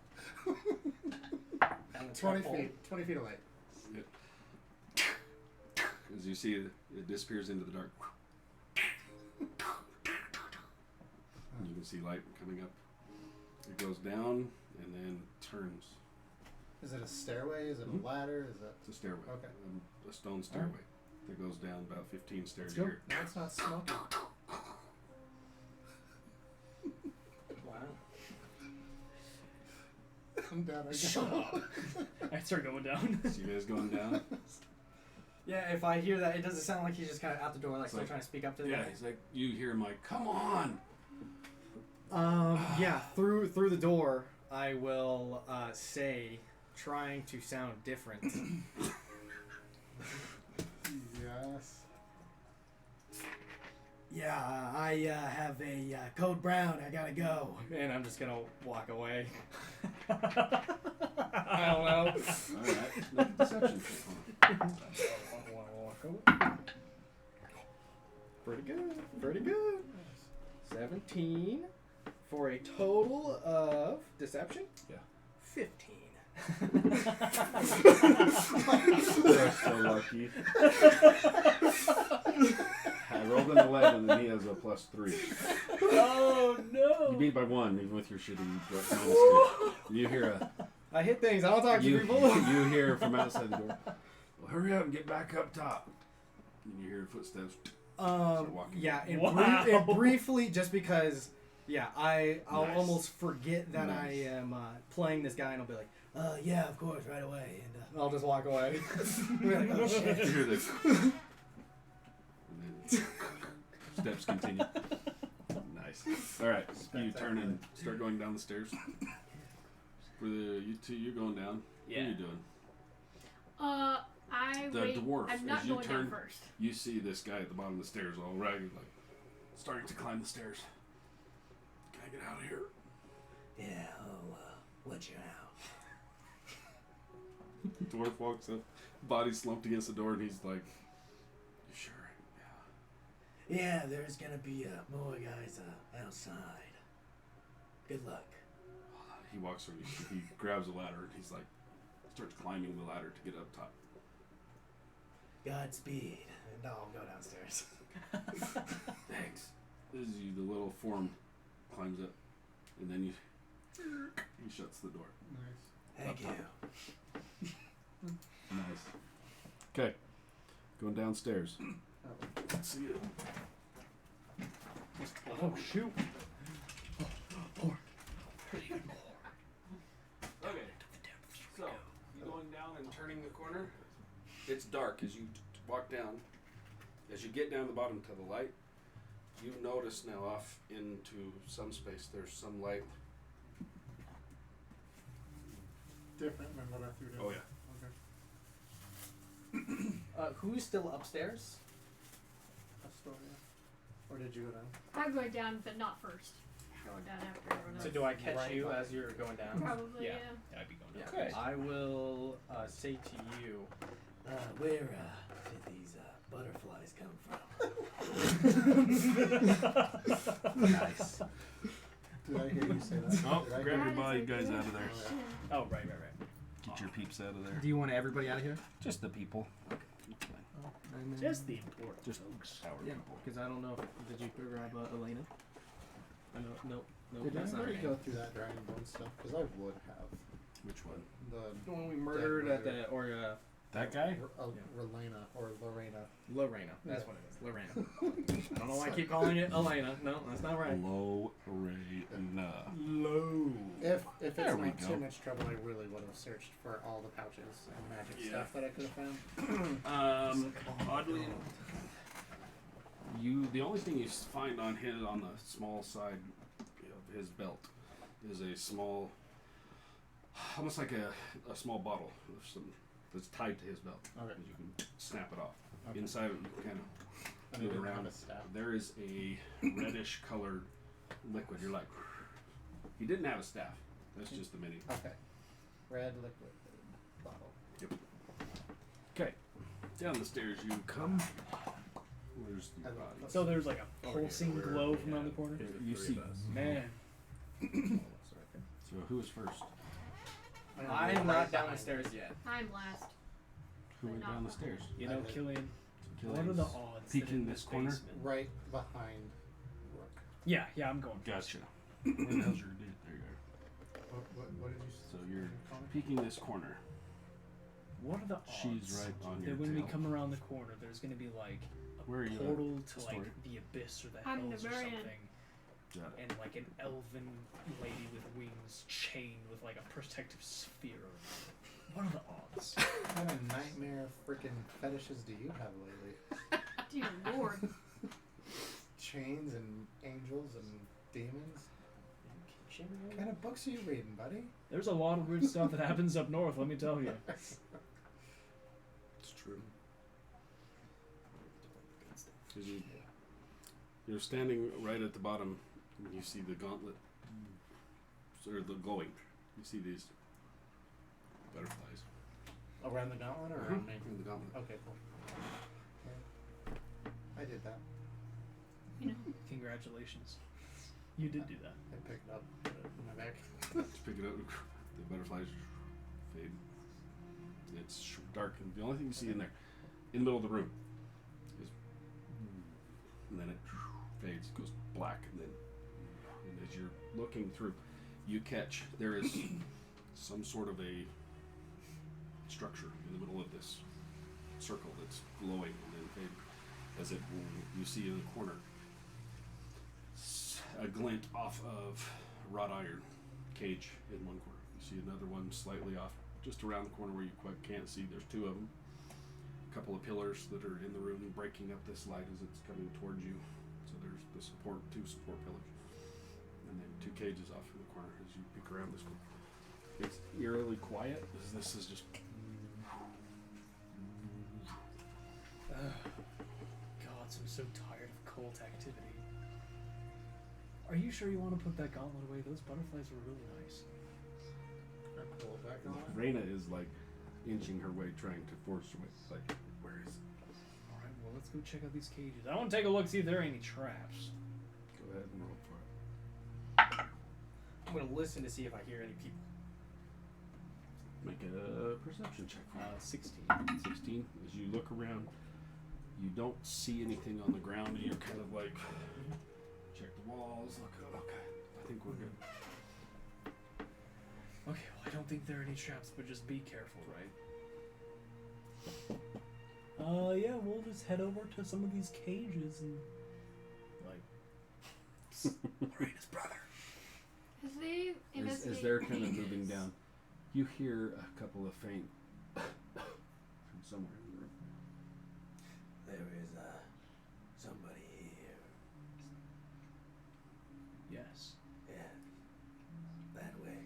20 feet away. As you see, it disappears into the dark. And you can see light coming up. It goes down and then turns. Is it a stairway? Is it Mhm. a ladder? Is it? It's a stairway. Okay. A stone stairway that goes down about 15 stairs Let's go. here. No, it's not smoking. Wow. I'm down again. Shut up. I start going down. So you guys going down? Yeah, if I hear that, it doesn't sound like he's just kind of out the door, like It's still like- trying to speak up to the Yeah, guy. he's like, you hear him like, come on! Yeah, through the door, I will say, trying to sound different. Yes. Yeah, I have a code brown. I gotta go, and I'm just gonna walk away. I don't know. Alright, make a deception check. Pretty good. Pretty good. 17 for a total of deception. Yeah. 15. You're so lucky. I rolled an 11 and he has a +3. Oh no! You beat by 1, even with your shitty -2. You hear a... I hit things. I don't talk to You, people. you hear from outside the door, well, hurry up and get back up top. And you hear footsteps. walking. Yeah, and, Wow. and briefly, just because, yeah, I'll Nice. almost forget that I Nice. am playing this guy, and I'll be like, yeah, of course, right away, and I'll just walk away. Be like, oh You shit. hear this. And then steps continue. Nice. Alright, you turn and start going down the stairs. For you two, you're going down. What are you doing? The Wait. dwarf, I'm not as you going turn- down first. You see this guy at the bottom of the stairs, all ragged, like starting to climb the stairs. Can I get out of here? Yeah, I'll let you out. Dwarf walks up, body slumped against the door, and he's like, "You sure?" Yeah. Yeah, there's gonna be more guys outside. Good luck. He walks over. He grabs a ladder, and he's like, starts climbing the ladder to get up top. Godspeed. And I'll go downstairs. Thanks. As you, the little form climbs up, and then he shuts the door. Nice. Thank you. Nice. Okay, going downstairs. Oh. See you. Oh shoot! Okay, so you going down and turning the corner? It's dark as you walk down. As you get down the bottom to the light, you notice now off into some space there's some light. Different than what I threw down. Oh yeah. Okay. Who's still upstairs? Astoria. Or did you go down? I'm going down, but not first. Going down after everyone else. So do I catch Right you by- as you're going down? Probably, Yeah. yeah. I'd be going Yeah. down. Okay. I will say to you. Where did these butterflies come from? Nice. Did I hear you say that? Oh, Did I grab hear your body, That is a guys good out of there. question. Oh right. Get your peeps out of there. Do you want everybody out of here? Just the people. Just the important Just folks. our Yeah, people. because I don't know. Did you grab Elena? No. Did That's not her anybody name. go through that dragon bone stuff? Because I would have. Which one? The The one we murdered at murder. the or That guy? Relena or Lorena. Lorena. That's what it is. Lorena. I don't know why I keep calling it Elena. No, that's not right. Lorena. Low. If it's There we not go. too much trouble, I really would have searched for all the pouches and magic stuff that I could have found. Oddly, the only thing you find on the small side of his belt is a small, almost like a small bottle of some that's tied to his belt. Okay. You can snap it off. Okay. Inside it, you can kind And of I move didn't around. have a staff. There is a reddish colored liquid. You're like, he didn't have a staff. That's just the mini. Okay. Red liquid bottle. Yep. Okay. Down the stairs you come. Where's the I love body? So there's like a Okay, pulsing we're- glow from yeah. around the corner. You see, Man. so who is first? I'm not down the stairs yet. I'm last. Who went down the stairs? You know, Killian, So what are the Killian's odds peeking that in this this corner? basement? Right behind Rook. Yeah, I'm going. Gotcha. Where the hell's your dude? There you go. What did you So you're peeking this corner. What are the odds She's right on your that when we tail. come around the corner, there's going to be like a Where are you at? portal to Story. like the abyss or the I'm hells the or very end. something, Got it. and like an elven lady with wings chained with like a protective sphere. What are the odds? What kind of nightmare freaking fetishes do you have lately? Dear Lord. Chains and angels and demons? What kind of books are you reading, buddy? There's a lot of weird stuff that happens up north. Let me tell you. It's true. 'Cause you're standing right at the bottom. And you see the gauntlet, or the glowing. You see these butterflies. Around the gauntlet or around me? In the gauntlet. Okay, cool. Yeah. I did that. You know. Congratulations. You did do that. I picked it up, put it in my bag. Just pick it up. The butterflies fade. It's dark, and the only thing you see in there, in the middle of the room, is, and then it fades, goes black, and then, and as you're looking through, you catch there is some sort of a structure in the middle of this circle that's glowing and then fading. As it, you see in the corner, a glint off of wrought iron cage in one corner. You see another one slightly off, just around the corner where you quite can't see. There's two of them. A couple of pillars that are in the room breaking up this light as it's coming towards you. So there's the two support pillars. And then two cages off in the corner as you peek around this corner. It's eerily quiet as this is just. God, I'm so tired of cult activity. Are you sure you want to put that gauntlet away? Those butterflies were really nice. I pull it back on. Raina is like inching her way, trying to force her way. It's like, where is it? Alright, well, let's go check out these cages. I want to take a look, see if there are any traps. Go ahead and roll for it. I'm gonna listen to see if I hear any people. Make a perception check for me. 16. 16. As you look around, you don't see anything on the ground. You're kind of like, check the walls. Look, okay, I think we're good. Okay, well, I don't think there are any traps, but just be careful, right? Yeah, we'll just head over to some of these cages and, like, Lorena's brother. As they investigate. As they're kind of moving down, you hear a couple of faint from somewhere in the room. There is somebody here. Yes. Yeah. That way.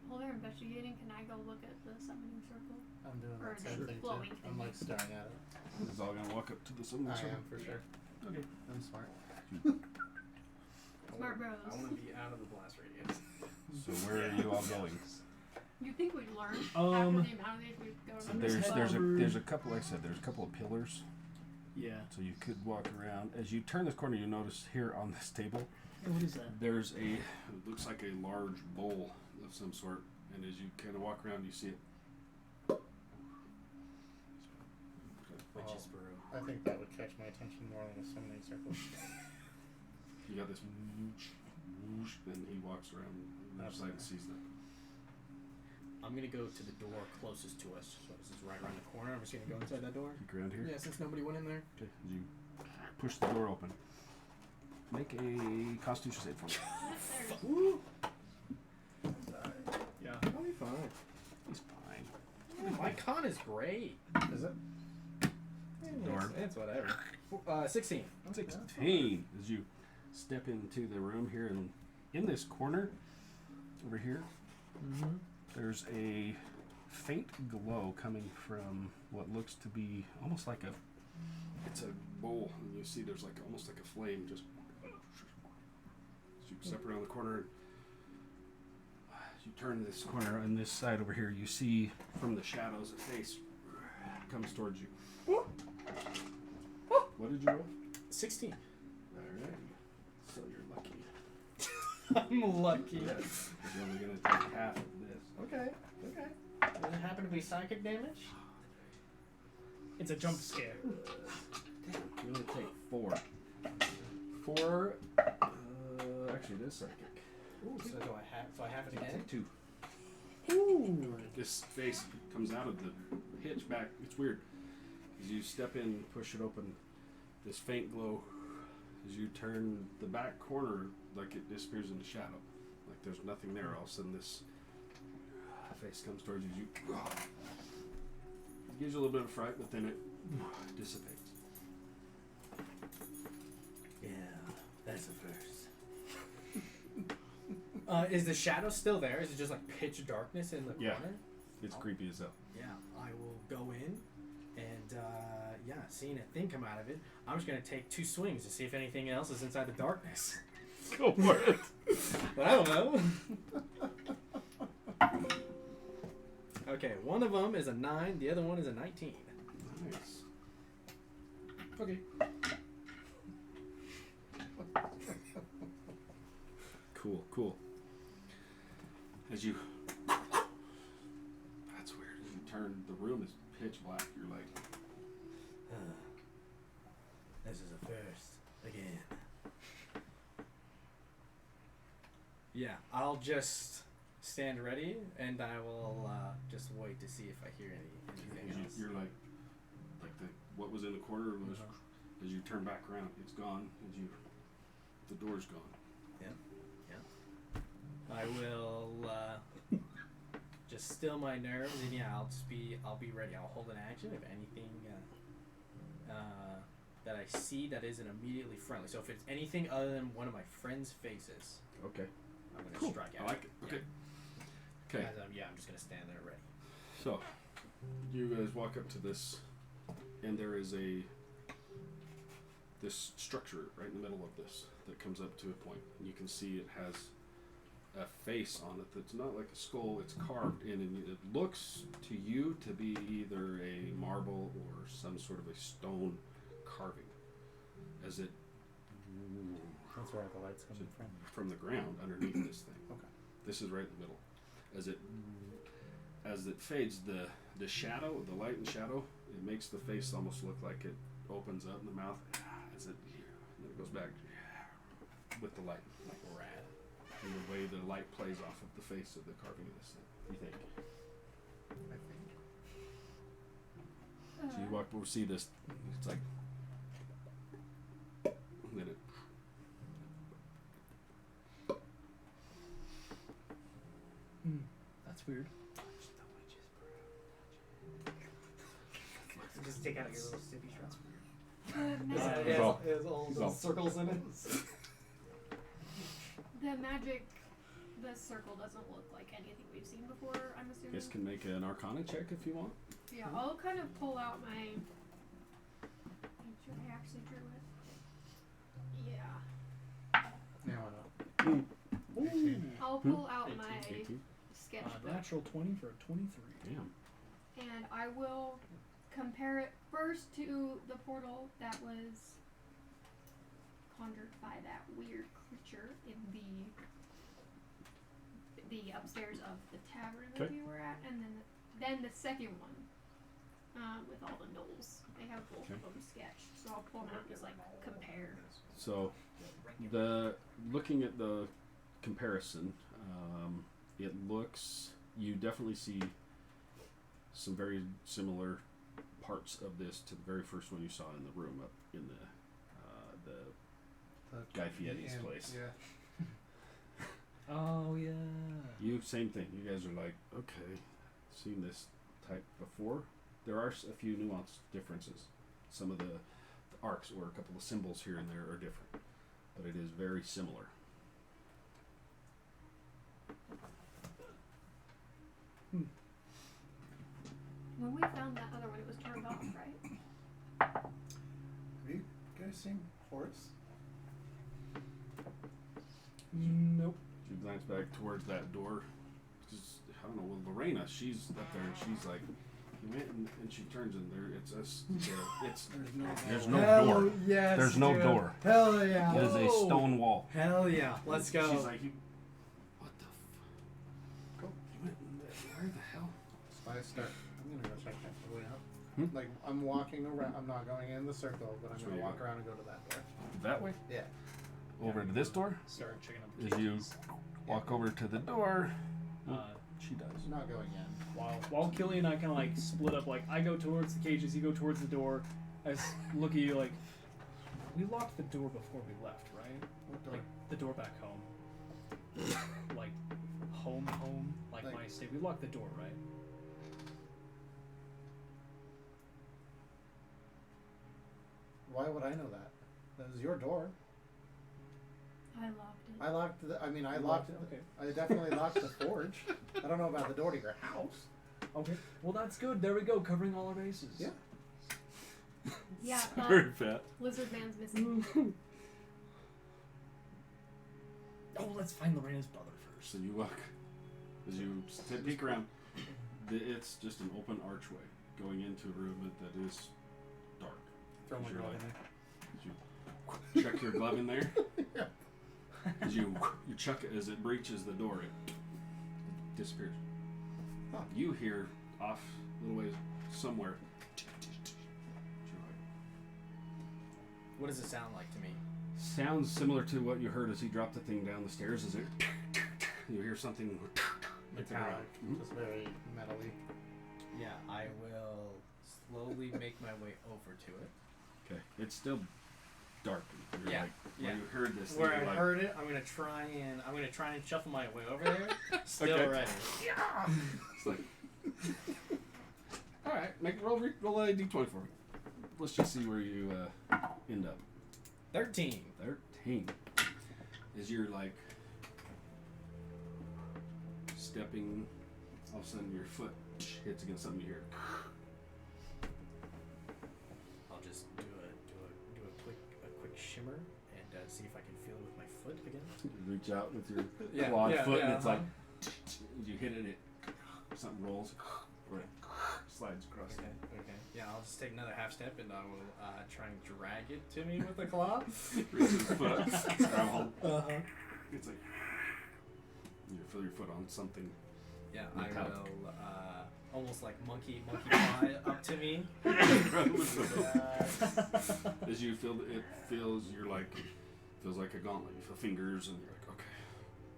While they're investigating, can I go look at the summoning circle? I'm doing Or that same the thing glowing too. thing. I'm like staring at it. Is all gonna walk up to the summoning I circle? am for sure. Okay. I'm smart. Smart bros. I want to be out of the blast radius. So where are you all going? You think we'd learn after Um, the amount of days we'd go to I'm the just There's a couple. Like I said, there's a couple of pillars. Yeah. So you could walk around. As you turn this corner, you notice here on this table, Hey, what is that? there's it looks like a large bowl of some sort. And as you kind of walk around, you see it. Witch's brew. I think that would catch my attention more than a summoning circle. You got this whoosh, whoosh, and he walks around the other side and sees that. I'm gonna go to the door closest to us. So this is right around the corner. I'm just gonna go inside that door. Peek around here. Yeah, since nobody went in there. Okay. As you push the door open, make a Constitution save for me. Woo! Yeah. I'll be fine. He's fine. My con is great. Is it? Door. It's whatever. 16. 16. As you step into the room here, and in this corner over here, there's a faint glow coming from what looks to be almost like it's a bowl, and you see there's like almost like a flame just as you step around the corner. As you turn this corner on this side over here, you see from the shadows a face comes towards you. What did you roll? 16. Alright. So you're lucky. I'm lucky. Yes. You're only going to take half of this. Okay. Does it happen to be psychic damage? It's a jump scare. You're going to take 4. 4. Actually, it is psychic. Ooh, so do I have it again? Take 2. Ooh. This face comes out of the hitch back. It's weird. As you step in, push it open, this faint glow, as you turn the back corner, like it disappears in the shadow. Like there's nothing there. All of a sudden, this face comes towards you. It gives you a little bit of fright, but then it dissipates. Yeah, that's a first. Is the shadow still there? Is it just like pitch darkness in the Yeah. corner? It's creepy as hell. Yeah, I will go in and, seeing a thing come out of it, I'm just going to take 2 swings to see if anything else is inside the darkness. Go for it. But I don't know. Okay, one of them is a 9, the other one is a 19. Nice. Okay. Cool. As you... That's weird. As you turn, the room is pitch black. You're like... This is a first. Again. Yeah, I'll just stand ready, and I will just wait to see if I hear anything else. You're like what was in the corner was, as you turn back around, it's gone. The door's gone. I will just still my nerves, and yeah, I'll be ready. I'll hold an action if anything that I see that isn't immediately friendly. So if it's anything other than one of my friends' faces, Okay. I'm gonna Cool. strike I out. like it. Okay. Okay. As I'm just gonna stand there ready. So, you guys walk up to this, and there is this structure right in the middle of this that comes up to a point, and you can see it has a face on it that's not like a skull. It's carved in, and it looks to you to be either a marble or some sort of a stone carving, as it That's where the light's coming from. the ground underneath this thing. Okay. This is right in the middle. As it fades, the shadow, the light and shadow, it makes the face almost look like it opens up in the mouth as it, and then it goes back with the light. Like rad. And the way the light plays off of the face of the carving of this thing. You think? I think. So you walk over, see this. It's like, and then it. That's weird. Just take out your little sippy shots. It's all- it has all it's those all- circles in it. The magic, the circle doesn't look like anything we've seen before, I'm assuming. Guys can make an Arcana check if you want. Yeah, I'll kind of pull out my... Should I actually drew it? Yeah. Yeah, why not? I'll pull out 18, my 18. sketchbook. Natural 20 for a 23. Damn. And I will compare it first to the portal that was conjured by that weird creature in the upstairs of the tavern that Okay. we were at, and then the second one with all the knolls. They have both of them sketched, so I'll pull them out and just like compare. So, looking at the comparison, it looks you definitely see some very similar parts of this to the very first one you saw in the room up in the Guy Fieri's place. Yeah. Oh yeah. You same thing. You guys are like, okay, seen this type before. There are a few nuanced differences. Some of the arcs or a couple of symbols here and there are different, but it is very similar. When we found that other one, it was turned off, right? Have you guys seen Horace? Nope. You glance back towards that door. Just, I don't know. Well, Lorena, she's up there and she's like, you went and she turns and there. It's us. It's There's no Hell door. Yes, There's no dude. door. Hell yeah. It is a stone wall. Hell yeah. Let's go. She's like, what the Go. You went in there. Where the hell? So I start. I'm gonna go check that way out. Hmm? Like I'm walking around. I'm not going in the circle, but I'm Which gonna way you walk go? around and go to that door. That way? Yeah. Over to this door? Start checking out the As you cages. walk over to the door. Uh, She does. I'm not going in. while Killy and I kind of like split up, like I go towards the cages, you go towards the door. I look at you like, we locked the door before we left, right? What door? Like the door back home. like home, like Like- my state. We locked the door, right? Why would I know that? That was your door. I locked it. I locked the. I mean, I You locked it. Okay. I definitely locked the forge. I don't know about the door to your house. Okay. Well, that's good. There we go, covering all our bases. Yeah. Yeah, Very fat. Lizard Man's missing. Oh, let's find Lorena's brother first. So you walk, as you peek around, it's just an open archway going into a room that is dark. Throw my You're glove like- in there. As you check your glove in there, Yeah. as you chuck it, as it breaches the door, it disappears. Huh. You hear off a little ways somewhere. You're like, What does it sound like to me? sounds similar to what you heard as he dropped the thing down the stairs. Is it? You hear something hit the ground. Metallic, just very metally. Yeah, I will slowly make my way over to it. Okay, it's still dark. You're Yeah, like, when yeah. you heard this, Where thing, I you're like, heard it, I'm gonna try and shuffle my way over there. Still Okay. ready. It's like, all right, roll a d20 for me. Let's just see where you end up. 13. 13. As you're like stepping, all of a sudden your foot hits against something. You hear. I'll just do a quick shimmer and see if I can feel it with my foot again. You reach out with your Yeah, clawed yeah, foot, yeah, and it's uh-huh. like you hit it. Something rolls, or it slides across. Okay. Yeah, I'll just take another half step and I will try and drag it to me with the claw. Reach his foot, grab hold. Uh-huh. It's like you feel your foot on something. Yeah, Metallic. I will almost like monkey paw up to me. As you feel it feels like a gauntlet. You feel fingers and you're like, okay,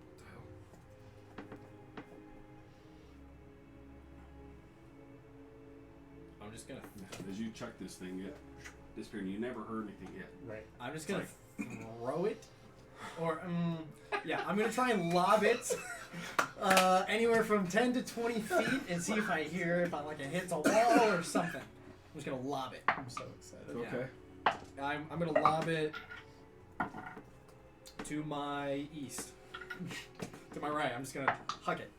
what the hell? I'm just gonna As you chuck this thing, it disappeared and you never heard anything yet. Right. I'm just gonna throw it. Or yeah, I'm gonna try and lob it anywhere from 10 to 20 feet and see if I hear if it hits a wall or something. I'm just gonna lob it. I'm so excited. Okay. I'm gonna lob it to my east. To my right. I'm just gonna huck it.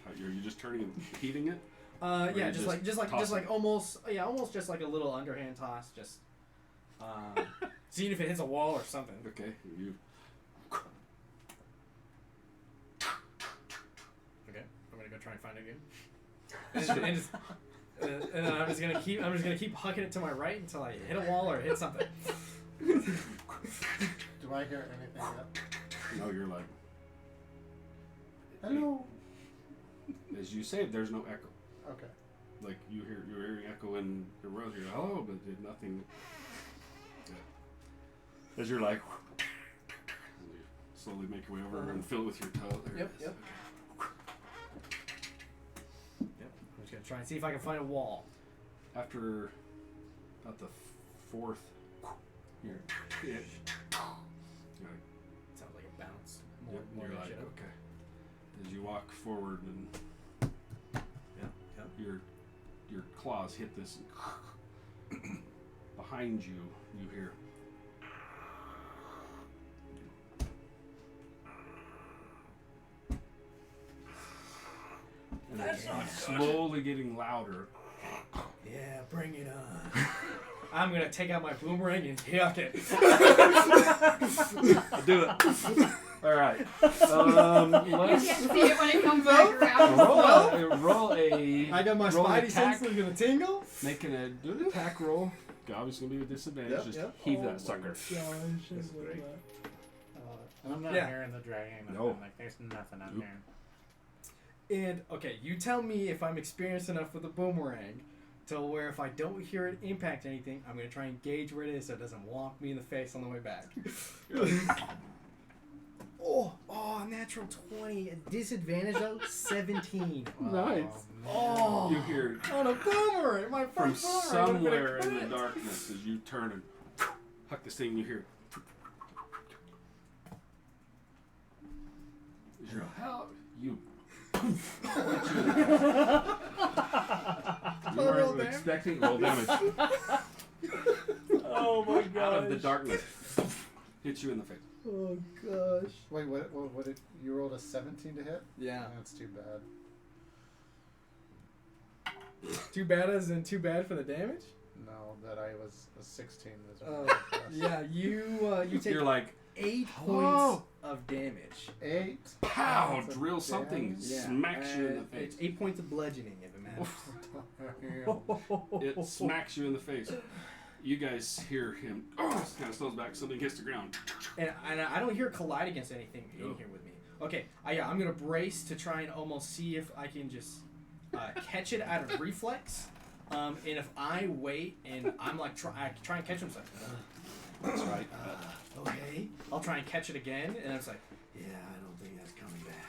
Are you just turning and heating it? Yeah, you just toss like it? almost just like a little underhand toss, just seeing if it hits a wall or something. Okay. You. Okay, I'm gonna go try and find it again. And then I'm just gonna keep hucking it to my right until I hit a wall or hit something. Do I hear anything yet? No, you're like. Hello. As you say, there's no echo. Okay. Like you're hearing echo in your road. You're like, oh, but did nothing. Yeah. As you're like, and you slowly make your way over and fill it with your toe. There Yep, it is. yep. Okay. try and see if I can find a wall. After about the fourth, you're like, Sounds like a bounce. yep, More you're like, shit up. okay. As you walk forward and your claws hit this, behind you, you hear. And it's slowly getting louder. Yeah, bring it on. I'm gonna take out my boomerang and yuck it. Do it. All right. You Let's can't see it when it comes back around. roll a. I got my roll an spidey attack. senses gonna tingle. Making a do an attack roll. Obviously, gonna be with disadvantage. Yep, Just yep. heave that sucker. Gosh, I That's love great. that. And I'm not Yeah. hearing the dragging. No. Like, there's nothing I'm Nope. hearing. And okay, you tell me if I'm experienced enough with the boomerang to where if I don't hear it impact anything, I'm gonna try and gauge where it is so it doesn't wonk me in the face on the way back. Oh, natural 20. A disadvantage though, 17. Nice. Oh, You hear on a boomerang, my from first boomerang. somewhere in the darkness as you turn and huck this thing. You hear. Is your how you? You weren't expecting roll damage Oh my god. out of the darkness. Hits you in the face. Oh gosh. Wait, what did you rolled a 17 to hit? Yeah. That's too bad. Too bad as in too bad for the damage? No, that I was a 16. Was Oh, plus. yeah, you take You're like 8 Hello? points of damage. 8. pow! Pounds of Drill something. damage. Smacks you in the It's face. 8 points of bludgeoning if it matters. It smacks you in the face. You guys hear him. Kind of slows back. Something hits the ground. And I don't hear it collide against anything in here with me. Okay, I'm gonna brace to try and almost see if I can just catch it out of reflex. And if I wait and I'm like I try and catch him, That's right. Okay. I'll try and catch it again, and it's like, Yeah, I don't think that's coming back.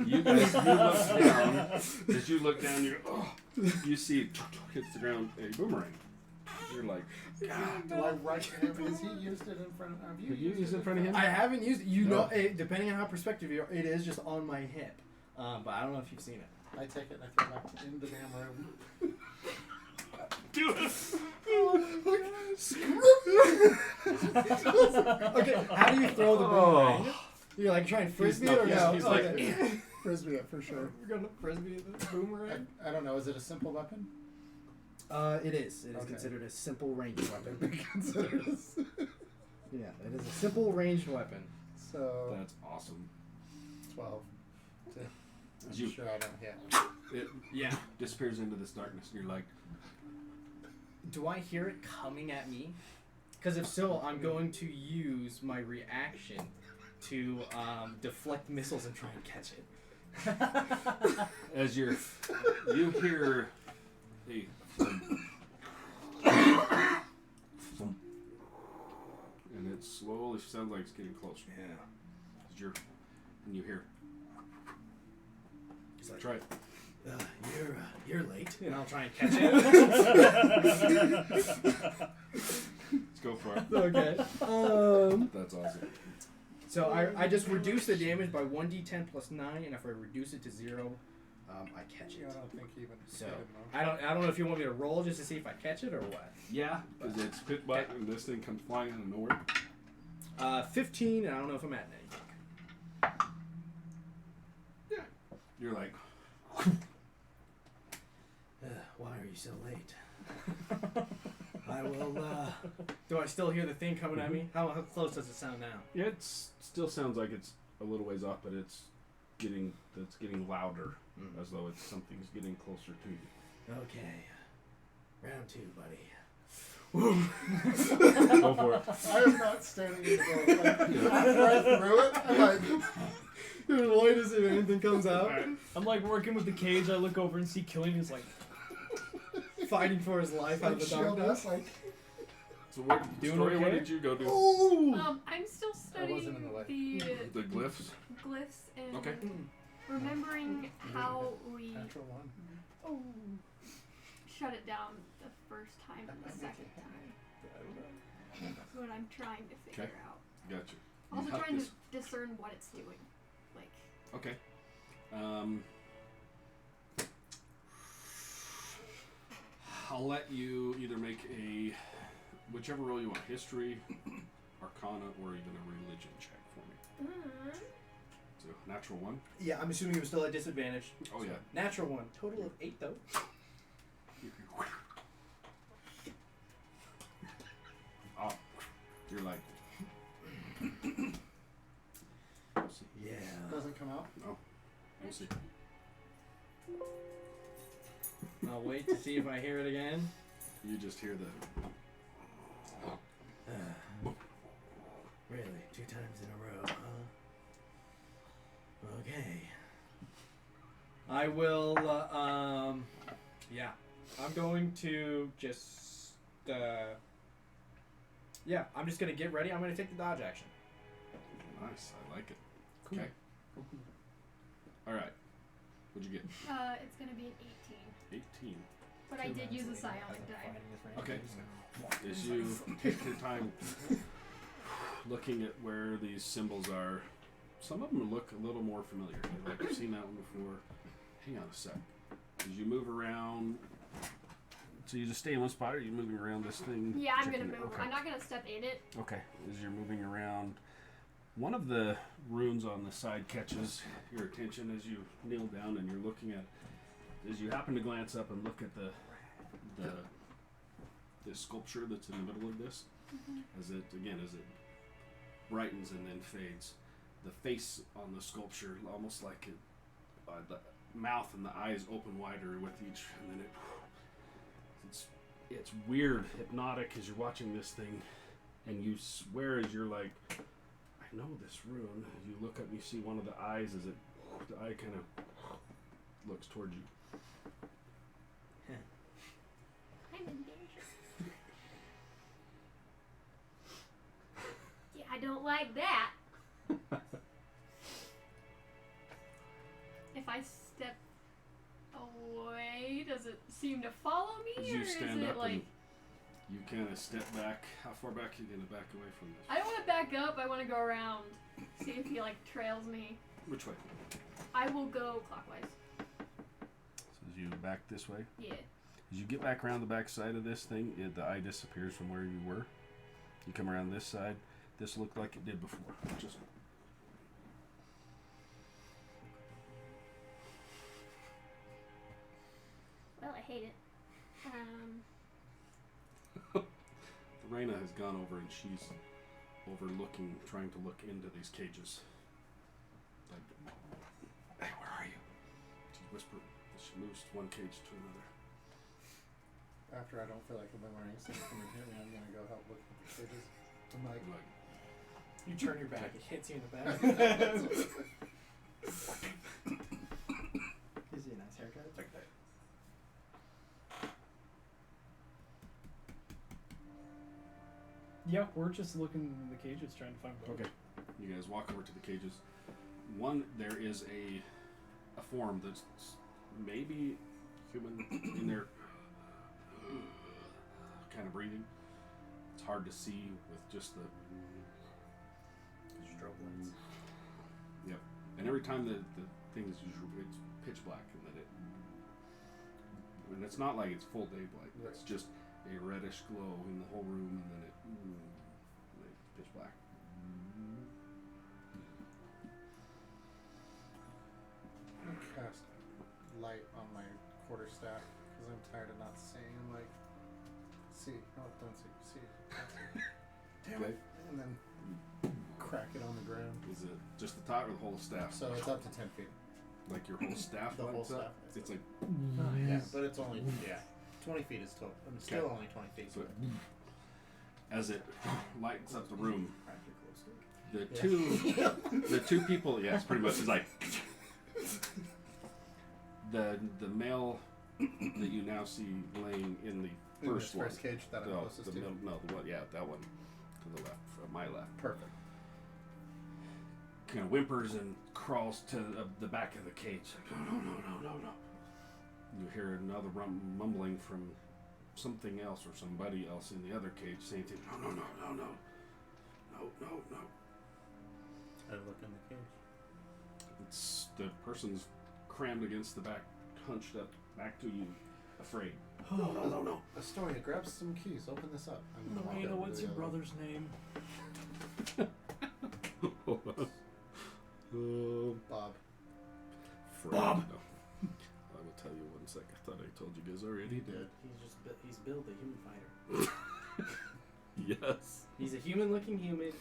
You guys, you look down. As you look down, you see it hits the ground. A boomerang. You're like, Do I rush him? Is he used it in front of you? Have you used it in front of him? I haven't used it. You No. know, depending on how perspective you are, it is just on my hip. But I don't know if you've seen it. I take it and I throw it back in the damn room. Do it. Okay, how do you throw the boomerang? You like try and frisbee it or no? He's like, Okay. Frisbee it for sure. We're gonna frisbee the boomerang. I don't know. Is it a simple weapon? It is. It is Okay. considered a simple ranged weapon. Consider this. Yeah, it is a simple ranged weapon. So that's awesome. 12. As you, I'm sure I don't hit. it Yeah. disappears into this darkness. And you're like, Do I hear it coming at me? Because if so, I'm going to use my reaction to deflect missiles and try and catch it. as you hear a and it slowly sounds like it's getting closer. Yeah. And you hear. It's like, Try it. You're late. and I'll try and catch it. Let's go for it. Okay. That's awesome. So I just reduce the damage by 1d10 plus 9, and if I reduce it to 0, I catch I it. don't think he even So hit him, though. I don't know if you want me to roll just to see if I catch it or what. Yeah, because it's pit butt and this thing comes flying out of nowhere. 15, and I don't know if I'm adding anything. You're like, Why are you so late? I will, Do I still hear the thing coming at me? How close does it sound now? yeah, it still sounds like it's a little ways off, but it's getting louder, as though it's something's getting closer to you. Okay. Round 2, buddy. Go for it. I am not standing in the door. Like, I'm right through it. I'm like, You're light as if anything comes out. I'm like working with the cage. I look over and see Killian is like, Fighting for his life out of the shield darkness. us, like, So what Doing story? What okay? did you go do? I'm still wasn't in the way. studying The glyphs. glyphs and Okay. remembering how we natural one. Oh. Shut it down the first time and the second time. That's what I'm trying to figure out. Gotcha. Also have trying this- to discern what it's doing. Like, Okay. I'll let you either make whichever roll you want, history, arcana, or even a religion check for me. So, natural 1. Yeah, I'm assuming he was still at disadvantage. Oh, yeah. Natural 1. Total of 8, though. Oh, you're like... Yeah. Doesn't come out. No. We'll see. I'll wait to see if I hear it again. You just hear the... Really? 2 times in a row, huh? Okay. I will, yeah. I'm going to just, yeah, I'm just going to get ready. I'm going to take the dodge action. Nice. I like it. Cool. Okay. All right. What'd you get? it's gonna be an 18. 18. But I did use a psionic die. Okay. As you take your time looking at where these symbols are, some of them look a little more familiar. You're like, I've seen that one before. Hang on a sec. As you move around, so you just stay in one spot, or are you moving around this thing? Yeah, I'm gonna checking it? move. Okay. I'm not gonna step in it. Okay, as you're moving around, one of the runes on the side catches your attention as you kneel down and you're looking at. As you happen to glance up and look at the sculpture that's in the middle of this, as it brightens and then fades, the face on the sculpture almost like it, the mouth and the eyes open wider with each, and then it's weird, hypnotic as you're watching this thing. And you swear as you're like, I know this rune. As you look up and you see one of the eyes as the eye kind of looks towards you. I'm in danger. Yeah, I don't like that. If I step away, does it seem to follow me, As or you is stand it up like? and you kind of step back. How far back are you going to back away from this? I don't want to back up. I want to go around, see if he like trails me. Which way? I will go clockwise. So as you back this way? Yeah. As you get back around the back side of this thing, the eye disappears from where you were. You come around this side. This looked like it did before. Just Well, I hate it. Lorena has gone over and she's overlooking, trying to look into these cages. Like, hey, where are you? She whispers as she moves one cage to another. After I don't feel like a boomerang coming here, I'm gonna go help look at the cages. I'm like, I'm like, You turn your back, it hits you in the back. Gives you a nice haircut. like that. Yeah, we're just looking in the cages trying to find Bo. Okay. You guys walk over to the cages. One, there is a form that's maybe human in there, kind of breathing. It's hard to see with just the Strobe lights. Yep. And every time the thing is it's pitch black, and it's not like it's full day black. It's just a reddish glow in the whole room, and then it's pitch black. I'm gonna cast light on my quarterstaff because I'm tired of not seeing. I'm like, see, no, don't see, see. Damn Okay. it. And then crack it on the ground. Is it just the top or the whole staff? So it's up to 10 feet. Like your whole staff The whole lights up? staff. It's like, Yeah, but it's only, 20 feet is total. I'm still only 20 feet. so as it lights up the room, Practically close. the two people, yeah, it's pretty much it's like the male that you now see laying in the In this first one. first cage that I'm No, closest the to. middle, no, the one, yeah, that one to the left, my left. Perfect. Kind of whimpers and crawls to the back of the cage. Like, no. You hear another mumbling from something else or somebody else in the other cage saying things. No. I look in the cage. It's the person's crammed against the back, hunched up, back to you, afraid. No. Astoria, grab some keys. Open this up. I'm gonna walk Lorena, over what's to your the other brother's name? Bob. Bob. No. I will tell you one sec. I thought I told you guys already. He did. He's Bill, the human fighter. Yes. He's a human-looking human.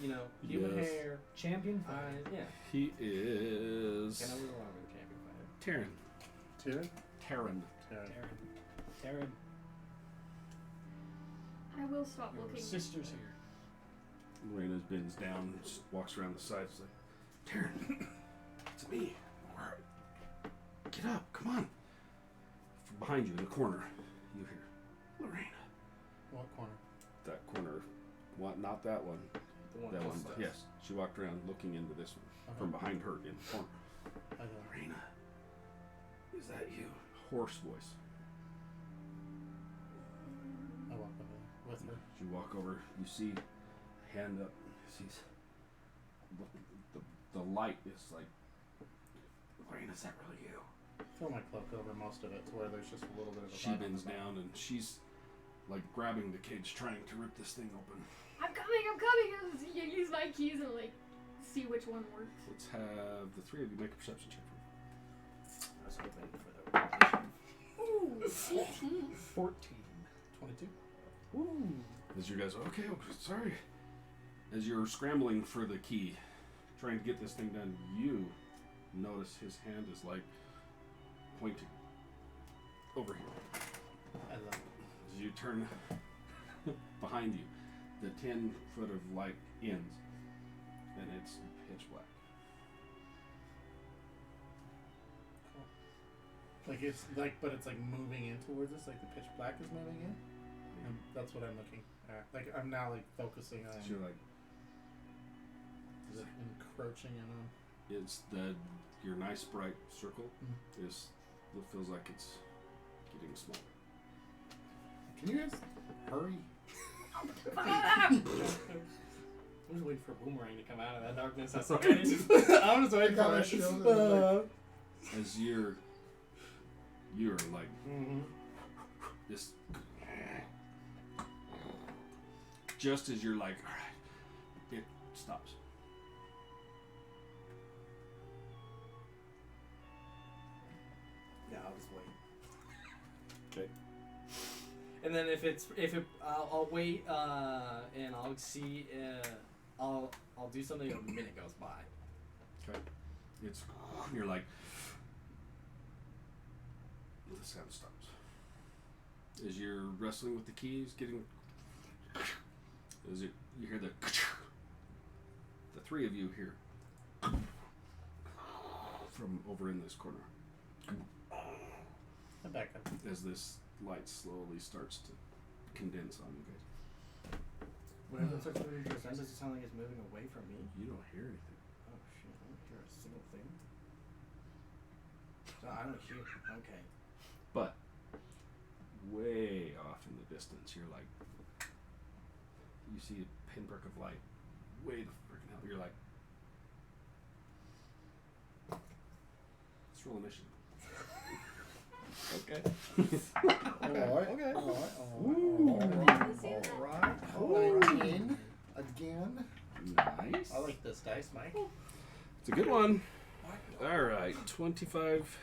Human Yes. hair, Champion eyes. Yeah. He is. And I was along with the champion fighter. Taryn. Tyrion? Taryn. Taryn, I will stop your looking. sister's here. Lorena's bends down, just walks around the side. She's like, Taryn, it's me. Get up, come on. From behind you in the corner, you hear, Lorena. What corner? That corner. What? Not that one. The one That one. closest to us. Yes. She walked around looking into this one. Okay. From behind her in the corner. I go, Lorena, is that you? Hoarse voice. I walk over with her. You walk over, you see hand up, sees the light is like, Lorena, is that really you? Throw my cloak over most of it to where there's just a little bit of a She bite on bends the bottom. down and she's like grabbing the cage, trying to rip this thing open. I'm coming. You use my keys and like see which one works. Let's have the three of you make a perception check for me. I was hoping for the Ooh, 18. 14. 22? Ooh. As you guys, okay, sorry. As you're scrambling for the key, trying to get this thing done, you notice his hand is like pointing over here. I love it. As you turn behind you, the 10-foot of light ends, and it's pitch black. Like it's like, but it's like moving in towards us, like the pitch black is moving in. And that's what I'm looking at. Like I'm now like focusing on. So you're like, Is it encroaching in on? it's your nice bright circle is it feels like it's getting smaller. Can you guys hurry? I'm just waiting for Boomerang to come out of that darkness. That's I'm okay. just waiting got for my it. shield As you're like this, just as you're like, all right, it stops. Yeah, I'll just wait. Okay. And then I'll wait and I'll see. I'll do something. A minute goes by. Okay. You're like, the sound stops. As you're wrestling with the keys, you hear the three of you hear from over in this corner I back up. as this light slowly starts to condense on you guys. Whenever it starts moving towards us, does it sound like it's moving away from me? You don't hear anything. Oh shit! I don't hear a single thing. So I don't hear. Okay. But way off in the distance, you're like, you see a pinprick of light way the freaking hell. You're like, let's roll a mission. Okay. Alright. Okay. Alright. 19 again. Nice. I like this dice, Mike. It's a good one. All right, 25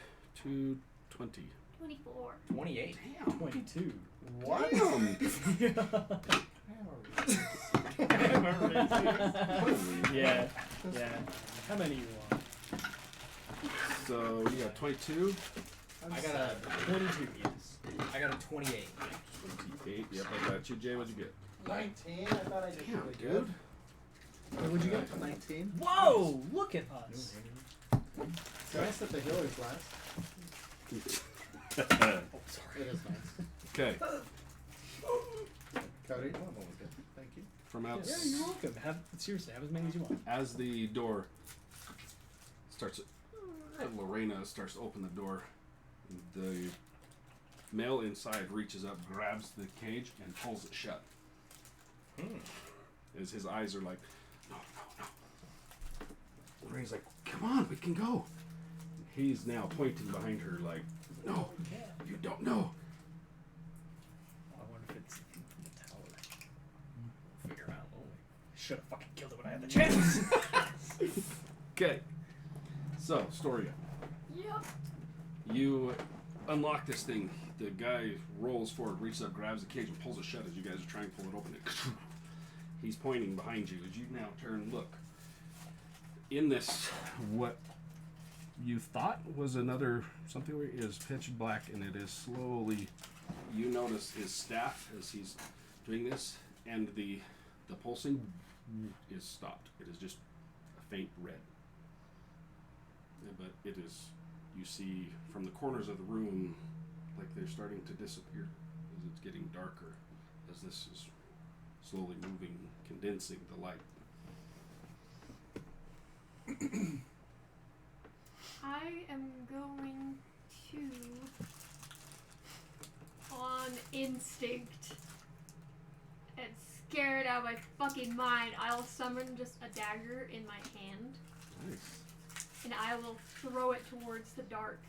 to 20. 24. 28. Damn. 22. What? Yeah. How many you want? So you got 22, I got a 22, yes. I got a 28. 28. Yep, I got you. Jay, what'd you get? 19. I thought I did Damn, really dude. good. What'd you get? 19. Whoa! Look at us. Nice that the healers last. Sorry. It is nice. Okay, Cody, one of them was good. Thank you. from Yeah, outside. you're welcome. Seriously, have as many as you want. As the door starts, Lorena starts to open the door. The male inside reaches up, grabs the cage, and pulls it shut. As his eyes are like, no. Lorraine's like, come on, we can go. He's now pointing behind her like, no, you don't know. I wonder if it's in the tower. We'll figure out, won't we? Should have fucking killed it when I had the chance. Okay. So, Storia. Yep. You unlock this thing. The guy rolls forward, reaches up, grabs the cage, and pulls it shut as you guys are trying to pull it open. He's pointing behind you. As you now turn, look. In this, what you thought was another something is pitch black, and it is slowly. You notice his staff as he's doing this, and the pulsing is stopped. It is just a faint red. Yeah, but it is. You see from the corners of the room, like they're starting to disappear as it's getting darker, as this is slowly moving, condensing the light. I am going to, on instinct, and scared out of my fucking mind, I'll summon just a dagger in my hand. Nice. And I will throw it towards the dark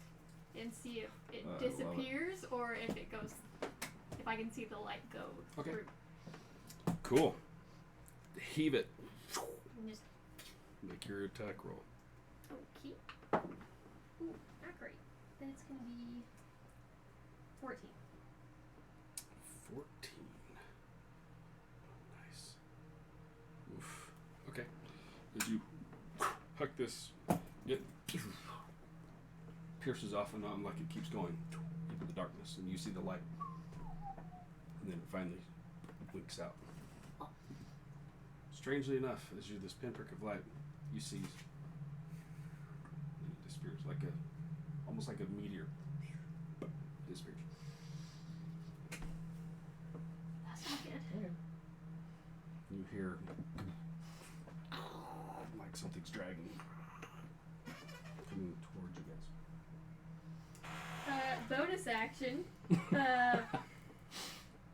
and see if it I love it. disappears or if it goes, if I can see the light go Okay. through. Cool. Heave it. And just, Make your attack roll. okay. Ooh, not great. Then it's going to be 14. 14. Nice. Oof. Okay. As you huck this, it pierces off and on like it keeps going into the darkness, and you see the light. And then it finally winks out. Strangely enough, as you this pinprick of light, you see it disappears like almost like a meteor. Disappears. That's not good. You hear like something's dragging, coming towards you guys. Bonus action.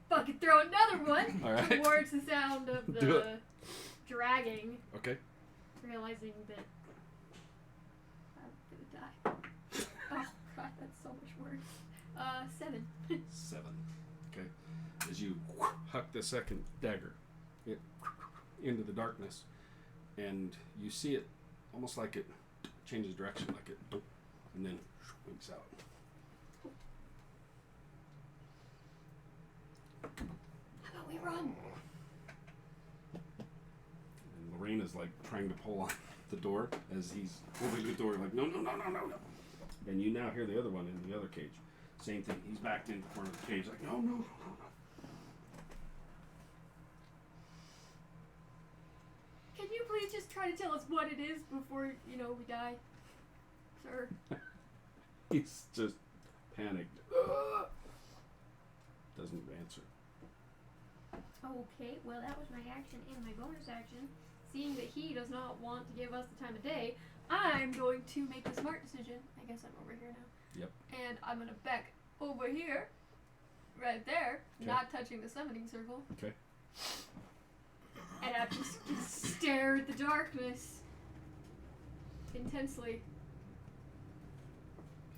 Fucking throw another one All right. towards the sound of Do the it. dragging, Okay. realizing that I'm gonna die. Oh god, that's so much worse. 7. 7. Okay. As you huck the second dagger into the darkness, and you see it almost like it changes direction, like it, and then winks out. How about we run? And Lorraine is like trying to pull on the door as he's holding the door, like, no. And you now hear the other one in the other cage. Same thing. He's backed into the corner of the cage, like, no. Can you please just try to tell us what it is before, we die? Sir. He's just panicked. Doesn't answer. Okay, well that was my action and my bonus action. Seeing that he does not want to give us the time of day, I'm going to make a smart decision. I guess I'm over here now. Yep. And I'm going to back over here, right there, Okay. not touching the summoning circle. Okay. And I just stare at the darkness intensely.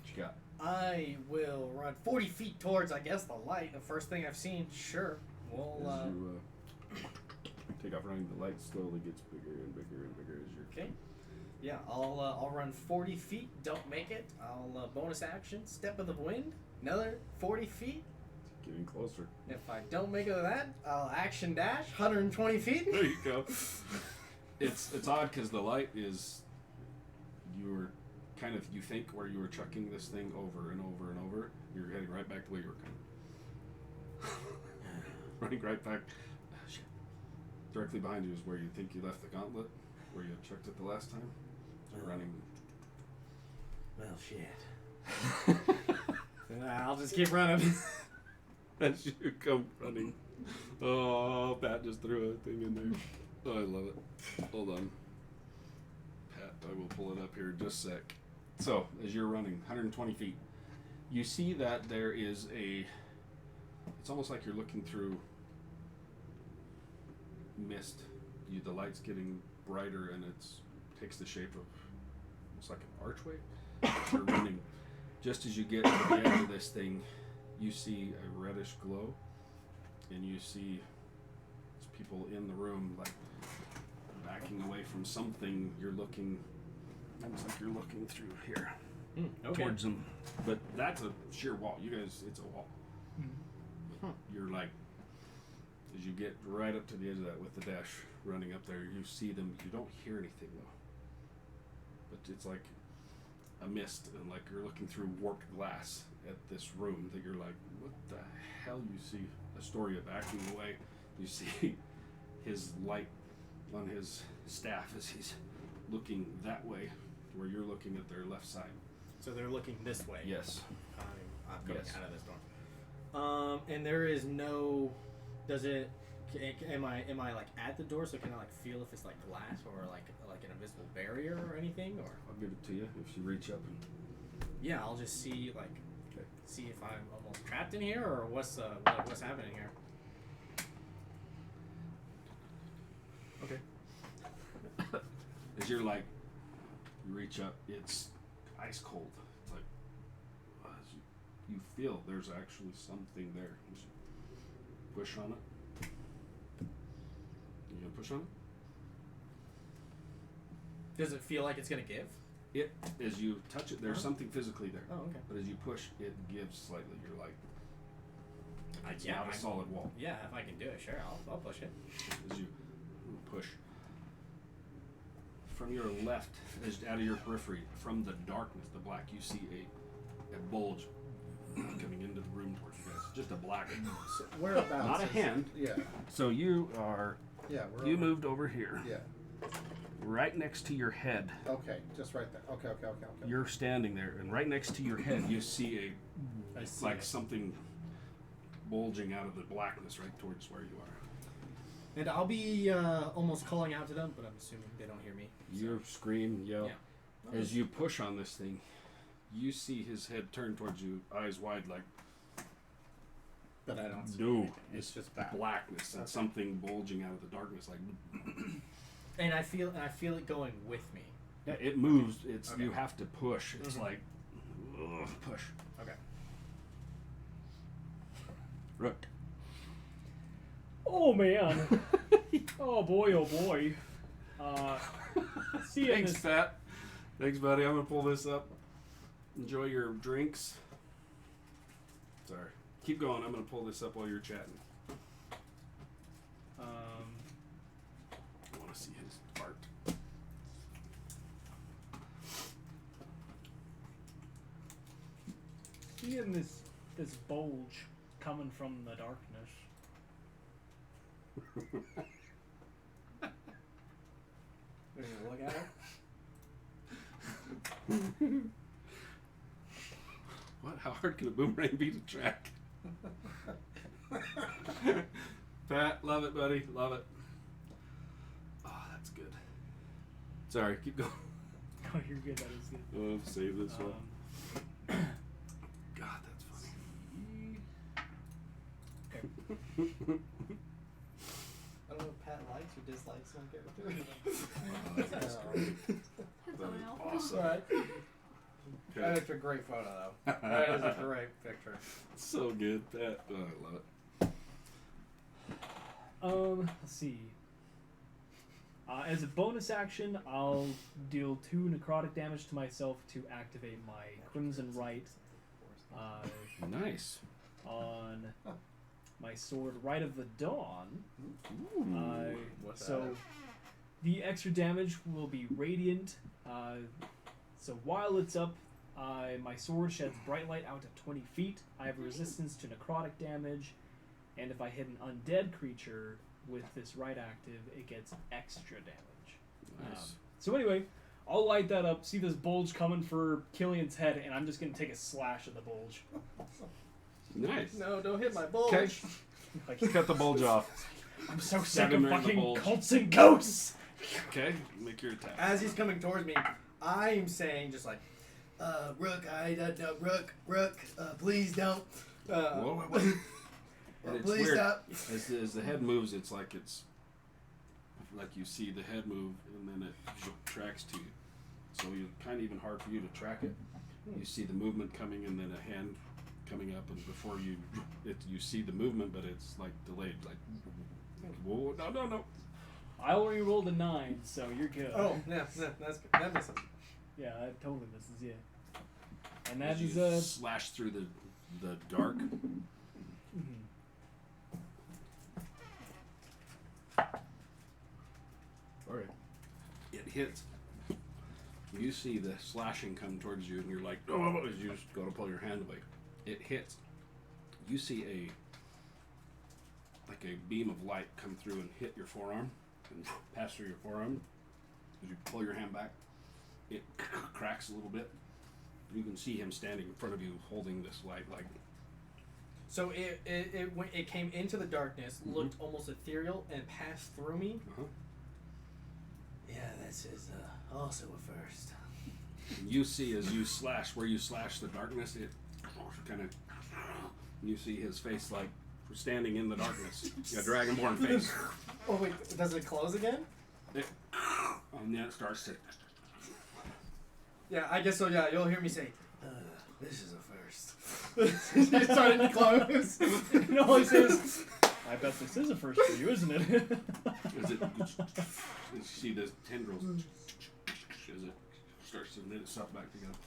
What you got? I will run 40 feet towards, I guess, the light. The first thing I've seen. Sure. We'll, As you take off running, the light slowly gets bigger and bigger and bigger as you're... Okay. Yeah, I'll run 40 feet. Don't make it. I'll bonus action. Step of the wind. Another 40 feet. Getting closer. If I don't make it to that, I'll action dash 120 feet. There you go. It's odd because the light is... You were kind of, you think, where you were chucking this thing over and over and over. You're heading right back the way you were coming. Running right back. Shit. Directly behind you is where you think you left the gauntlet, where you chucked it the last time. So you're running. Well, shit. I'll just keep running. As you come running. Oh, Pat just threw a thing in there. Oh, I love it. Hold on. Pat, I will pull it up here in just a sec. So, as you're running 120 feet, You see that there is a. It's almost like you're looking through mist. The light's getting brighter, and takes the shape of almost like an archway. You're running. Just as you get to the edge of this thing, you see a reddish glow, and you see people in the room like backing away from something. You're looking. It's like you're looking through here towards them, but that's a sheer wall. You guys, it's a wall. You're like, as you get right up to the edge of that with the dash running up there, you see them. You don't hear anything though, but it's like a mist, and like you're looking through warped glass at this room that you're like, what the hell? You see Astoria backing away. You see his light on his staff as he's looking that way, where you're looking at their left side. So they're looking this way. Yes. I'm coming Yes. out of this door. And there is no. Does it? Am I like at the door? So can I like feel if it's like glass or like an invisible barrier or anything? Or I'll give it to you if you reach up and. yeah, I'll just see like see if I'm almost trapped in here or what's happening here. Okay. As you're like, you reach up, it's ice cold. It's like, you feel there's actually something there. Just push on it. You gonna push on it? Does it feel like it's gonna give? As you touch it, there's something physically there. Oh, okay. But as you push, it gives slightly. You're like, it's Yeah, not a solid wall. Yeah, if I can do it, sure, I'll push it. As you push. From your left, as out of your periphery, from the darkness, the black, you see a bulge coming into the room towards you guys. Just a black. So whereabouts? Not a hand. Yeah. So you are. Yeah. You moved over here. Yeah. Right next to your head. Okay, just right there. Okay. You're standing there, and right next to your head, you see I see like it. something bulging out of the blackness right towards where you are. And I'll be almost calling out to them, but I'm assuming they don't hear me. You scream, yell. Yeah. As you push on this thing, you see his head turn towards you, eyes wide, like. But I don't see No, anything. it's just back. blackness and something bulging out of the darkness, like. And I feel it going with me. Yeah, it moves. It's Okay. you have to push. It's Mhm. like, push. Okay. Rook. Oh man. Oh boy. See you in Thanks, this. Pat. Thanks, buddy. I'm gonna pull this up. Enjoy your drinks. Sorry. Keep going. I'm gonna pull this up while you're chatting. I want to see his art. Seeing this bulge coming from the darkness. We're gonna look at it. What? How hard can a boomerang be to track? Pat, love it, buddy. Love it. Oh, that's good. Sorry, keep going. Oh, you're good. That is good. Oh, save this one. God, that's funny. Okay. I don't know if Pat likes or dislikes my character. That's someone else. Awesome. Alright. Okay. That's a great photo, though. That is a great picture. So good, Pat. Oh, I love it. Let's see. As a bonus action, I'll deal 2 necrotic damage to myself to activate my Crimson Right Nice. on my sword, Right of the Dawn. What's So that? the extra damage will be radiant. So while it's up, my sword sheds bright light out to 20 feet. I have resistance to necrotic damage, and if I hit an undead creature with this right active, it gets extra damage. Nice. So anyway, I'll light that up, see this bulge coming for Killian's head, and I'm just going to take a slash at the bulge. Nice. No, don't hit my bulge. Okay. Like, Cut the bulge off. I'm so sick Stab of him right in the fucking bulge. cults and ghosts! Okay, make your attack. As he's coming towards me, I'm saying just like, Rook, no, Rook, please don't. Whoa, whoa. And it's Please weird. stop. As the head moves, it's like you see the head move, and then it tracks to you. So it's kind of even hard for you to track it. You see the movement coming, and then a hand coming up, and before you see the movement, but it's like delayed. Like, whoa, no. I already rolled a 9, so you're good. Oh, yeah, that's good. That misses. Yeah, that totally misses, yeah. And that As you is a... slash through the dark. Alright. It hits. You see the slashing come towards you, and you're like, oh, as you just go to pull your hand away. It hits. You see a beam of light come through and hit your forearm, and pass through your forearm. As you pull your hand back, it cracks a little bit. You can see him standing in front of you, holding this light, like. So it came into the darkness, looked almost ethereal, and passed through me. Yeah, this is also a first. You see as you slash, where you slash the darkness, it kind of, you see his face like standing in the darkness. A dragonborn face. Oh wait, does it close again? And then it starts to. Yeah, I guess so. Yeah, you'll hear me say, This is a first. it's starting to close. And all he says, I bet this is a first for you, isn't it? As you see the tendrils as it starts to knit itself back together.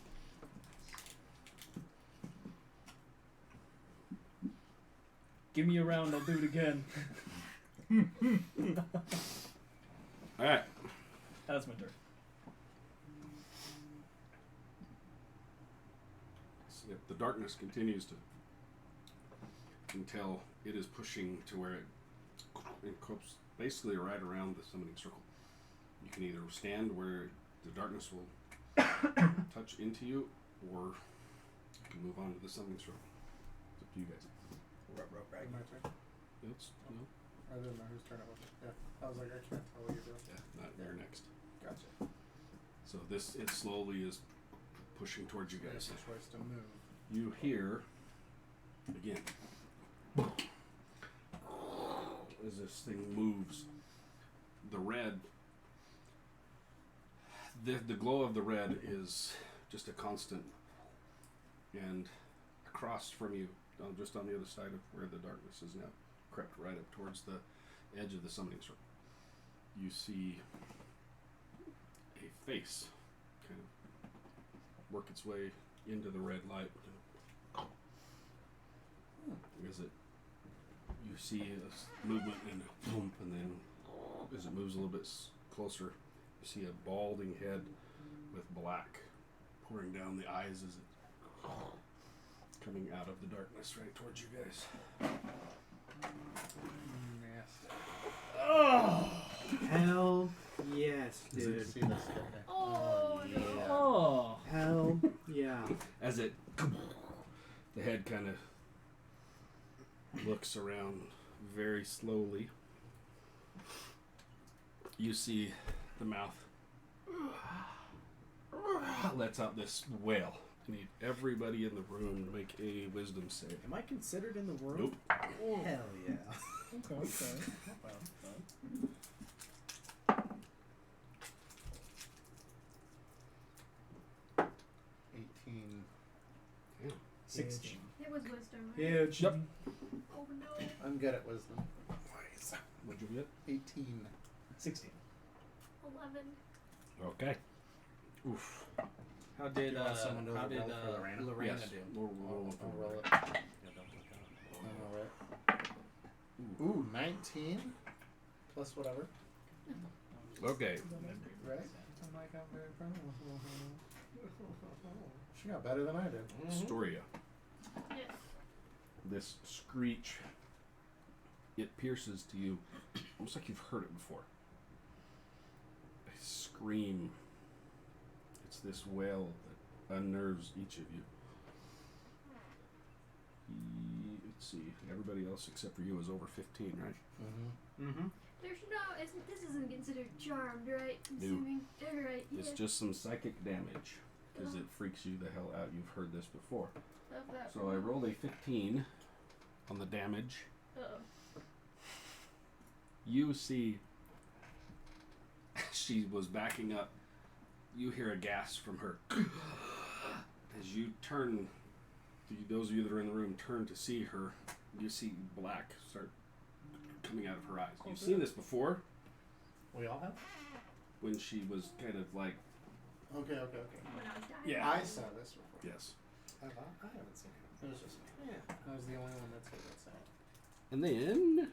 Give me a round, I'll do it again. Alright. That's my turn. So the darkness continues to until it is pushing to where it encroaches basically right around the summoning circle. You can either stand where the darkness will touch into you, or you can move on to the summoning circle. It's up to you guys. My turn. It's, I didn't know whose turn it was. Yeah. I was like, I can't tell what you're doing. not you're next. Gotcha. So it slowly is pushing towards you There's guys. a choice to move. You hear again as this thing moves. The red, the glow of the red is just a constant, and across from you, just on the other side of where the darkness is now, crept right up towards the edge of the summoning circle. You see a face kind of work its way into the red light. As you see a movement and a boom, and then as it moves a little bit closer, you see a balding head with black pouring down the eyes as it coming out of the darkness right towards you guys. Nasty. Oh, hell yes, dude. See this guy. Oh, no. Oh. Hell yeah. As it, the head kind of looks around very slowly. You see the mouth lets out this wail. I need everybody in the room to make a wisdom save. Am I considered in the room? Nope. Oh, hell yeah. Okay. Not bad. 18. 16. It was wisdom, right? Huge. Yep. Oh no. I'm good at wisdom. What'd you get? 18. 16. 11. Okay. Oof. How did you want someone to roll for Lorena? Yes. do? We'll I'll roll it. Yeah, don't look up. Alright. Ooh, 19. Plus whatever. Okay. Right? I'm like, I'm very proud of her. She got better than I did. Astoria. Yes. This screech, it pierces to you almost like you've heard it before. A scream. It's this wail that unnerves each of you. Let's see. Everybody else except for you is over 15, right? Mm-hmm. Mm-hmm. There's no, this isn't considered charmed, right? I'm No. assuming. Alright, yeah. It's just some psychic damage. because it freaks you the hell out. You've heard this before. Love that. So I rolled a 15 on the damage. Uh-oh. You see, she was backing up. You hear a gasp from her. As you turn, those of you that are in the room turn to see her, you see black start coming out of her eyes. You've seen this before We all have? when she was kind of like, Okay. When I was dying. Yeah. I saw this before. yes. I haven't seen it. It was just me. Yeah. I was the only one that's saw it. And then,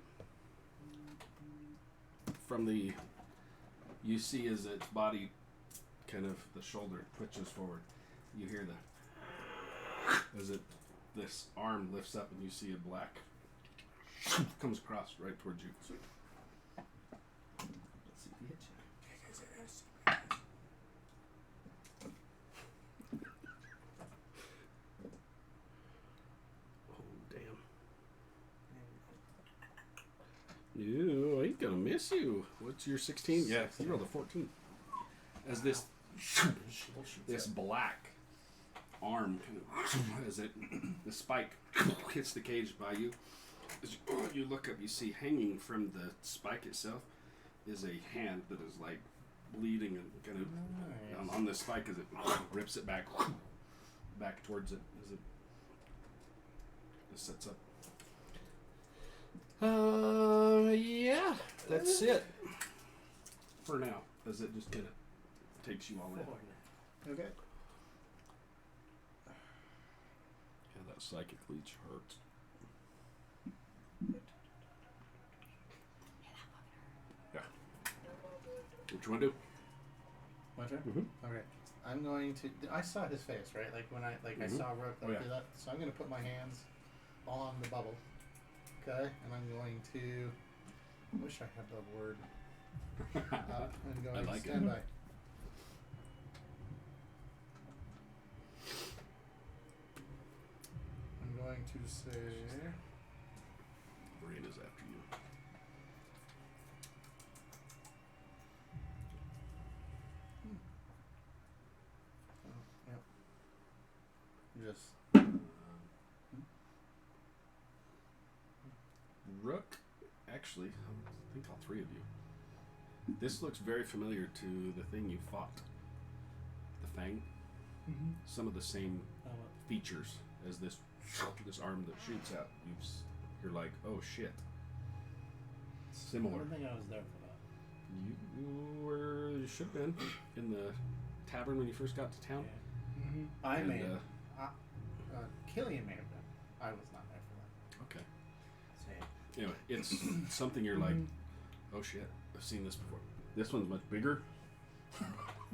from the, you see as its body, kind of the shoulder twitches forward, you hear the, as it, this arm lifts up and you see a black, comes across right towards you. Let's see if he hits you. Oh, damn. You ain't gonna miss you. What's your 16? Yeah, you rolled a 14. As this black arm kind of, as it, the spike hits the cage by you, as you look up, you see hanging from the spike itself is a hand that is like bleeding and kind of on this spike as it rips it back towards it as it sets up. Yeah, that's it for now, as it just kind of takes you all in. Okay. Yeah, that psychic leech hurts. Yeah. What you want to do? My turn? Mm-hmm. Okay. I'm going to. I saw his face, right? Like when I I saw Rook Oh, yeah. do that. So I'm going to put my hands on the bubble. Okay, and I'm going to. I wish I had the word. I'm going I like to stand it. by. I'm going to say. Brain is after you. Oh, yep. Just. Rook, actually, I think all three of you. This looks very familiar to the thing you fought. The Fang. Mm-hmm. Some of the same features as this arm that shoots out. You're like, oh shit. I Similar. don't think I was there for that. You should have been in the tavern when you first got to town. Mm-hmm. I And, may have. Killian may have been. I was not there for that. Okay. Same. Anyway, it's something you're like, oh shit, I've seen this before. This one's much bigger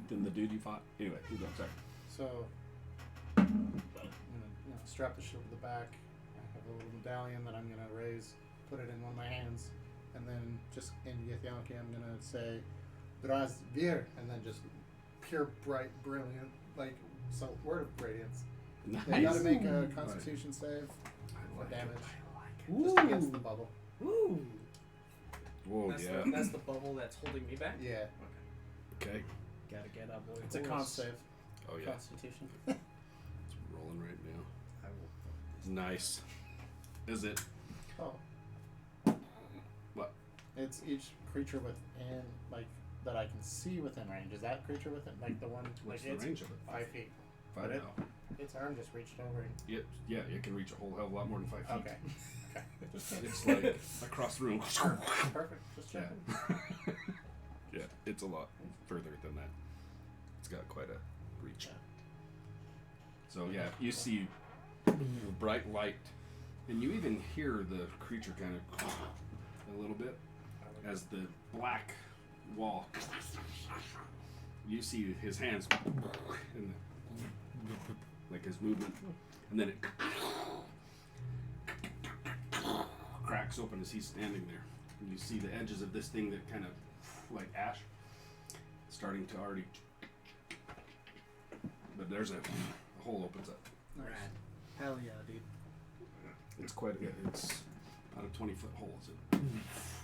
than the dude you fought. Anyway, you go. Sorry. So, I'm gonna strap the shield to the back. I have a little medallion that I'm gonna raise, put it in one of my hands, and then just in Yithyanki I'm gonna say, Draz Vir, and then just pure, bright, brilliant, like, so word of radiance. Nice. They gotta make a Constitution save I for like damage, it. just against the bubble. Ooh. Whoa, That's, yeah. that's the bubble that's holding me back? Yeah, Okay. Gotta get up, boy. it's a con save. Oh yeah. Constitution. It's rolling right now. I will. Nice. Is it? Oh. What? It's each creature within, like, that I can see within range. Is that creature within, like, the one, What's like, the it's range of it? 5 feet. 5 But it- now. Its arm just reached over. And, Yeah, it can reach a whole hell of a lot more than 5 feet. okay. Okay. Just checking. It's like across the room. Perfect. Just Yeah. checking. Yeah, it's a lot further than that. It's got quite a reach. So yeah, you see a bright light, and you even hear the creature kind of a little bit as the black wall. You see his hands and like his movement, and then it cracks open as he's standing there. And you see the edges of this thing that kind of like ash starting to already, but there's a hole opens up. Nice. Hell yeah, dude. It's quite a bit. It's about a 20-foot hole as it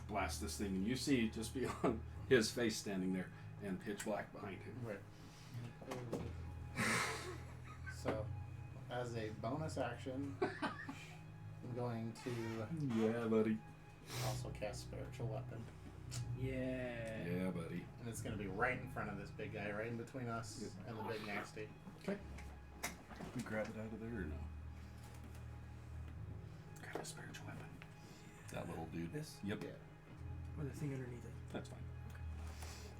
blasts this thing, and you see just beyond his face standing there and pitch black behind him. Right. as a bonus action, I'm going to Yeah, buddy. also cast Spiritual Weapon. Yeah, buddy. And it's going to be right in front of this big guy, right in between us and the big nasty. Okay. We grab it out of there or no? Grab a spiritual weapon. That little dude. This? Yep. Yeah. Or the thing underneath it. That's fine.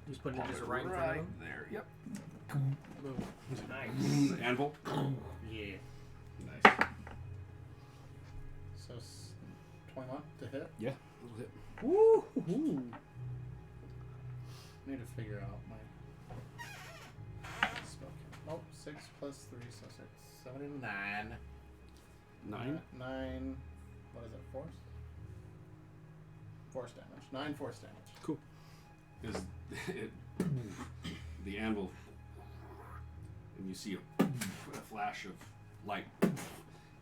Just putting it Pop just it right in front of him. there. Yep. Boom. Nice. Anvil. Yeah. Nice. So 21 to hit. Yeah, little hit. Woo-hoo. Need to figure out my spell count. Nope, 6 plus 3, so 6. 7 and 9. 9. 9. What is it? Force? Force damage. 9 force damage. Cool. Is it the anvil, and you see a flash of light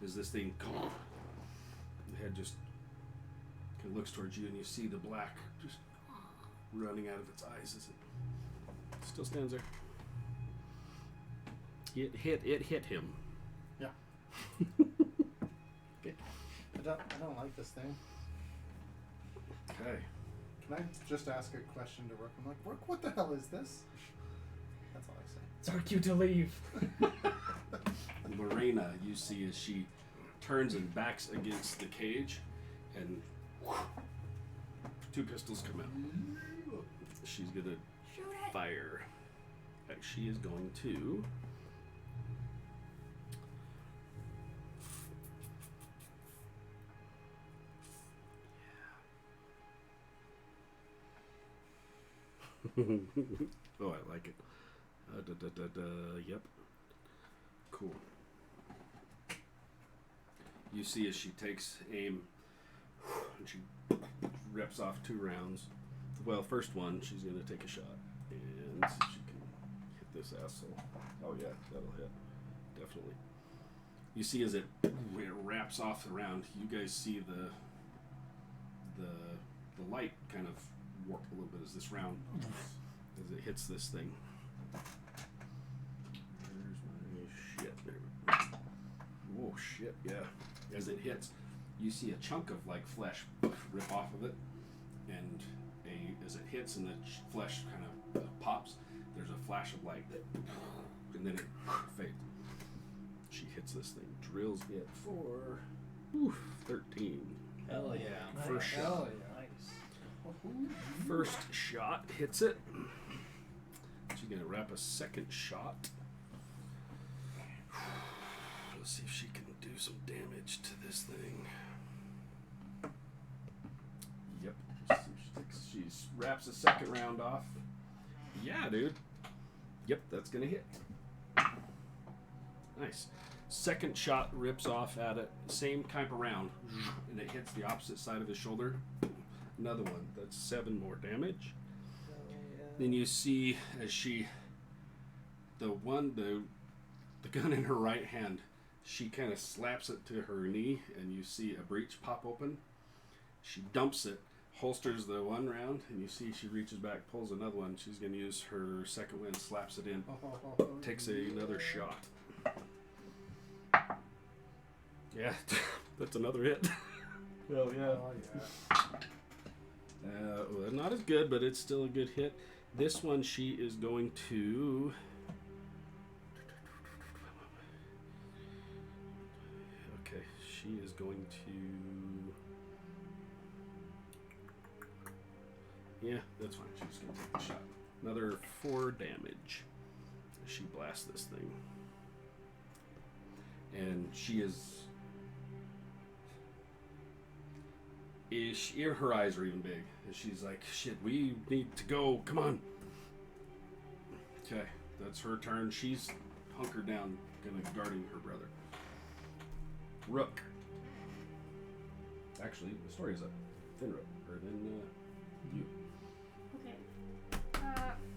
as this thing, the head just kind of looks towards you, and you see the black just running out of its eyes as it still stands there. It hit him. Yeah. Okay. I don't like this thing. Okay. Can I just ask a question to Rook? I'm like, Rook, what the hell is this? That's all I say. It's our cue to leave. Lorena, you see as she turns and backs against the cage, and 2 pistols come out. She's gonna Shoot it. fire. She is going to. Oh, I like it. Yep. Cool. You see as she takes aim, and she reps off 2 rounds. Well, first one, she's going to take a shot. And see if she can hit this asshole. Oh, yeah, that'll hit. Definitely. You see as it wraps off the round, you guys see the light kind of warp a little bit as this round, as it hits this thing. Where's my shit? There we go. Oh, shit, yeah. As it hits, you see a chunk of, like, flesh rip off of it, and as it hits and the flesh kind of pops, there's a flash of light, and then it fades. She hits this thing, drills it for 13. Hell yeah. First shot. Hell yeah. Nice. First shot hits it. She's gonna wrap a second shot. Let's see if she can do some damage to this thing. Yep. She wraps a second round off. Yeah, dude. Yep, that's gonna hit. Nice. Second shot rips off at it. Same type of round, and it hits the opposite side of his shoulder. Another one. That's 7 more damage. Then you see as she, the gun in her right hand, she kind of slaps it to her knee, and you see a breech pop open. She dumps it, holsters the one round, and you see she reaches back, pulls another one. She's going to use her second wind, slaps it in, takes another shot. Yeah, that's another hit. Hell yeah. Oh, yeah. Well, not as good, but it's still a good hit. This one, she is going to. Okay, she is going to. Yeah, that's fine. She's going to take the shot. Another 4 damage. She blasts this thing. And she is. Her eyes are even big. And she's like, shit, we need to go. Come on. Okay, that's her turn. She's hunkered down, guarding her brother. Rook. Actually, the story is up. Then Rook. Or then you. Okay.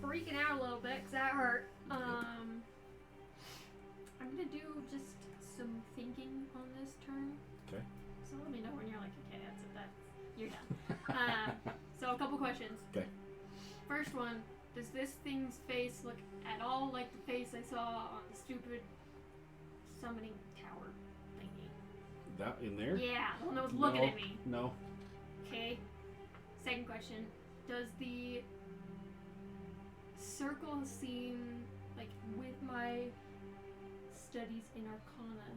Freaking out a little bit because that hurt. I'm gonna do just some thinking on this turn. Okay. So let me know when you're like, okay, that's it. You're done. So a couple questions. Okay. First one, does this thing's face look at all like the face I saw on the stupid summoning tower thingy. That in there? Yeah, the one that was looking No, at me. No. Okay. Second question. Does the circle seem like with my studies in Arcana,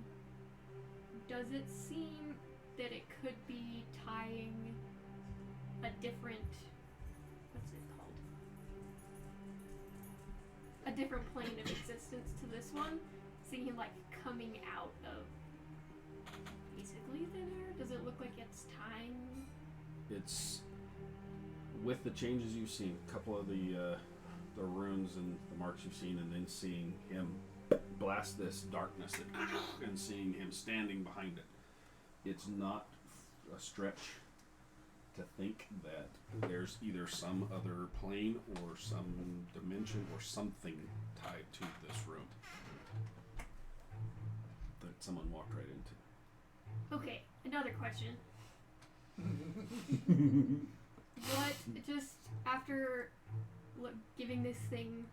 does it seem that it could be tying a different, what's it called? A different plane of existence to this one? Seeing like coming out of basically thin air? Does it look like it's tying? It's with the changes you've seen, a couple of the runes and the marks you've seen, and then seeing him blast this darkness and seeing him standing behind it. It's not a stretch to think that there's either some other plane or some dimension or something tied to this room that someone walked right into. Okay, another question. What, just after giving this thing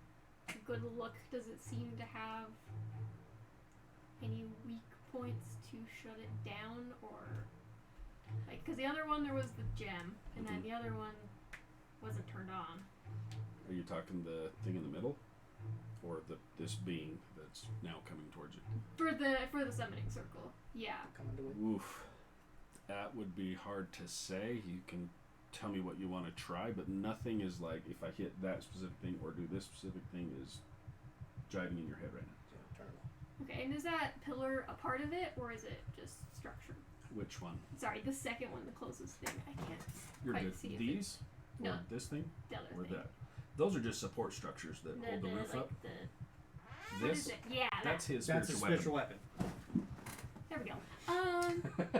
a good look, does it seem to have any weak points to shut it down, or like, because the other one there was the gem, and then the other one wasn't turned on. Are you talking the thing in the middle, or this being that's now coming towards you? For the summoning circle, yeah. Coming to it. Oof, that would be hard to say. You can tell me what you want to try, but nothing is like, if I hit that specific thing or do this specific thing, is jiving in your head right now. Yeah, turn it off. Okay, and is that pillar a part of it, or is it just structure? Which one? Sorry, the second one, the closest thing. I can't You're quite good. see if These? No. Or this thing? the other Or thing. that? Those are just support structures that hold the roof like up. What is This? it? Yeah, That's his That's a spiritual spiritual weapon. weapon. there we go.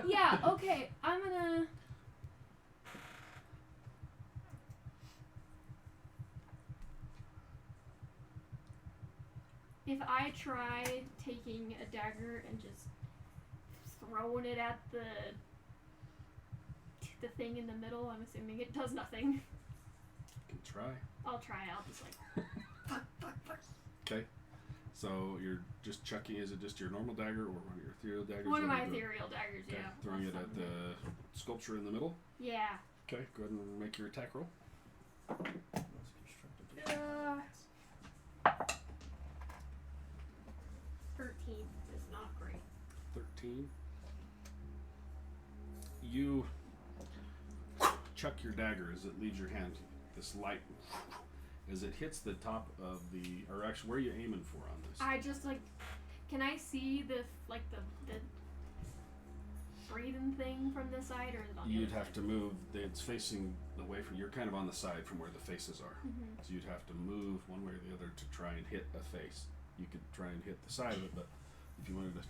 Yeah, okay. I'm gonna. If I try taking a dagger and just throwing it at the thing in the middle, I'm assuming it does nothing. You can try. I'll try. I'll just like. Fuck. Okay. So you're just chucking, is it just your normal dagger or one of your ethereal daggers? One of What are my you doing? ethereal daggers, Okay, yeah. throwing I'll it at summon the sculpture in the middle. Yeah. Okay, go ahead and make your attack roll. Most constructive. 13 is not great. 13. You chuck your dagger as it leaves your hand. This light, as it hits the top of the, or actually, where are you aiming for on this? I just like, can I see the breathing thing from this side, or is it on the You'd other have side? to move. It's facing away from. You're kind of on the side from where the faces are. Mhm. So you'd have to move one way or the other to try and hit a face. You could try and hit the side of it, but if you wanted to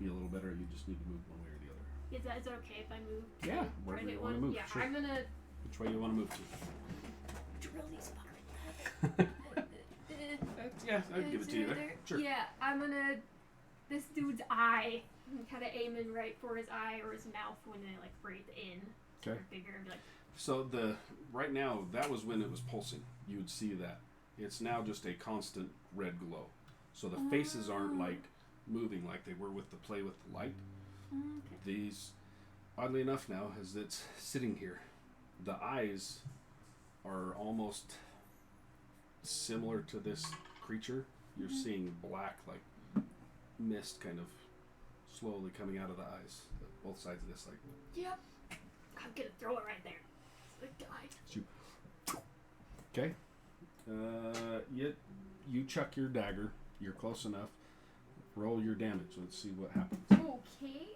be a little better, you just need to move one way or the other. Is that okay if I move? To Yeah, try wherever to you hit wanna one? move, Yeah, sure. I'm gonna Which way you want to move to? drill these fuckers. Yeah, I'd give it to you there. Sure. Yeah, I'm gonna this dude's eye. I'm kind of aiming right for his eye or his mouth when they like breathe in. So Okay. they're bigger and be like, So right now, that was when it was pulsing. You would see that. It's now just a constant red glow. So the faces aren't like moving like they were with the play with the light. okay. These, oddly enough now, as it's sitting here, the eyes are almost similar to this creature. You're seeing black, like mist kind of slowly coming out of the eyes. Both sides of this, like. Yep. I'm gonna throw it right there. It's the guy. Okay. You chuck your dagger. You're close enough. Roll your damage. Let's see what happens. Okay,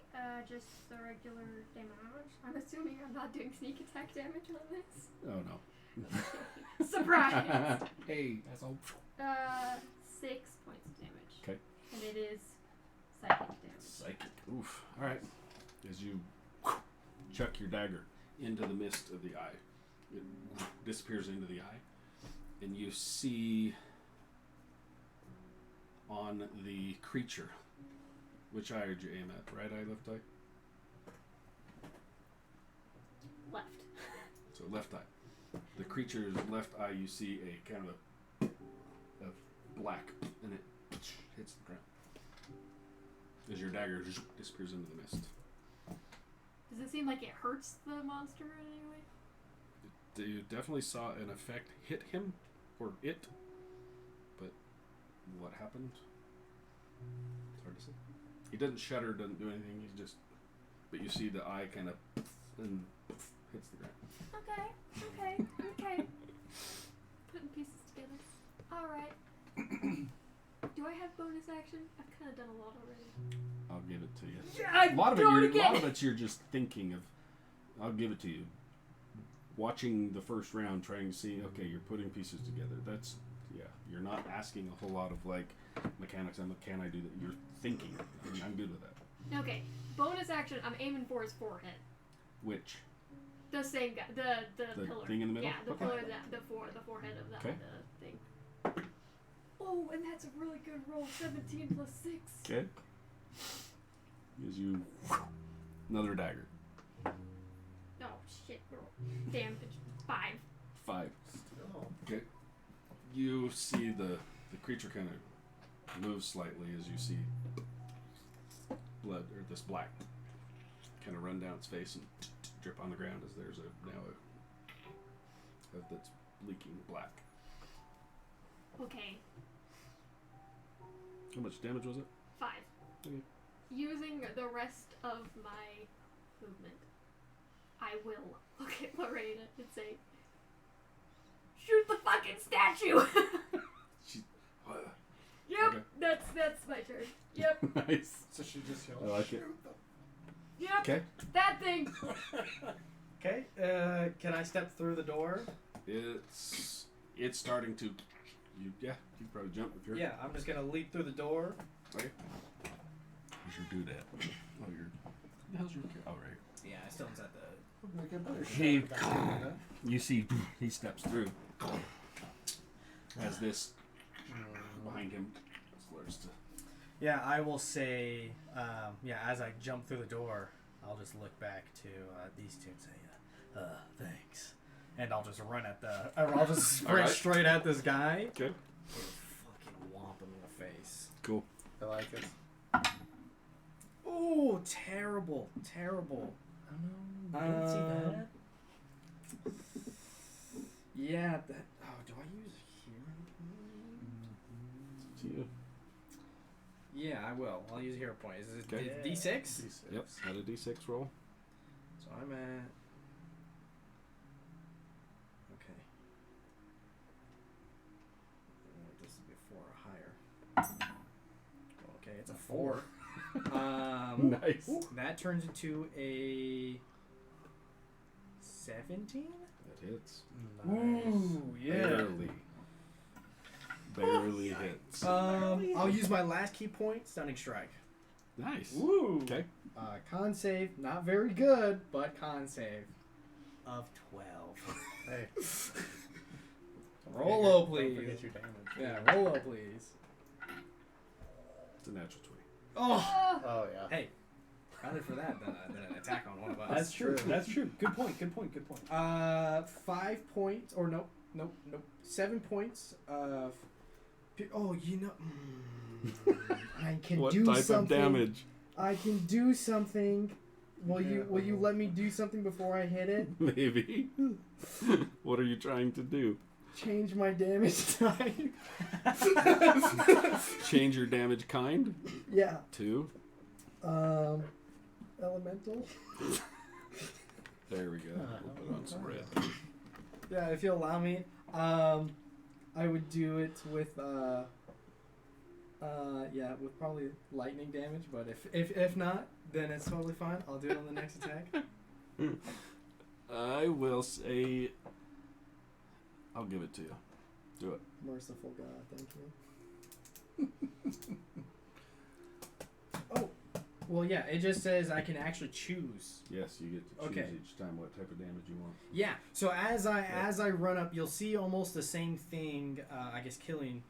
just the regular damage. I'm assuming I'm not doing sneak attack damage on this. Oh no. Surprise! Hey, that's all. 6 points of damage. Okay. And it is psychic damage. Psychic. Oof. All right. As you chuck your dagger into the mist of the eye, it disappears into the eye, and you see on the creature. Which eye did you aim at? Right eye, left eye? Left. So left eye. The creature's left eye, you see a kind of a black, and it hits the ground. as your dagger disappears into the mist. Does it seem like it hurts the monster in any way? You definitely saw an effect hit him, or it, but what happened? It's hard to say. He doesn't shudder, doesn't do anything, he's just, but you see the eye kind of, and hits the ground. Okay. Putting pieces together. Alright. Do I have bonus action? I've kind of done a lot already. I'll give it to you. Yeah, A lot of it you're just thinking of. I'll give it to you. Watching the first round, trying to see, okay, you're putting pieces together. That's, yeah, you're not asking a whole lot of like mechanics. Can I do that? You're thinking. I'm good with that. Okay, bonus action. I'm aiming for his forehead. Which? The same guy. The pillar. Thing in the middle? Yeah, the Okay. pillar. The forehead of that Okay. thing. Oh, and that's a really good roll. 17 plus 6. Okay. Gives you another dagger. Oh shit! Roll. Damage 5. 5. Okay. You see the creature kind of move slightly as you see blood, or this black, kind of run down its face and drip on the ground as there's that's leaking black. Okay, How much damage was it? 5. Okay. Using the rest of my movement, I will look at Lorena and say, "Shoot the fucking statue!" Yep, Okay. that's my turn. Yep, Nice. So she just yelled, I like it. yep, Okay. that thing. Okay. Can I step through the door? It's starting to. You can probably jump with your. Yeah, I'm just gonna leap through the door. Okay. Where's your doodad? Oh, your. The hell's your? Oh, right. Yeah, I still inside the. Make a better He- shot about that. You see, he steps through. As this behind him slurs to. Yeah, I will say. As I jump through the door, I'll just look back to these two and say, "Thanks," and I'll just run at the. I'll just sprint Alright. straight at this guy. Okay. Fucking whomp him in the face. Cool. I like it. Oh, terrible. Didn't see that. Yeah, that. Oh, do I use healing point? To you. Yeah, I will. I'll use a hero point. Is it Okay. D6? Yep. Had a D6 roll. So I'm at. Okay. This is before or higher. Okay, it's a 4. Nice. That turns into a 17. That hits. Ooh, Barely hits. I'll use my last key point, stunning strike. Nice. Woo! Okay. Con save, not very good, but con save of 12. Hey. Roll low, Don't please. forget your damage. Yeah, roll low, please. It's a natural 20. Oh! Oh yeah. Hey, rather for that than an attack on one of us. That's true. That's true. Good point. 5 points, or nope. 7 points of. Oh, I can What do type something. of damage? I can do something. Will you let me do something before I hit it? Maybe. What are you trying to do? Change my damage type. Change your damage kind Yeah. to. Elemental. There we go. We'll put on some red. Yeah, if you allow me, I would do it with with probably lightning damage. But if not, then it's totally fine. I'll do it on the next attack. I will say. I'll give it to you. Do it. Merciful God, thank you. Oh, well, yeah. It just says I can actually choose. Yes, you get to choose Okay. each time what type of damage you want. Yeah. So as I run up, you'll see almost the same thing. I guess Killian.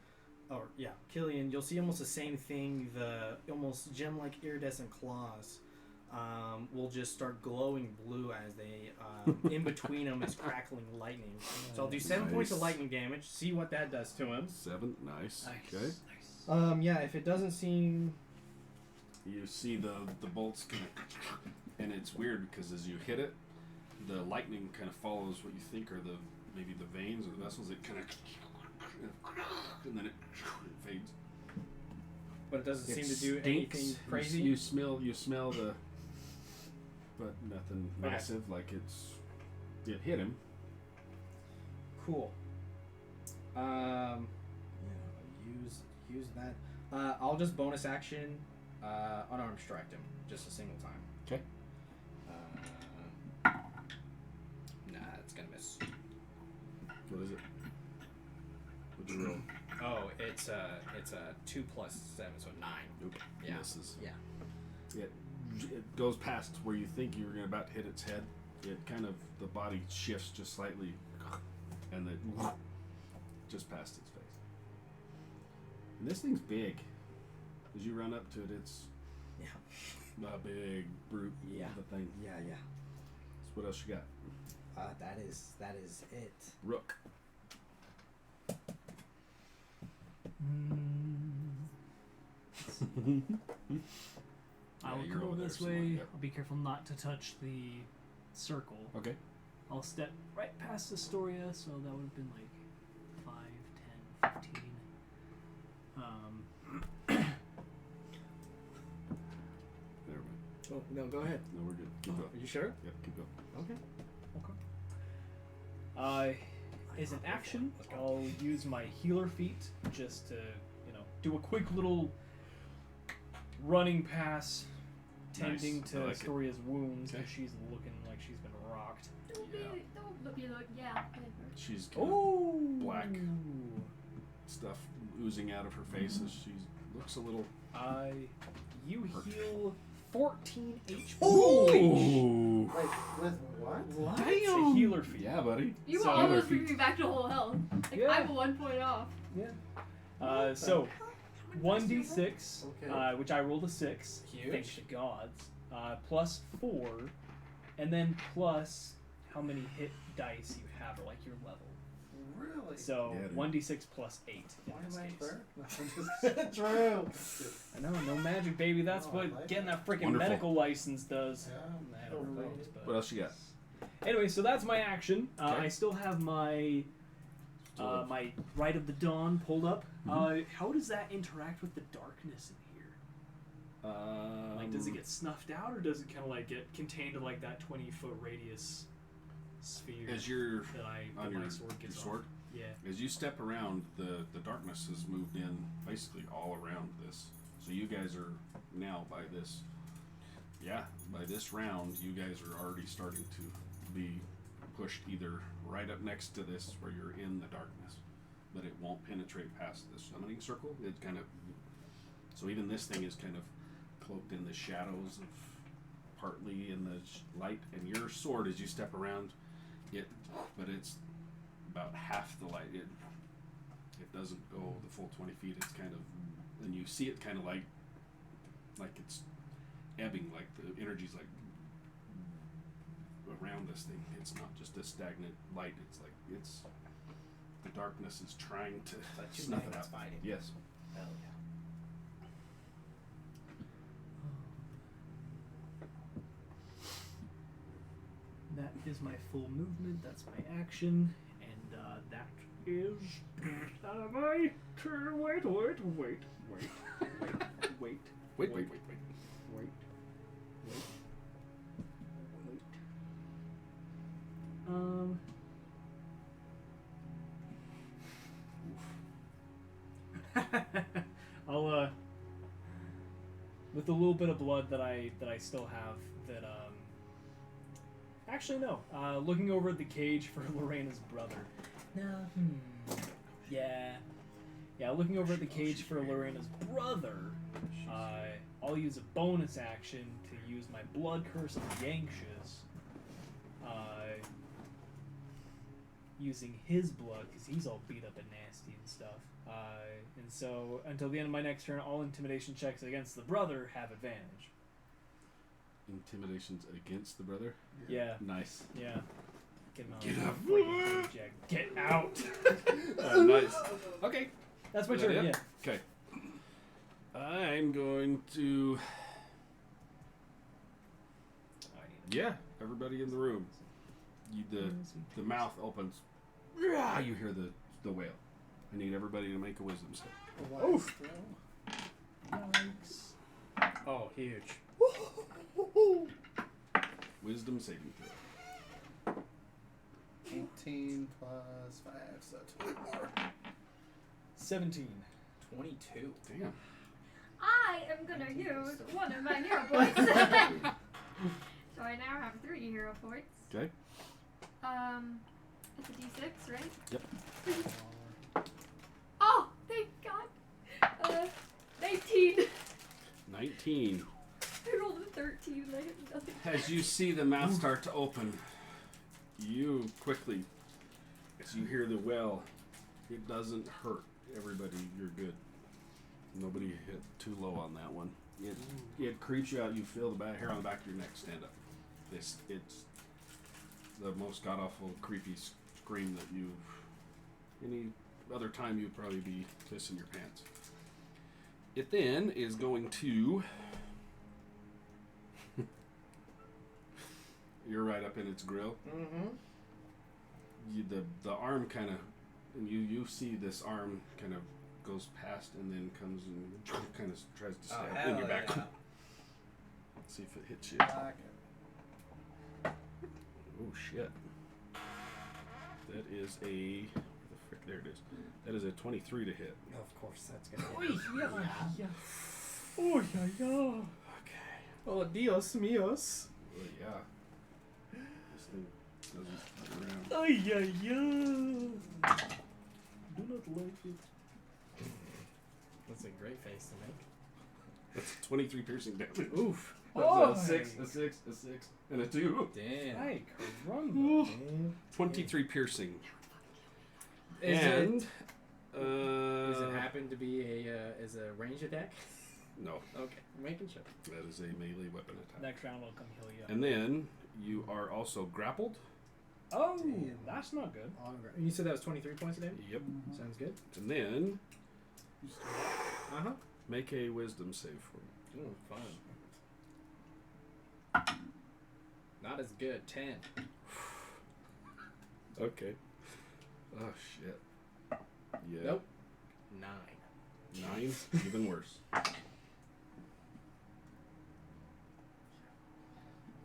You'll see almost the same thing. The almost gem-like iridescent claws will just start glowing blue as they, in between them is crackling lightning. So I'll do 7 points of Nice. lightning damage. See what that does to him. 7. Nice. Okay. Yeah. If it doesn't seem. you see the bolts kind of, and it's weird because as you hit it, the lightning kind of follows what you think are maybe the veins or the vessels. It kind of, and then it fades. But it doesn't It seem to do stinks. anything crazy. You smell the, but nothing Okay. massive. Like it hit him. Cool. Use that. I'll just bonus action, unarmed strike him just a single time. Okay. Nah, it's gonna miss. What is it? What'd you roll? Oh, it's a 2 plus 7, so 9. Nope. Yeah. Misses. Yeah. It goes past where you think you were about to hit its head. It kind of, the body shifts just slightly, and then just past its face. And this thing's big. As you run up to it, it's a big brute Yeah. of a thing. Yeah. So what else you got? That is it. Rook. I will you're come over over there this somewhere, way. yep. I'll be careful not to touch the circle. Okay. I'll step right past Astoria, so that would have been like 5, 10, 15. There we Oh no, go ahead. No, we're good. Keep going. Are you sure? Yep, keep going. Okay. As an action, I'll use my healer feat just to, do a quick little running pass, tending Nice. I to like it. Astoria's wounds Okay. because she's looking like she's been rocked. Don't be look. Yeah. Whatever. She's kind of Oh, black. stuff oozing out of her face as she looks a little. You heal 14 HP. Ooh. Wait, with what? What? It's a healer feat. Yeah, buddy. You So- will almost bring me back to whole health. Like Yeah. I'm 1 point off. So 1d6, Okay. which I rolled a 6. Huge. Thanks to gods. Plus 4, and then plus how many hit dice you have, or like your level. Really? So Yeah, dude. 1d6 plus 8 in Why this am I case. there? True. I know, no magic, baby. That's Oh, I what like getting that freaking Wonderful. medical license does. Yeah. I don't know, but- What else you got? Anyway, so that's my action. Okay. I still have my my Rite of the Dawn pulled up. How does that interact with the darkness in here? Like, does it get snuffed out, or does it kind of like get contained to like that 20-foot radius sphere as you're that on my your sword your gets sword? off? Yeah. As you step around, the darkness has moved in basically all around this. So you guys are now by this round, you guys are already starting to be pushed either right up next to this where you're in the darkness, but it won't penetrate past the summoning circle. It kind of, so even this thing is kind of cloaked in the shadows of partly in the light, and your sword as you step around it, but it's about half the light. It doesn't go the full 20 feet. It's kind of, and you see it kind of like it's ebbing, like the energy's like around this thing. It's not just a stagnant light. It's like the darkness is trying to Like two snuff it magnets out. fighting. Yes. Hell yeah. That is my full movement. That's my action, and that is my turn. Wait. I'll with a little bit of blood that I still have that actually no. Looking over at the cage for Lorena's brother. No. Yeah, looking over at the cage for Lorena's brother, I'll use a bonus action to use my blood curse of the anxious. Using his blood, because he's all beat up and nasty and stuff. And so, until the end of my next turn, all intimidation checks against the brother have advantage. Intimidations against the brother. Yeah. Nice. Yeah. Get him out. Get of up. the freaking cage, yeah. Get out! Nice. Okay. That's my Is turn, that yeah. it? Okay. I'm going to Yeah, everybody in the room. The mouth opens. You hear the wail. I need everybody to make a wisdom save. Oof. Yikes. Oh, huge. Wisdom saving throw. 18 plus 5, so 24. 17. 22. Damn. I am gonna use one of my hero points. So I now have 3 hero points. Okay. It's a d6, right? Yep. Oh, thank God. 19. 19. I rolled a 13 and I hit nothing. As you see the mouth start to open, you quickly, as you hear the wail, it doesn't hurt. Everybody, you're good. Nobody hit too low on that one. It creeps you out. You feel the hair on the back of your neck stand up. It's the most god awful, creepy scream that you've. Any other time you'd probably be pissing your pants. It then is going to. You're right up in its grill. Mm-hmm. The arm kind of, and you see this arm kind of goes past and then comes and kind of tries to stab in your back. Yeah. See if it hits you. Like it. Oh shit. That is a. Where the frick? There it is. That is a 23 to hit. Of course, that's gonna Oy, hit. yeah. Oh, yeah. Okay. Oh, Dios míos. Well, yeah. This thing doesn't turn around. Oh, yeah. Do not like it. That's a great face to make. That's 23 piercing damage. Oof. That's Oh, a 6, a 6, a 6, and a 2. Damn. Hey, caramba. Damn. 23 piercing. Is And. it? Does it happen to be as a range attack? No, Okay, making sure. that is a melee weapon attack. Next round will come heal you. And then you are also grappled. Oh, Damn. that's not good. You said that was 23 points of damage? Yep. Sounds good. And then Uh-huh. make a wisdom save for me. Ooh, fun. Not as good. 10. Okay. Oh shit. Yeah. Nope. 9. 9, even worse.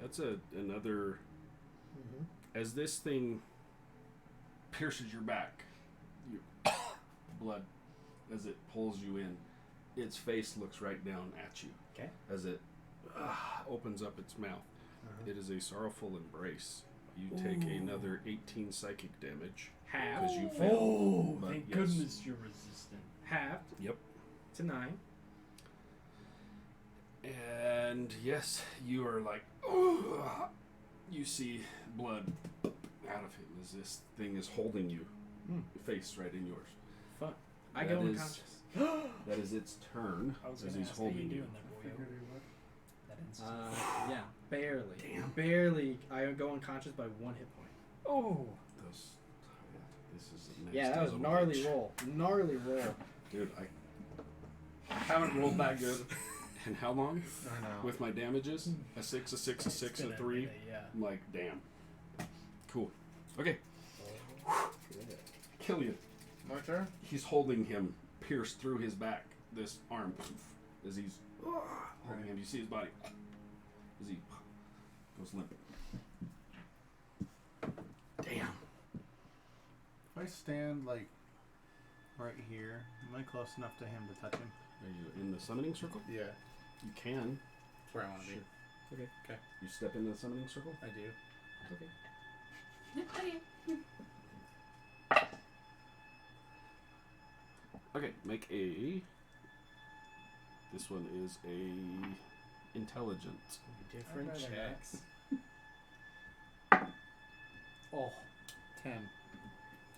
That's another. Mm-hmm. As this thing pierces your back, you blood as it pulls you in. Its face looks right down at you. Okay. As it opens up its mouth. Uh-huh. It is a sorrowful embrace. You take another 18 psychic damage Half. because you failed. Oh, but thank yes. goodness you're resistant. Halved Yep. to 9. And yes, you are like, oh, you see blood out of him as this thing is holding you, face right in yours. Fun. I That go is- unconscious. That is its turn I was as going to he's ask how you holding doing you. there, boyo. That instant. Yeah, barely. Damn. Barely. I go unconscious by 1 hit point. Oh. Those, this is a nasty Yeah, that was a little gnarly bitch. roll. Gnarly roll. Dude, I haven't rolled that good. And how long? I know. With my damages? A 6, a 6, a 6, It's a been 3. minute, yeah. I'm like, damn. Cool. Okay, kill you. My turn? He's holding him, pierced through his back, this arm, as he's holding him. You see his body as he goes limp. Damn. If I stand, like, right here, am I close enough to him to touch him? Are you in the summoning circle? Yeah. You can. That's where I want to be. Okay. Okay. You step into the summoning circle? I do. Okay. Okay, make a. This one is a intelligence. Different I'd rather checks. Oh, 10.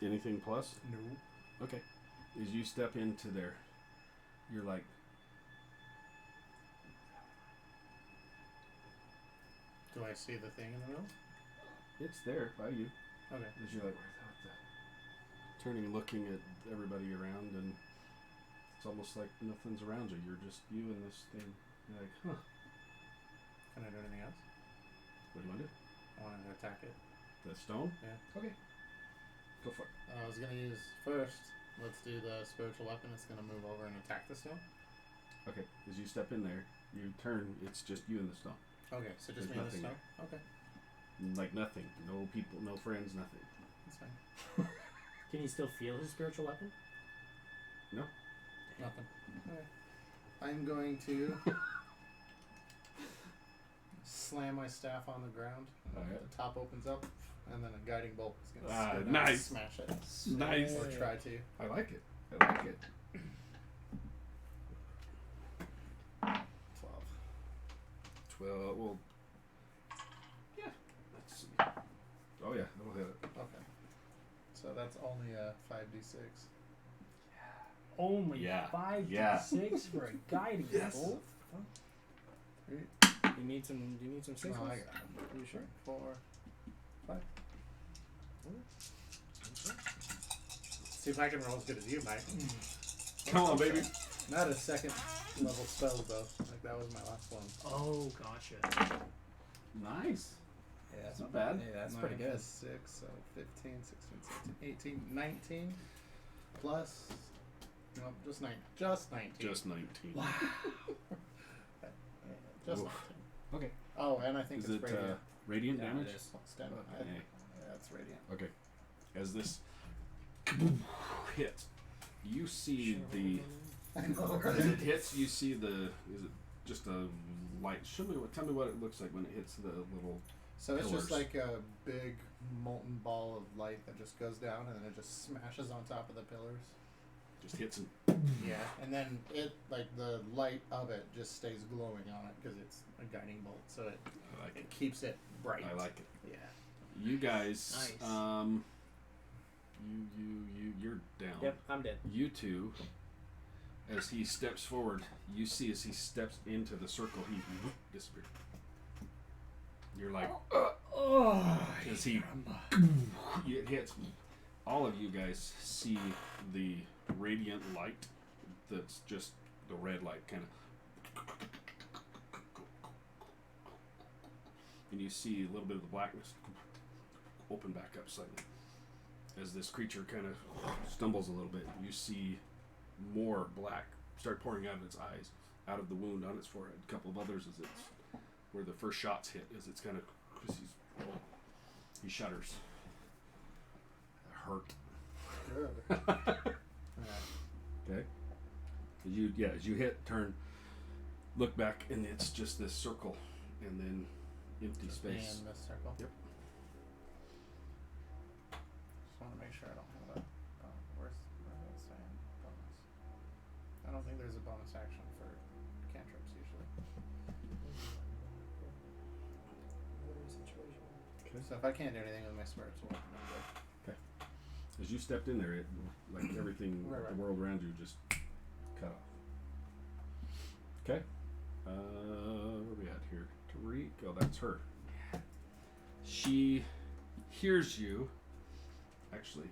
Anything plus? No. Okay. As you step into there, you're like. Do I see the thing in the middle? It's there by you. Okay. As you're like, what the? Turning, looking at everybody around, and it's almost like nothing's around you. You're just you and this thing. You're like, huh. Can I do anything else? What do you want to do? I want to attack it. The stone? Yeah. Okay. Go for it. I was gonna use first. Let's do the spiritual weapon. It's gonna move over and attack the stone. Okay. As you step in there, you turn. It's just you and the stone. Okay, so just There's me and the nothing stone. Okay, Like nothing. No people. No friends. Nothing. that's fine. Can you still feel his spiritual weapon? Nothing. Okay. I'm going to slam my staff on the ground. Alright. The top opens up, and then a guiding bolt is going to Ah, go down nice. and smash it. Nice. Or try to. I like it. I like it. 12. 12. Well. Yeah. Let's see. Oh yeah, that'll hit it. Okay. So that's only a 5d6. Only Yeah. 5 Yeah. to 6 for a guiding Yes. bolt. You need some sixes? No, I got it. Are you sure? 4, 5. See if I can roll as good as you, Mike. Come on, baby. Not a second level spell though. Like that was my last one. Oh, gotcha. Nice. Yeah, That's not bad. Yeah, that's 9 pretty good. plus 6, so 15, 16, 17, 18, 19 plus. No, just 9. Just 19. Just 19. Wow. Just Oof. 19. Okay. Oh, and I think Is it's it radiant. radiant Yeah, damage? it is. It's 10. Okay. Yeah, it's radiant. Okay. As this hits, you see the. I know, As it hits, you see the. Is it just a light? Tell me what it looks like when it hits the little. So it's just Pillars. like a big molten ball of light that just goes down and then it just smashes on top of the pillars. Just hits and. Yeah, and then it, like the light of it just stays glowing on it because it's a guiding bolt, so it I like it. keeps it bright. I like it. Yeah. You guys. Nice. You're down. Yep, I'm dead. You two, as he steps forward, you see as he steps into the circle, he disappears. You're like, Oh, as he it hits. All of you guys see the radiant light. That's just the red light, kind of. And you see a little bit of the blackness open back up slightly. As this creature kind of stumbles a little bit, you see more black start pouring out of its eyes, out of the wound on its forehead. A couple of others as it's where the first shots hit, as it's kind of he shudders. Hurt. Good. Okay. As you hit, turn, look back, and it's just this circle, and then empty space. In this circle. Yep. Just want to make sure I don't have a. Where's that saying? Bonus. I don't think there's a bonus action for cantrips usually. Okay. So if I can't do anything with my spiritual weapon, I'm good. As you stepped in there, it like everything, Right. the world around you just cut off. Okay. Where are we at here? Tariq. Oh, that's her. She hears you. Actually,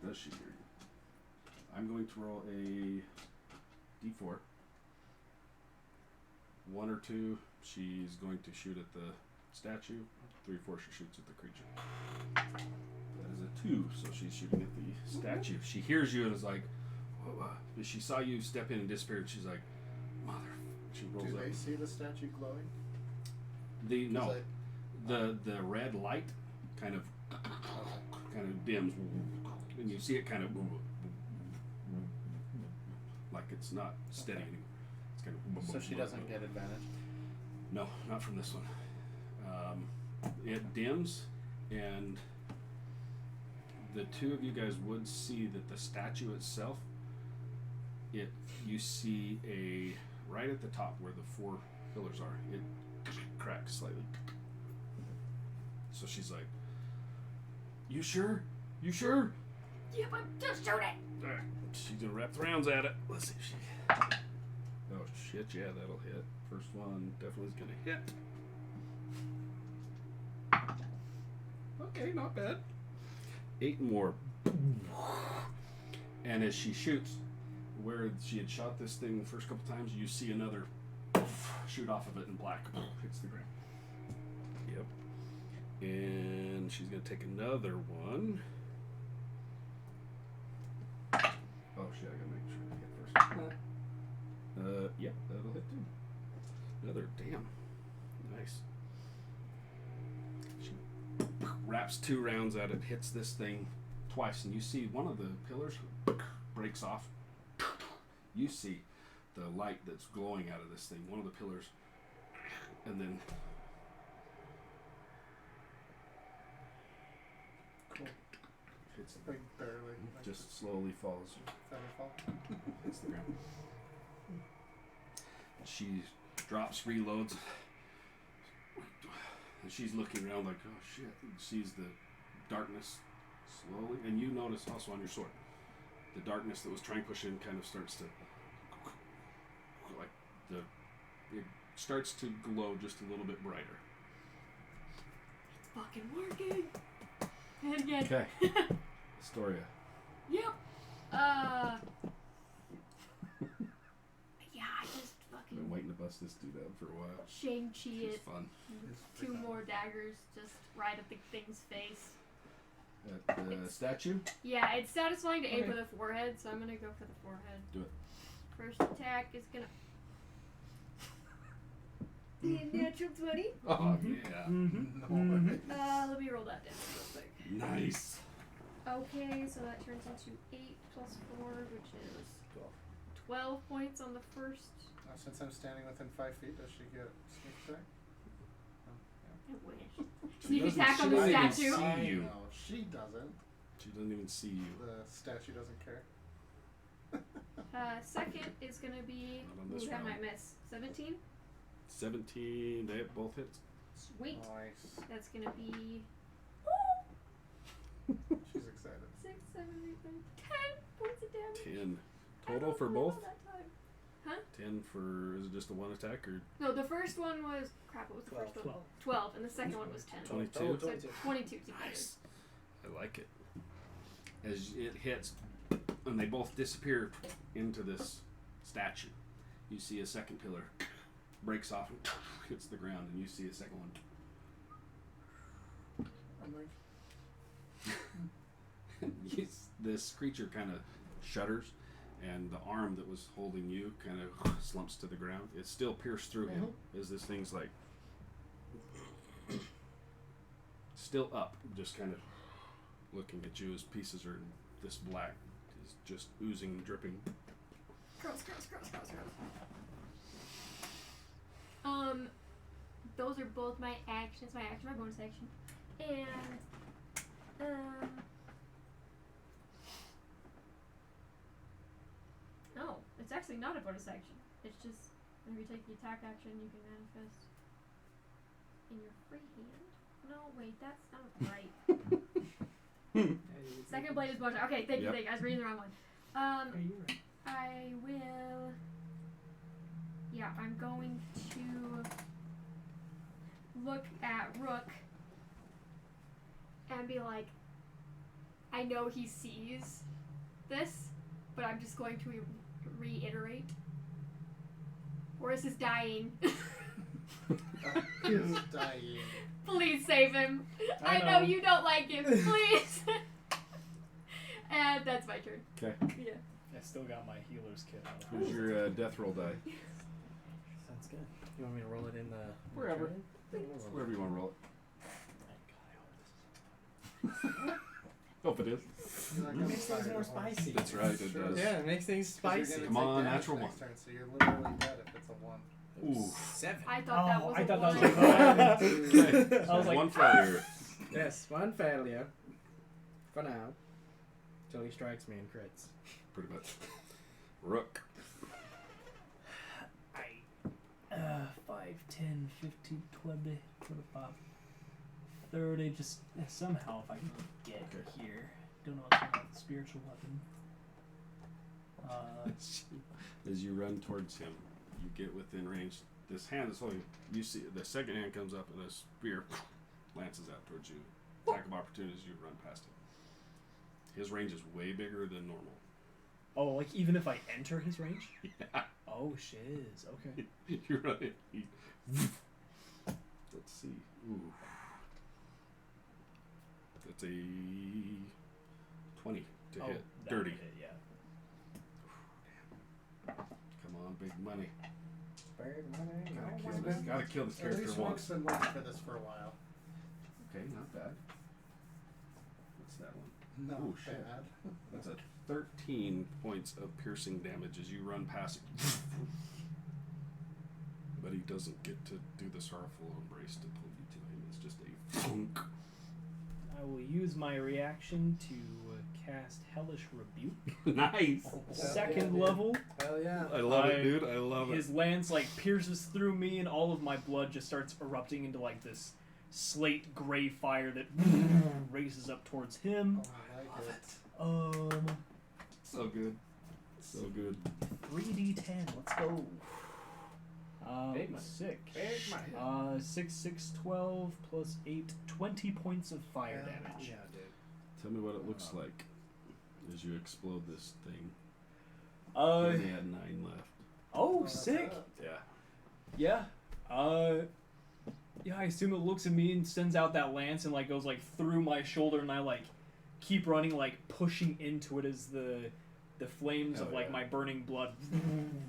does she hear you? I'm going to roll a d4. 1 or 2, she's going to shoot at the statue. 3, 4, she shoots at the creature. That is a 2, so she's shooting at the statue. She hears you and is like, whoa. She saw you step in and disappear, and she's like, mother. She rolls Do up. they see the statue glowing? No, 'Cause the red light kind of dims, and you see it kind of like it's not steady anymore. It's kind of So she doesn't get advantage. No, not from this one. It dims, and the two of you guys would see that the statue itself. You see right at the top where the 4 pillars are. It cracks slightly. So she's like, "You sure? You sure?" Yep, I'm just shoot it. Alright, she's gonna wrap the rounds at it. Let's see if she. Oh shit! Yeah, that'll hit. First one definitely is gonna hit. Okay, not bad. 8 more. And as she shoots, where she had shot this thing the first couple times, you see another shoot off of it in black. Hits the ground. Yep. then she's going to take another one. Oh shit, I gotta make sure I hit first. Yep, that'll hit too. Another, damn. Nice. She wraps 2 rounds at it, hits this thing twice, and you see one of the pillars breaks off. You see the light that's glowing out of this thing, one of the pillars, and then Cool. hits the Like barely. Like just slowly falls. feather fall. Hits the ground. She drops, reloads, and she's looking around like, oh shit. Sees the darkness slowly, and you notice also on your sword, the darkness that was trying to push in kind of starts to, like, it starts to glow just a little bit brighter. It's fucking working. And again. Okay. Astoria. Yep. Yeah, I just Been fucking waiting to bust this dude out for a while. Shang-Chi It's it. fun. Two more daggers just right at the thing's face. At the statue? Yeah, it's satisfying to aim Okay. for the forehead, so I'm gonna go for the forehead. Do it. First attack is gonna be a natural 20. Oh, yeah. Let me roll that down real quick. Nice. Okay, so that turns into 8 plus 4, which is 12 points on the first. Since I'm standing within 5 feet, does she get sneak attack? I wish. She Sneak doesn't- attack on she the doesn't even statue. see you. No, she doesn't. She doesn't even see you. The statue doesn't care. Second is gonna be. Not on this Ooh, that round. might miss. 17. 17. They both hits. Sweet. Nice. That's gonna be She's excited. 6, 7, 8, 9, 10 points of damage. 10 I total rolled for well both. that time. Huh? 10 for, is it just the one attack or No, the first one was crap. What was the first one? 12, and the second one was 10. 22? Oh, So 22. 22 together. Nice. I like it. As it hits, and they both disappear into this statue, you see a second pillar breaks off and hits the ground, and you see a second one. I'm like, This creature kind of shudders, and the arm that was holding you kind of slumps to the ground. It's still pierced through him as this thing's like still up, just kind of looking at you as pieces are this black is just oozing and dripping. Gross. Those are both my actions. My action, my bonus action. And, no, it's actually not a bonus action. It's just, when you take the attack action, you can manifest in your free hand. No, wait, that's not right. Second blade is bonus. Okay, thank you. I was reading the wrong one. You're right. I will. Yeah, I'm going to look at Rook and be like, I know he sees this, but I'm just going to reiterate. Horace is dying. he's dying. Please save him. I I know know. you don't like him. Please. And that's my turn. Okay. Yeah. I still got my healer's kit out. Here's your death roll die. Sounds good. You want me to roll it in the Wherever. Yeah, Wherever you want to roll it. Thank God, I hope this is Hope it is. He's like, It I'm makes things tired more of horse. spicy. That's right, it does. Yeah, it makes things 'Cause you're spicy. gonna Come take on, damage natural next one. turn, so you're literally dead if it's a 1. Ooh. 7. I thought that was I a thought one. that was a Okay. I was So like, one failure. Yes, one failure. For now. Till he strikes me and crits. Pretty much. Rook. 5, 10, 15, 20, 25, 30. Just somehow, if I can get here. Don't know what's about the spiritual weapon. As you run towards him, you get within range. This hand is holding. You see the second hand comes up and a spear lances out towards you. Attack of opportunity as you run past him. His range is way bigger than normal. Oh, like even if I enter his range? Yeah. Oh, shiz. Okay. You're running. Let's see. Ooh. That's a 20 to hit. that Dirty. would hit, yeah. Come on, big money. Gotta Gotta kill this At character least once. Ronk's been waiting for this for a while. Okay, not bad. What's that one? Not Ooh, shit. bad. That's a 13 points of piercing damage as you run past it. But he doesn't get to do the sorrowful embrace to pull you to him. It's just a funk. I will use my reaction to cast Hellish Rebuke. Nice. Second dude. level. Hell yeah. I love I- it, dude. I love His lance like pierces through me, and all of my blood just starts erupting into like this slate gray fire that races up towards him. Oh, I like it. So good. So good. 3d10. Let's go. Big man. Sick. Big man. 6, 6, 12 plus 8, 20 points of fire damage. Yeah, dude. Tell me what it looks like as you explode this thing. You Uh, only had 9 left. oh, that's sick. up. Yeah. Yeah. Yeah, I assume it looks at me and sends out that lance and like goes like through my shoulder, and I like keep running, like pushing into it as the flames of Hell like yeah. my burning blood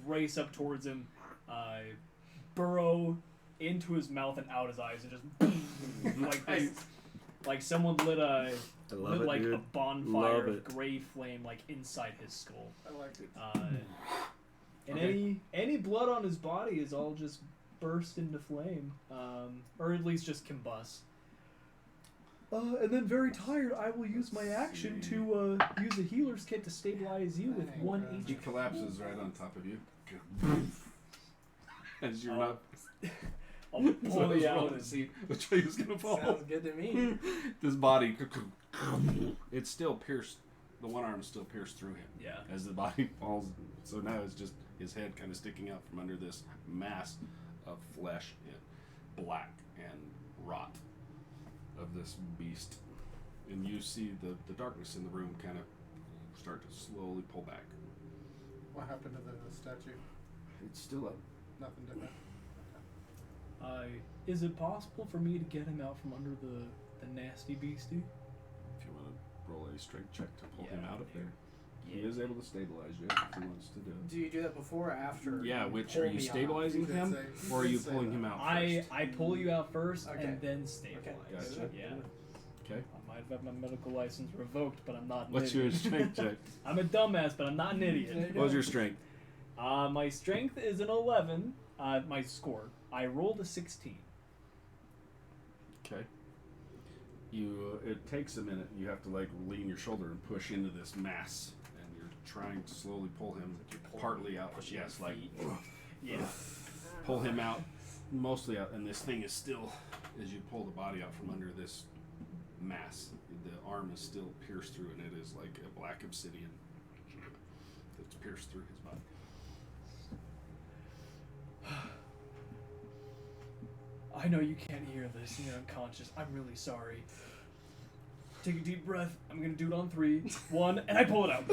race up towards him, burrow into his mouth and out his eyes, and just like this, like someone lit I love lit it, like dude. a bonfire Love of it. gray flame like inside his skull. I like it. And Okay. any blood on his body is all just burst into flame, or at least just combust. And then, very tired, I will use my action to use a healer's kit to stabilize you with Thank 1 God. He HP. collapses right on top of you. As you're Oh. not. I'll So I pull was you out rolling to and see which way he was gonna fall. Sounds good to me. This body, it's still pierced. The one arm is still pierced through him yeah. as the body falls. So now it's just his head kind of sticking out from under this mass of flesh and black and rot of this beast. And you see the darkness in the room kind of start to slowly pull back. What happened to the statue? It's still up. Nothing different. Is it possible for me to get him out from under the nasty beastie? If you want to roll a strength check to pull him Yeah. out of there. He is able to stabilize you if he wants to do it. Do you do that before or after? Yeah, you which pull are you me off? stabilizing You did him, say- or are you you did say pulling that. him out I first? pull you out first Okay. and then stabilize. Gotcha. Good. Yeah. Okay. I might have my medical license revoked, but I'm not an What's your idiot. strength check? I'm a dumbass, but I'm not an idiot. What was your strength? My strength is an 11. My score. I rolled a 16. Okay. You. It takes a minute. You have to like lean your shoulder and push into this mass, and you're trying to slowly pull him partly out. Yes, like Yeah. pull him out, mostly out, and this thing is still, as you pull the body out from under this mass, the arm is still pierced through, and it is like a black obsidian that's pierced through his body. I know you can't hear this and you're unconscious. I'm really sorry. Take a deep breath. I'm gonna do it on 3. 1, and I pull it out.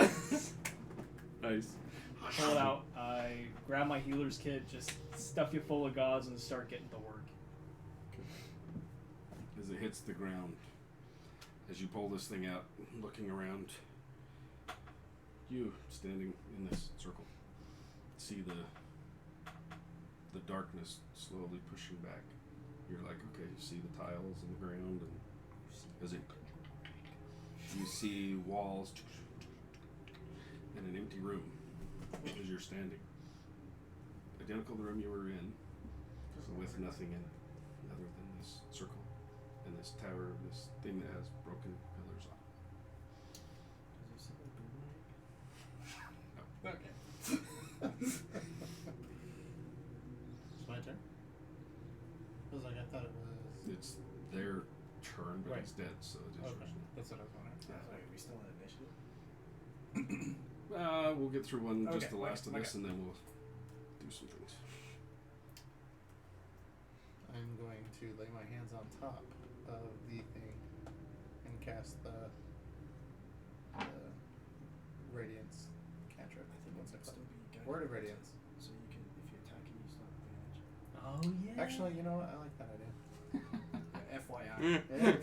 Nice. Pull it out. I grab my healer's kit, just stuff you full of gauze, and start getting to work. As it hits the ground, as you pull this thing out, looking around, you standing in this circle see the darkness slowly pushing back. You're like, okay, you see the tiles in the ground, and as it, you see walls and an empty room as you're standing, identical to the room you were in, with nothing in it other than this circle and this tower, this thing that has broken pillars on it. Okay. It's my turn. I was like, I thought it was. It's their turn, but Right. he's dead, so it is yours Okay. now. That's what I was wondering. I was like, are we still in initiative? We'll get through one, just Okay, the last of okay. this, and then we'll do some things. I'm going to lay my hands on top of the thing and cast the radiance cantrip. I think What's it it would still called? be guided Word of radiance. So you can, if you're attacking, you still have advantage. Oh yeah. Actually, you know what? I like that idea. Yeah, FYI. Yeah.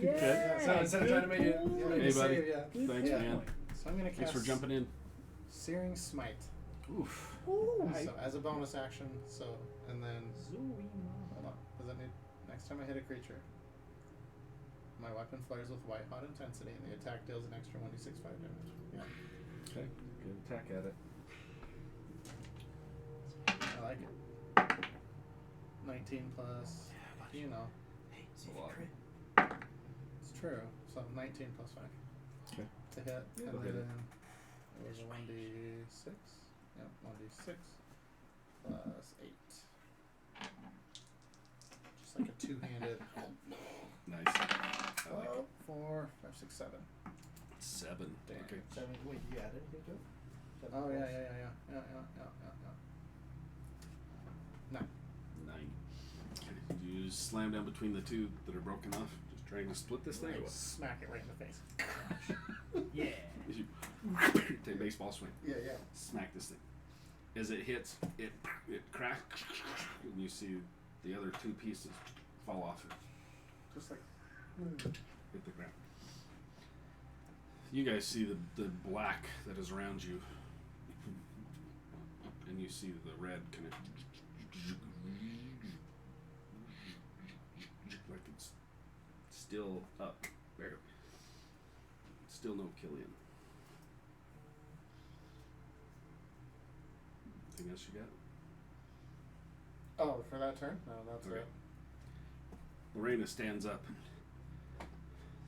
Yeah. So instead of trying to make it, Yeah. make Hey, it buddy. save, yeah. Thanks, Yeah. man. So I'm gonna Thanks cast for jumping in. Searing Smite. Oof. So as a bonus action, and then hold on. Does that need next time I hit a creature? My weapon flares with white hot intensity, and the attack deals an extra 1d6 fire damage. Yeah, Okay. Good attack at it. I like it. 19 plus, you know, Hey, see if you crit. it's true. So 19 plus 5 Okay. to hit, Yeah, and it'll hit then it. it was a 1d6. Yep, 1d6 plus 8. Just like a two-handed. Nice. I like it. 4, 5, 6, 7. 7. Damn. Okay. 7. Wait, you add anything to it? 7 Oh plus? yeah. 9. 9. Okay. You just slam down between the two that are broken off, just trying to split this thing. Or what? Smack it right in the face. Yeah. You take a baseball swing. Yeah. Smack this thing. As it hits, it cracks, and you see the other two pieces fall off it, Just like. hit the ground. You guys see the black that is around you, and you see the red kind of like it's still up, barely. Still no Killian. Anything else you got? Oh, for that turn? No, that's Okay. it. Lorena stands up,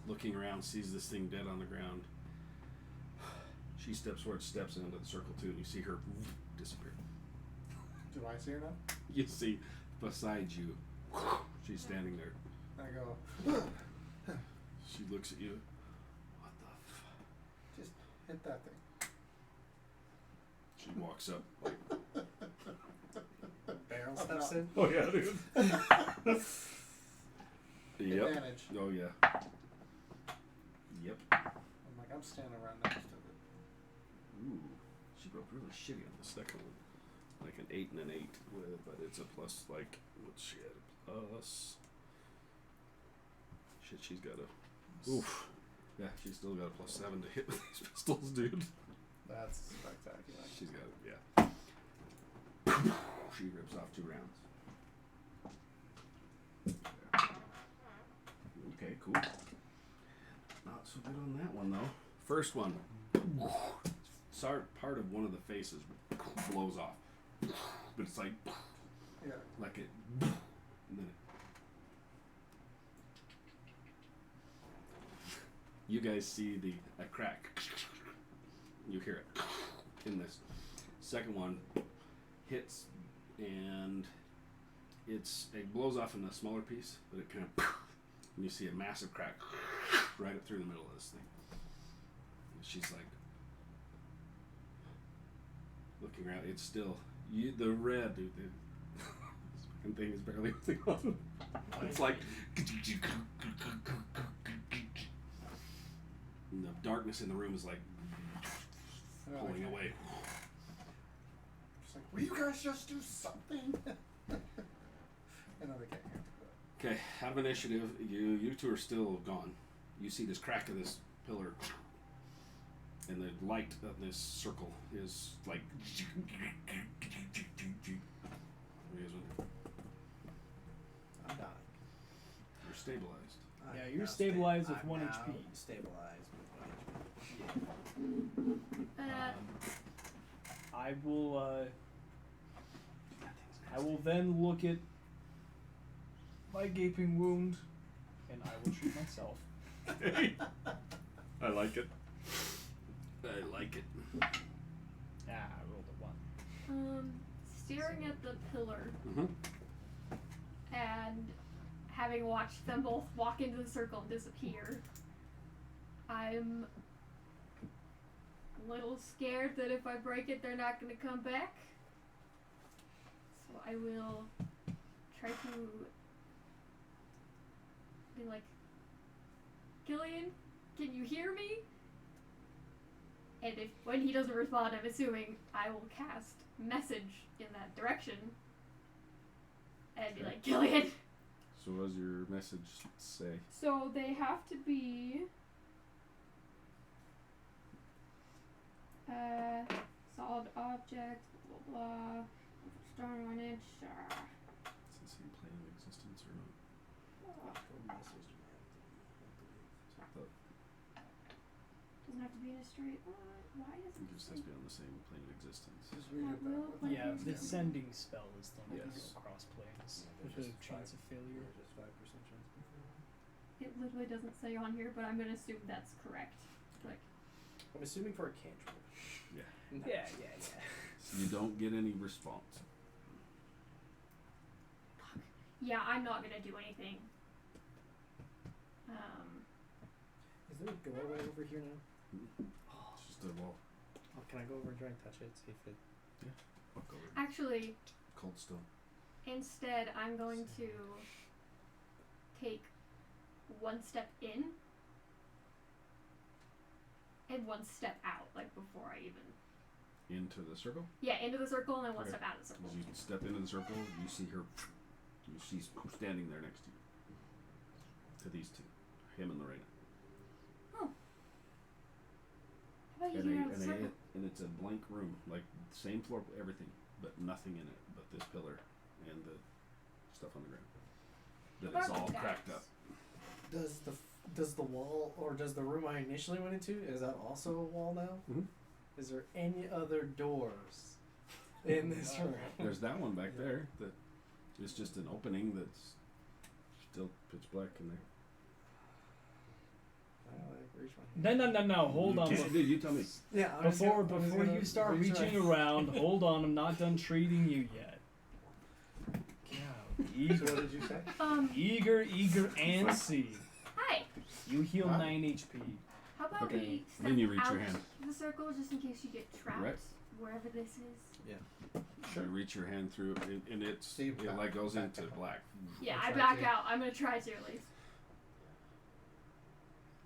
looking around, sees this thing dead on the ground. She steps forward, steps into the circle too, and you see her disappear. Do I see her now? You see beside you, she's standing there. I go. She looks at you. What the fuck? Just hit that thing. She walks up. Barrel Oh, steps no. in. Oh yeah, dude. Yep. Advantage. Oh yeah. Yep. I'm like, I'm standing right next to it. Ooh. She broke really shitty on the second one. Like an 8 and an 8 with, but it's a plus, like, what's she at? A plus. Shit, she's got a. Oof. Yeah, she's still got a plus 7 to hit with these pistols, dude. That's spectacular. She's got it, yeah. She rips off 2 rounds. Okay, cool. Not so good on that one, though. First one. Part of one of the faces blows off. But it's like Yeah. like it, and then you guys see a crack. You hear it in this. Second one hits, and it blows off in a smaller piece, but it kind of, and you see a massive crack right up through the middle of this thing. And she's like looking around. It's still the red, dude. The fucking thing is barely moving on. It's like, and the darkness in the room is like pulling away. Just like, will you guys just do something? I know they can't hear me, but Okay, out of initiative, you two are still gone. You see this crack of this pillar, and the light of this circle is like. What do you guys want to do? I'm dying. You're stabilized. Yeah, I'm you're now stabilized with I'm 1 now HP. Stabilized with 1 HP. I will then look at my gaping wound, and I will treat myself. I like it. I like it. Ah, I rolled a 1. Staring at the pillar Mm-hmm. and having watched them both walk into the circle and disappear, I'm a little scared that if I break it, they're not going to come back. So I will try to be like, Killian, can you hear me? And when he doesn't respond, I'm assuming I will cast message in that direction and be like, Killian, So what does your message say? So they have to be solid object, blah blah blah. Stone 1 inch. Is it the same plane of existence or not? Doesn't have to be in a straight line. Why I does think it it just say has to be on the same plane of existence. Just read it will that play way. Yeah, Planes the can- sending spell is the one that Yes. go across planes Yeah, with there's a just chance of failure. Just 5% chance. It literally doesn't say on here, but I'm gonna assume that's correct. Like, I'm assuming for a cantrip. Yeah. No. Yeah. So you don't get any response. yeah, I'm not gonna do anything. Is there a doorway over here now? It's just a wall. Oh, can I go over and try and touch it? See if it. Walk over. Actually, Cold stone. instead, I'm going to take one step in and one step out, like before I even. Into the circle. Yeah, into the circle and then one Okay. step out of the circle. As you step into the circle, you see her. She's standing there next to you. To these two, him and Lorena. How about you And, get out of the circle? and it's a blank room, like same floor, everything, but nothing in it but this pillar and the stuff on the ground. That is How about all the cracked decks? up. Does the wall or does the room I initially went into is that also a wall now? Mhm. Is there any other doors in this room? There's that one back there that is just an opening that's still pitch black in there. I reach my hand. No. Hold on. Dude, you tell me. Yeah. Before you start reaching around, hold on. I'm not done treating you yet. So Eager, what did you say? eager, antsy. Hi. You heal Huh? 9 HP. How about Okay. we step Then you reach out your hand. the circle just in case you get trapped Right. wherever this is? You reach your hand through, and it's So you it back- like goes back into up. black. Yeah, I'll I try back to. out. I'm gonna try to at least.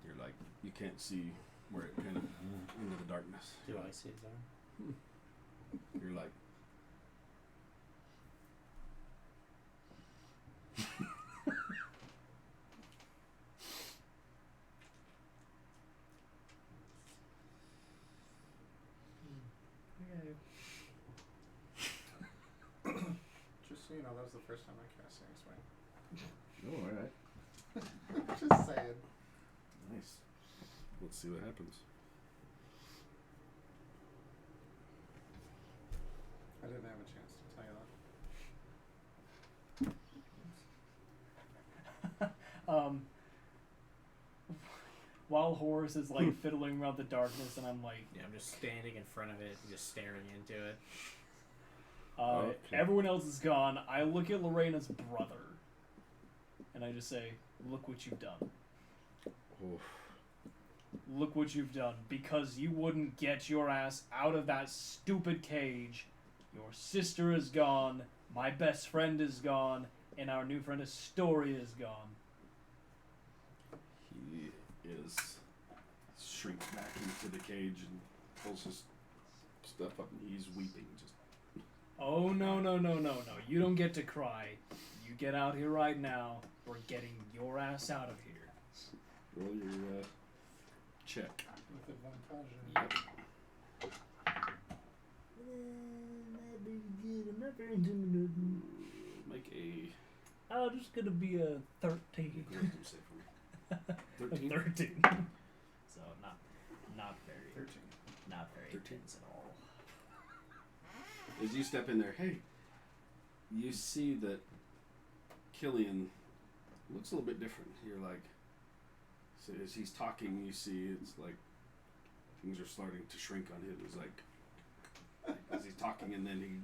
You're like you can't see where it kind of into the darkness. Do I see his arm? You're like. Just so you know, that was the first time I cast Seeing Swing. Oh, all right. Just saying. Nice. Let's see what happens. I didn't have a chance to tell you While Horace is like fiddling around the darkness, and I'm like, Yeah, I'm just standing in front of it and just staring into it. Okay. everyone else is gone. I look at Lorena's brother, and I just say, "Look what you've done. Oh, Look what you've done. Because you wouldn't get your ass out of that stupid cage. Your sister is gone. My best friend is gone, and our new friend Astoria is gone." he shrinks back into the cage and pulls his stuff up, and he's weeping. Just Oh no! You don't get to cry. You get out here right now. We're getting your ass out of here. roll your check. with advantage. Yep. Not very good. I'm not very intimidating. Make a Oh, just gonna be a 13. wisdom save for me. 13. 13. So not very 13. not very 13. intense at all. As you step in there, hey, you see that Killian looks a little bit different. You're like, so as he's talking, you see it's like things are starting to shrink on him. It's like as he's talking, and then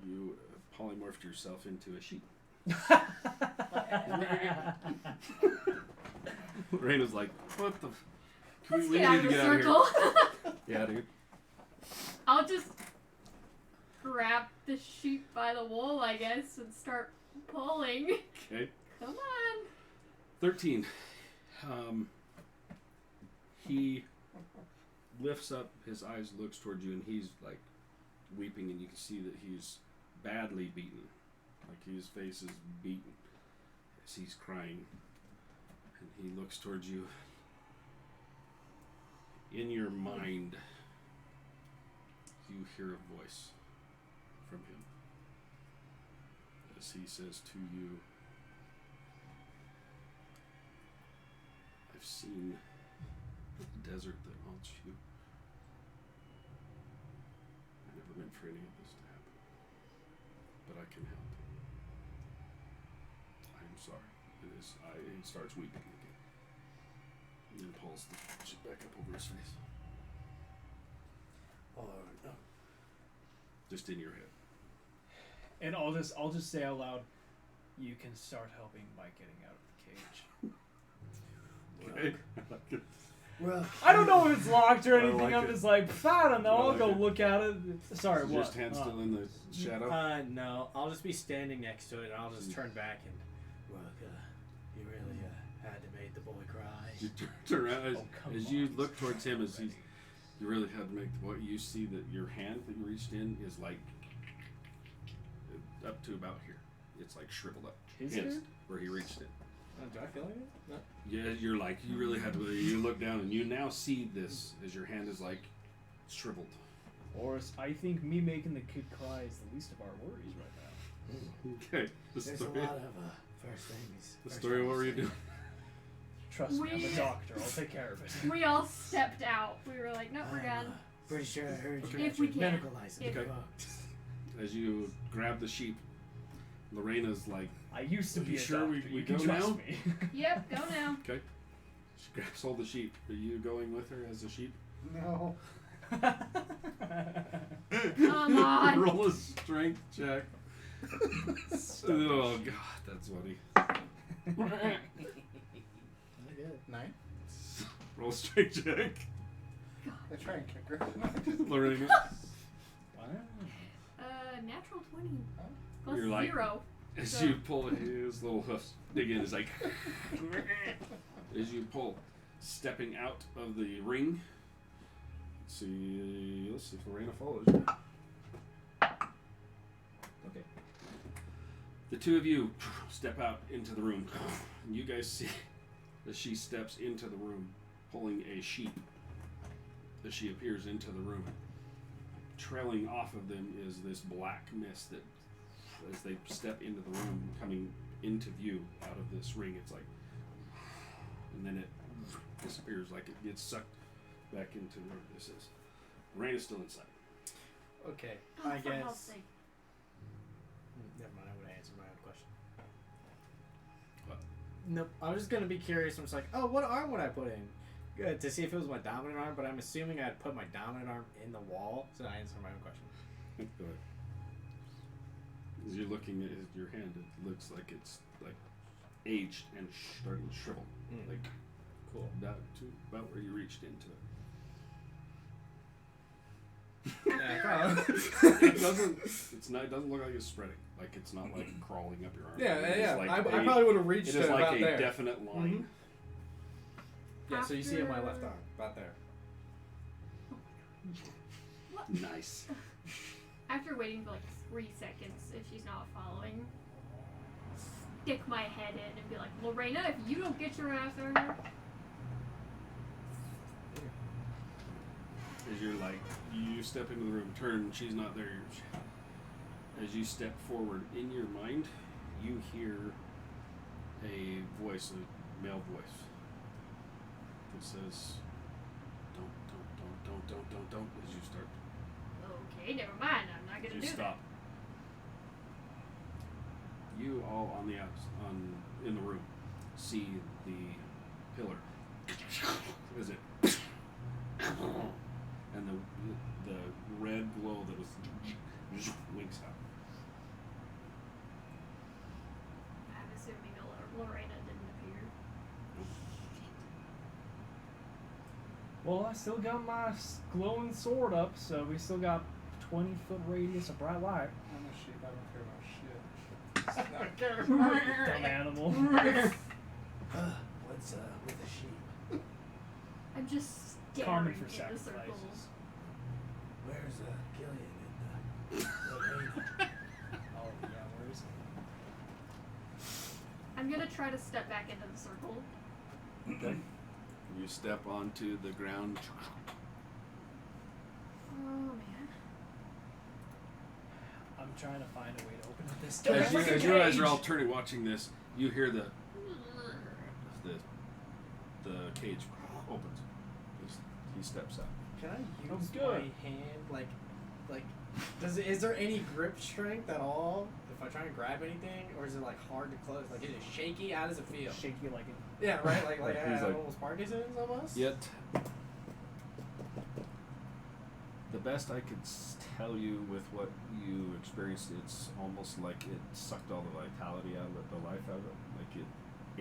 you polymorphed yourself into a sheep. Raina's like, what the? Let's we get out need of to the get out of circle. here. Yeah, dude. I'll just grab the sheep by the wool, I guess, and start pulling. Okay. Come on. 13. He lifts up his eyes, looks towards you, and he's like weeping, and you can see that he's badly beaten. Like his face is beaten. He's crying, and he looks towards you. In your mind, you hear a voice from him as he says to you, I've seen the desert that haunts you. I never meant for any of this to happen, but I can help. I am sorry. He starts weeping again. And then pulls the shit back up over his face. Or no. Just in your head. And I'll just say out loud, you can start helping by getting out of the cage. Okay. Well, I don't know if it's locked or I anything. like I'm it. just like, I don't know. I I'll like go it. look at it. Sorry, Is what? your hand still in the shadow? No, I'll just be standing next to it, and I'll just turn back and. Rook, you really had to make the boy cry. You turn around Oh, come as you on. look towards him as he's. You really had to make the boy. You see that your hand that you reached in is like up to about here. It's like shriveled up. His His, hand? where he reached it. Do I feel anything? No. Yeah, you're like you really had to. You look down and you now see this as your hand is like shriveled. Boris, I think me making the kid cry is the least of our worries right now. Okay. The There's story. a lot of first things. The story. What were you doing? Trust me, I'm We- a doctor. I'll take care of it. We all stepped out. We were like, nope, we're done. Pretty sure I heard you If got we your can. medical license If- revoked. As you grab the sheep, Lorena's like, I used to Are be you a sure doctor. we You can go trust now? me. Yep, go now. okay. She grabs hold of the sheep. Are you going with her as a sheep? No. Come on. Roll a strength check. Oh god, that's funny. I did. 9. Roll a strength check. I try and kick her. Lorena. Natural 20. Plus You're like- 0. As So- you pull his little hoofs, dig in, it's like. As you pull, stepping out of the ring. Let's see if Lorena follows you. Okay. The two of you step out into the room. And you guys see as she steps into the room, pulling a sheep. As she appears into the room. Trailing off of them is this black mist that, as they step into the room, coming into view out of this ring, it's like, and then it disappears, like it gets sucked back into where this is. Rain is still inside. Okay, Oh, I for hell's guess. sake. Never mind, I would have answered my own question. What? Nope, I was just gonna be curious. I'm just like, oh, what arm would I put in? Good, to see if it was my dominant arm, but I'm assuming I'd put my dominant arm in the wall, so I answered my own question. Go ahead. As you're looking at your hand, it looks like it's like aged and starting to shrivel, like Cool. down to about where you reached into it. Yeah, It doesn't. It's not. It doesn't look like it's spreading. Like it's not like crawling up your arm. yeah, It is yeah. like I a- probably would have reached It to is like about a there. definite line. Yeah, so you see on my After- left arm, about there. Nice. After waiting for like 3 seconds, if she's not following, stick my head in and be like, Lorena, if you don't get your ass over here. As you're like, you step into the room, turn, she's not there. As you step forward, in your mind, you hear a voice, a male voice, that says, don't, as you start, Okay, never mind. I'm not as gonna you do stop. You all on the in the room see the pillar as it and the red glow that was winks out. that. I'm assuming Lorena didn't appear. Well, I still got my glowing sword up, so we still got 20-foot radius of bright light. I'm a sheep. I don't care about shit. Dumb animal. What's with the sheep? I'm just staring Common for in the sacrifices. circles. Where's Gillian and Lorena? Oh yeah, where is it? I I'm gonna try to step back into the circle. Okay. You step onto the ground. Oh man. I'm trying to find a way to open up this door. As you guys are all turning watching this, you hear the cage opens. He steps out. Can I Oh, use good. my hand like is there any grip strength at all if I try and grab anything, or is it like hard to close? Like, is it shaky? How does it feel? Shaky like it. Yeah, right. Like I He's have like- almost Parkinson's almost. Yet, the best I could tell you with what you experienced, it's almost like it sucked all the vitality out of it, the life out of it. Like it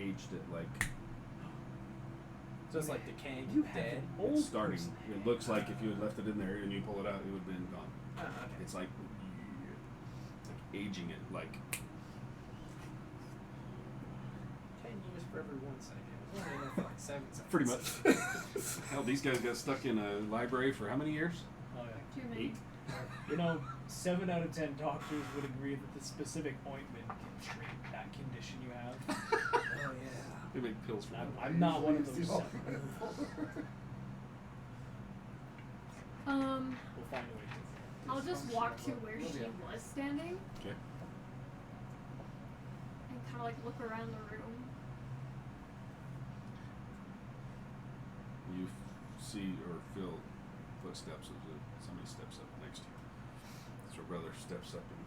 aged it, like So it's like decaying, You have dead. an old it's starting. person. It looks like if you had left it in there and you pull it out, it would have been gone. Oh, okay. It's like aging it, like 10 years for every 1 second. It was only enough for like 7 seconds. pretty much. Hell, these guys got stuck in a library for how many years? Oh yeah. Too many. 8. You know, 7 out of 10 doctors would agree that the specific ointment can treat that condition you have. Oh yeah. They make pills for that. I'm not one of those 7. We'll find a way to. I'll just walk to where she was standing Okay. and kind of like look around the room. You see or feel footsteps as somebody steps up next to you. So your brother steps up and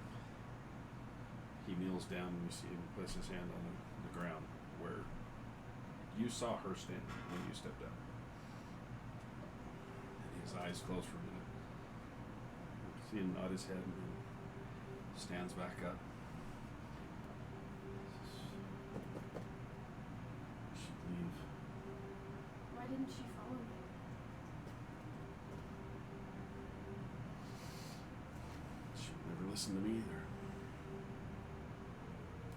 he kneels down and you see him place his hand on the ground where you saw her standing when you stepped up. And his eyes close for a minute. You see him nod his head and then stands back up. You should leave. Why didn't she follow me? She would never listen to me either.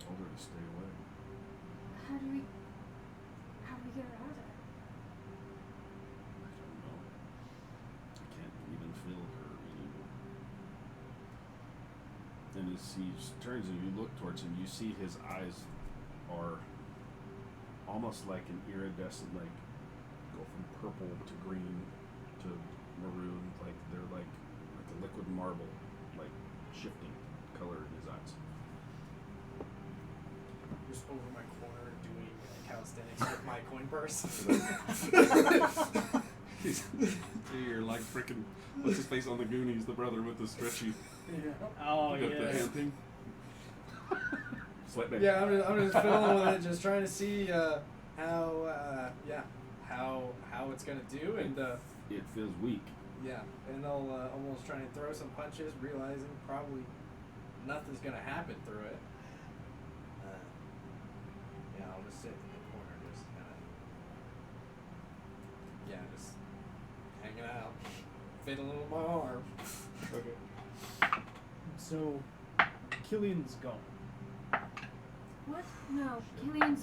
Told her to stay away. How do we get her out of there? I don't know. I can't even feel her anymore. And as he turns and you look towards him, you see his eyes are almost like an iridescent, like go from purple to green to maroon, like they're like a liquid marble, like shifting color in his eyes. Just over my corner doing calisthenics with my coin purse. You're like freaking what's his face on the Goonies, the brother with the stretchy Oh got the yeah. hand thing. Sweatband. Yeah, I'm just fiddling with it, just trying to see how it's gonna do, and It feels weak. yeah, and I'll almost try and throw some punches, realizing probably nothing's gonna happen through it. Yeah, I'll just sit in the corner, just kind of, just hanging out, fiddling with my arm. Okay. So, Killian's gone. What? No, Killian's.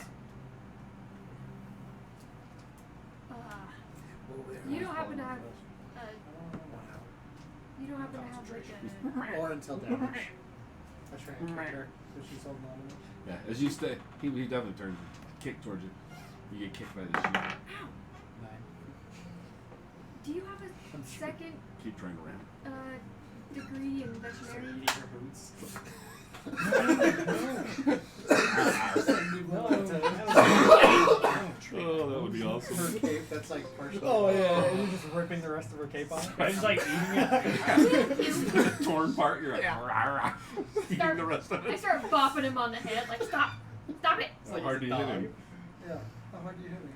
You don't happen to have. You don't happen to have like a. Or until damage. I try and kick her because she's holding on to me. Yeah, as you stay, he definitely turns and kick towards you. You get kicked by the shield. Ow! Do you have a second Keep trying to ram. degree in veterinary? Eating her boots. Oh, that would be Her awesome. cape that's like partially. Oh yeah, and you're just ripping the rest of her cape off. I was like eating it. Torn part, you're like, Yeah. rah, rah, eating the rest of I it. start bopping him on the head, like, stop! Stop it! How hard do you hit him? Yeah. How hard do you hit me?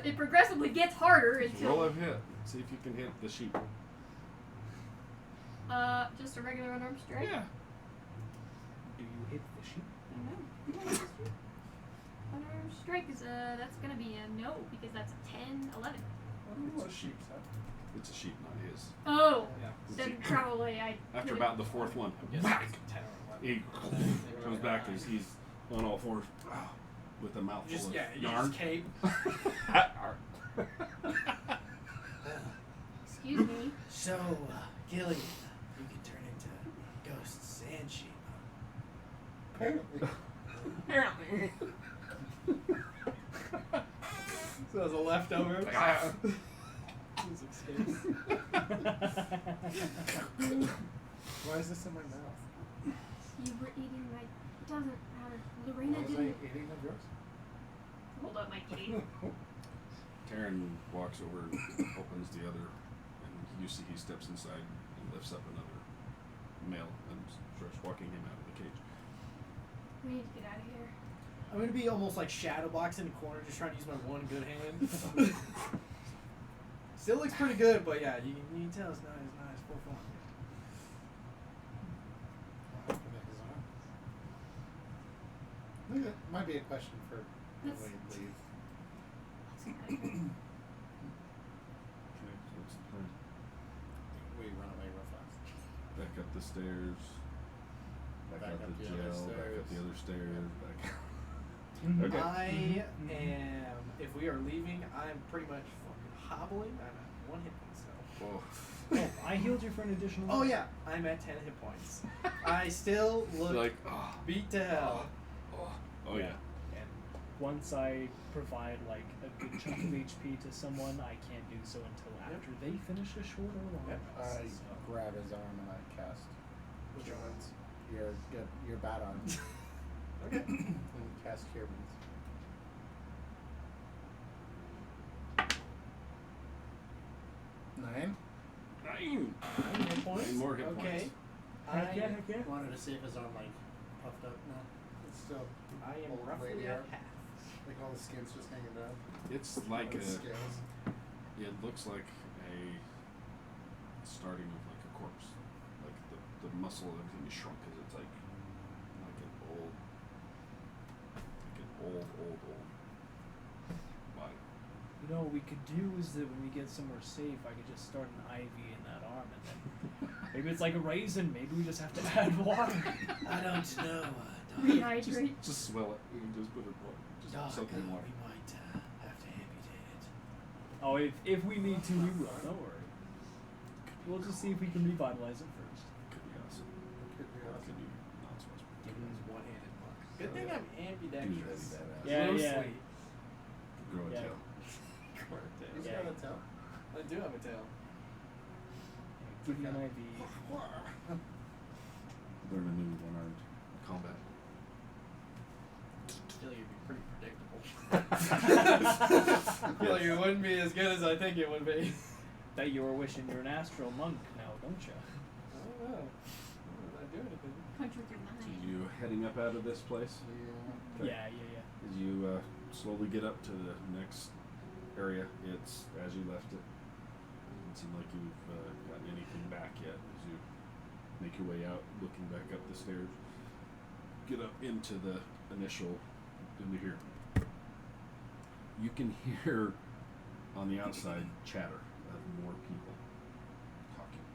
It progressively gets harder Roll a until. hit. See if you can hit the sheep. Just a regular unarmed strike? Yeah. Do you hit the sheep? No. Unarmed strike is that's gonna be a no, because that's a 10, 11. What sheep's that? It's a sheep, not his. Oh! Yeah. Then probably I. After about the fourth one, Yes, whack! it's 10 or 11. He comes back as he's on all fours with a mouthful Just of yeah, you yarn. just cape. Excuse me. So, Gillian, you can turn into ghosts and sheep. Apparently. So as a leftover. Why is this in my mouth? You were eating my. It doesn't matter. Lorena Why was I didn't eating of yours? hold up my kitty. Taryn walks over and opens the other, and you see he steps inside and lifts up another male and starts walking him out of the cage. We need to get out of here. I'm gonna be almost like shadow boxing in the corner, just trying to use my one good hand. Still looks pretty good, but yeah, you can tell it's nice for fun. I think that might be a question for when That's- we leave. Let's get out of here. Okay, so what's the plan? We run away real fast. Back up the stairs, back out the the other jail, back up the stairs. other stairs, back. Mhm. Okay. I Mhm. am. If we are leaving, I'm pretty much fucking hobbling. I'm at 1 hit point still. Oh. Oh, I healed you for an additional. Oh yeah, I'm at 10 hit points. I still look Like, oh, beat to hell. oh yeah. And once I provide like a good chunk of HP to someone, I can't do so until after they finish a short or long Yep. rest. I So. grab his arm and I cast Which ones? your bat arm. Okay. And cast Cure Wounds. Nine. 9 9 hit points. 9 more hit okay. points. Heck yeah, heck yeah. Wanted to see if his arm like puffed up. No, it's still I am Old roughly lady at arm. half. like all the skin's just hanging down. It's like All the a. scales. It looks like a starting of like a corpse. Like the muscle and everything is shrunk because it's like an old body. You know what we could do is that when we get somewhere safe, I could just start an IV in that arm, and then maybe it's like a raisin. Maybe we just have to add water. I don't know, Doc. Rehydrate. Just swell it and just put it in water. Just Doc, soak it in water. we might have to amputate it. Oh, if we need to, we will. Don't worry. We'll just see if we can revitalize it first. Could be awesome. Could be Or it awesome. could be not so much. Given his one-handed mark. Good thing I'm ambidextrous. Dude, that'd be badass. Yeah, Loosely. yeah. Grow a Yeah. tail. He's Yeah. got a tail. I do have a tail. Give me an IV. Learn a new one-armed combat. I feel like it'd be pretty predictable. I feel like it wouldn't be as good as I think it would be. Bet you were wishing you're an astral monk now, don't you? I don't know. I'm not doing anything. Punch with your So knife. you heading up out of this place? Yeah. Okay. Yeah. As you slowly get up to the next area, it's as you left it. Doesn't seem like you've gotten anything back yet. As you make your way out, looking back up the stairs, get up into the initial, into here. You can hear on the outside chatter of more people talking.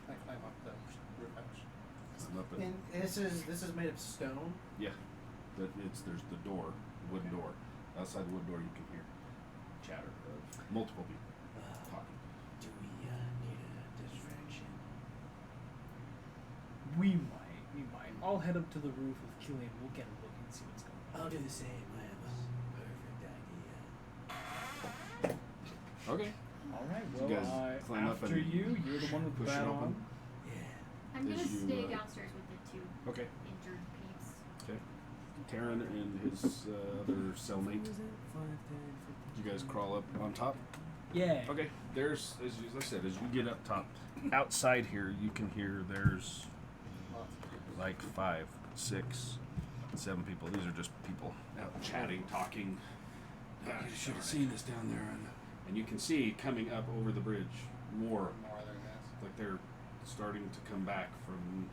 I climb up the roof hatch. I'm up in, And this is made of stone. yeah, there's the door, the wooden door. Outside the wooden door, you can hear chatter of multiple people talking. Do we need a distraction? We might. I'll head up to the roof with Killian. We'll get a look and see what's going on. I'll do the same. I have a perfect idea. Okay. All right. So you Well, guys climb up after and you, you're the one with the push it bat open? on. Yeah. I'm gonna As you, stay downstairs with the two Okay. injured peeps. Okay. Taryn and his other cellmate. You guys crawl up on top. Yeah. Okay. There's, as I said, as you get up top, outside here, you can hear there's like 5, 6, 7 people. These are just people out chatting, talking. You should have seen this down there. And you can see coming up over the bridge more. More other guys. Like they're starting to come back from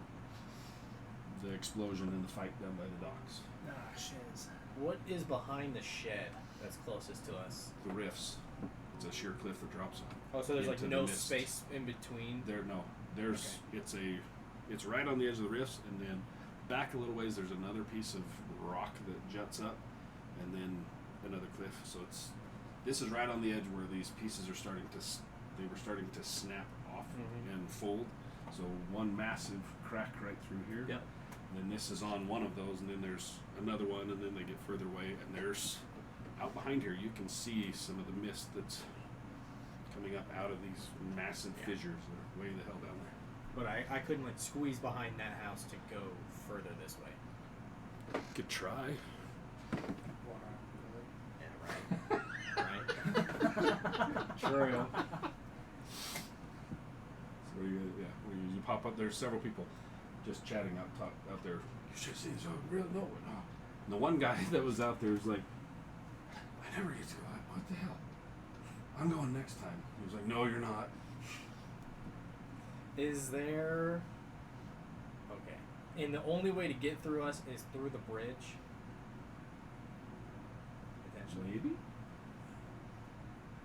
the explosion and the fight down by the docks. Ah, shiz. What is behind the shed that's closest to us? The rifts. It's a sheer cliff that drops on. Oh, so there's like Into the no mist. space in between. There's it's right on the edge of the rifts, and then back a little ways there's another piece of rock that juts up, and then another cliff. So this is right on the edge where these pieces are starting to snap off Mhm. and fold. So one massive crack right through here. Yep. And then this is on one of those, and then there's another one, and then they get further away, and there's out behind here. You can see some of the mist that's coming up out of these massive fissures that are way the hell down there. But I couldn't like squeeze behind that house to go further this way. Could try. Yeah, right. True. So you pop up. There's several people just chatting out there. You should see this. Real no. And the one guy that was out there was like, I never get to go. What the hell? I'm going next time. He was like, no, you're not. Is there? Okay. And the only way to get through us is through the bridge. Potentially. Maybe.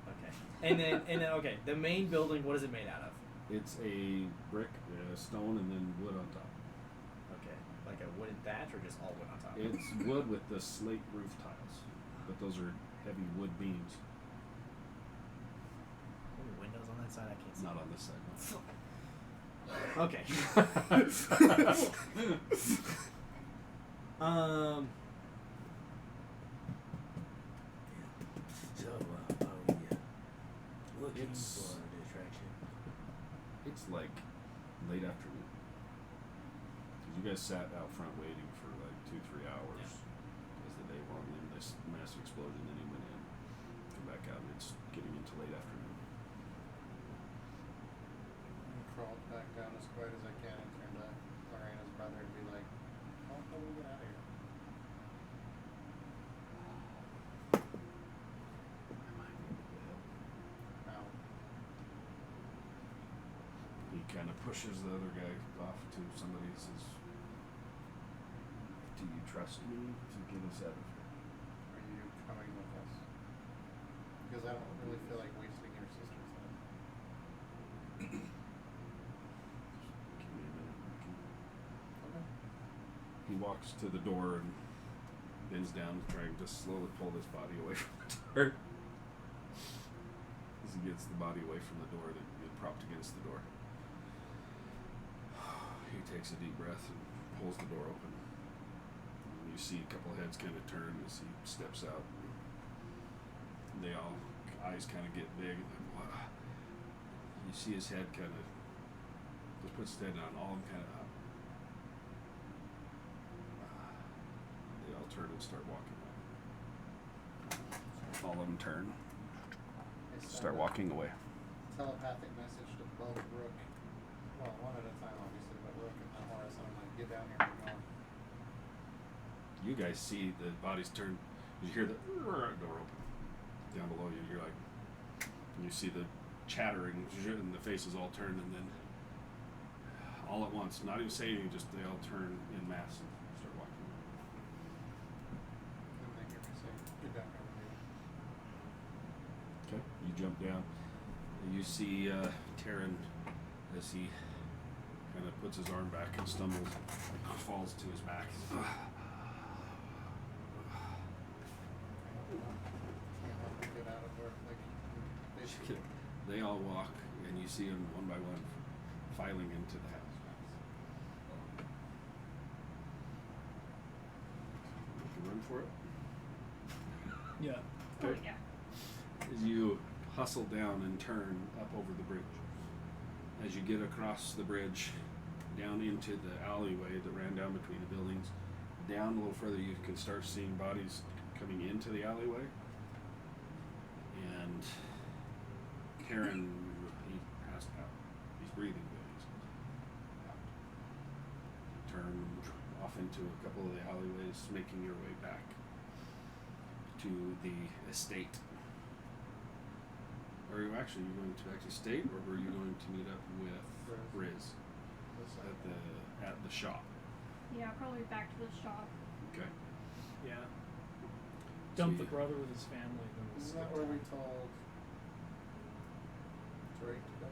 Okay. And then okay, the main building. What is it made out of? It's a brick, stone, and then wood on top. Okay, like a wooden thatch or just all wood on top? It's wood with the slate roof tiles, but those are heavy wood beams. Any windows on that side? I can't see. Not on this side. Okay. So, are we looking It's- for a distraction? It's like late afternoon. 'Cause you guys sat out front waiting for like 2-3 hours as the day wore on. Then this massive explosion. Then he went in, come back out, and it's getting into late afternoon. I crawled back down as quiet as I can and turned to Lorena's brother and be like, how do we get out of here? Now, He kind of pushes the other guy off to somebody and says, "Do you trust me to get us out of here?" are you coming with us? Because I don't really feel like wasting your sister's time. Give me a minute. Okay. He walks to the door and bends down, trying to slowly pull this body away from the door. As he gets the body away from the door, that get propped against the door. He takes a deep breath and pulls the door open. And you see a couple heads kind of turn as he steps out. And they all, eyes kind of get big. And like, what? You see his head kind of, just puts his head down, all of them kind of up. They all turn and start walking away. All of them turn, I sent start a walking away. telepathic message to both Rook. Well, one at a time, obviously, but Rook and Horace. And I'm like, get down here, we're going. You guys see the bodies turn. You hear the door open down below you. You're like, and you see the chattering, and the faces all turn, and then all at once, not even saying anything, just they all turn en masse and start walking. And they hear me say, get down here, we're leaving. Okay. You jump down. And you see Taryn as he kind of puts his arm back and stumbles, falls to his back. Can't help but get out of work. Like, basically, They all walk, and you see them one by one filing into the house. You can run for it. Yeah. Oh, Okay. yeah. As you hustle down and turn up over the bridge. As you get across the bridge, down into the alleyway that ran down between the buildings, down a little further you can start seeing bodies coming into the alleyway. And Karen, he passed out. He's breathing, but he's out. Turn off into a couple of the alleyways, making your way back to the estate. Or are you actually going to estate, or were you going to meet up with Riz this at the shop? Yeah, probably back to the shop. Okay. Yeah. Dump the See. brother with his family. Then we'll Isn't skip that where we town. told Drake to go?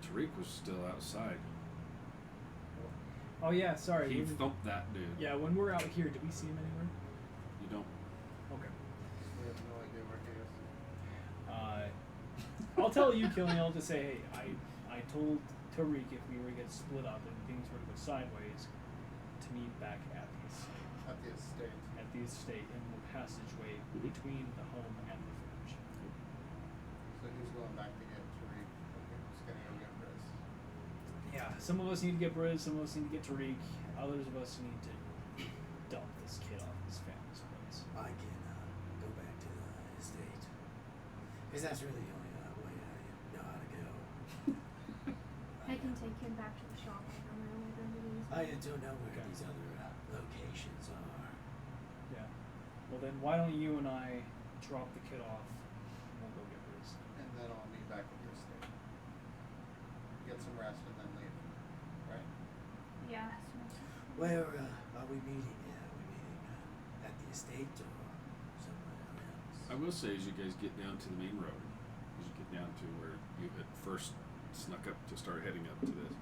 Tariq was still outside. Oh yeah, sorry. He when- thumped that dude. yeah, when we're out here, did we see him anywhere? You don't. Okay. We have no idea where he is. I'll tell you, Killing. I'll just say, hey, I told Tariq, if we were to get split up and things were to go sideways, to meet back at the estate. At the estate. At the estate in the passageway between the home and the forge. So who's going back to get Tariq? Okay, who's gonna go get Briz? Yeah, some of us need to get Briz, some of us need to get Tariq, others of us need to dump this kid off his family's place. I can go back to the estate. Because that's really the only way I know how to go. I can take him back to the shop on my own identities. I don't know where Okay. these other locations are. Yeah. Well then, why don't you and I drop the kid off, and we'll go get Briz. And then I'll meet back at the estate. Get some rest and then leave. Right? Yeah. Where are we meeting? Are we meeting at the estate or somewhere else? I will say, as you guys get down to the main road, as you get down to where you had first snuck up to start heading up to this,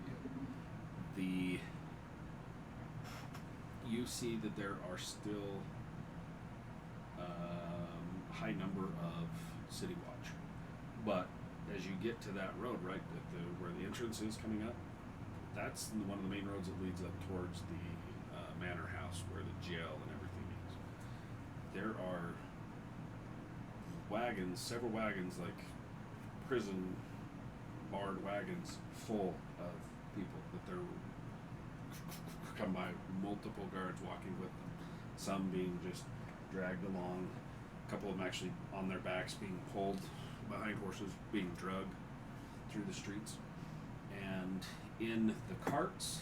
you see that there are still high number of city watch, but as you get to that road, right at where the entrance is coming up, that's one of the main roads that leads up towards the manor house where the jail and everything is. There are wagons, several wagons, like prison barred wagons full of people that they're come by, multiple guards walking with them, some being just dragged along, a couple of them actually on their backs being pulled behind horses, being dragged through the streets. And in the carts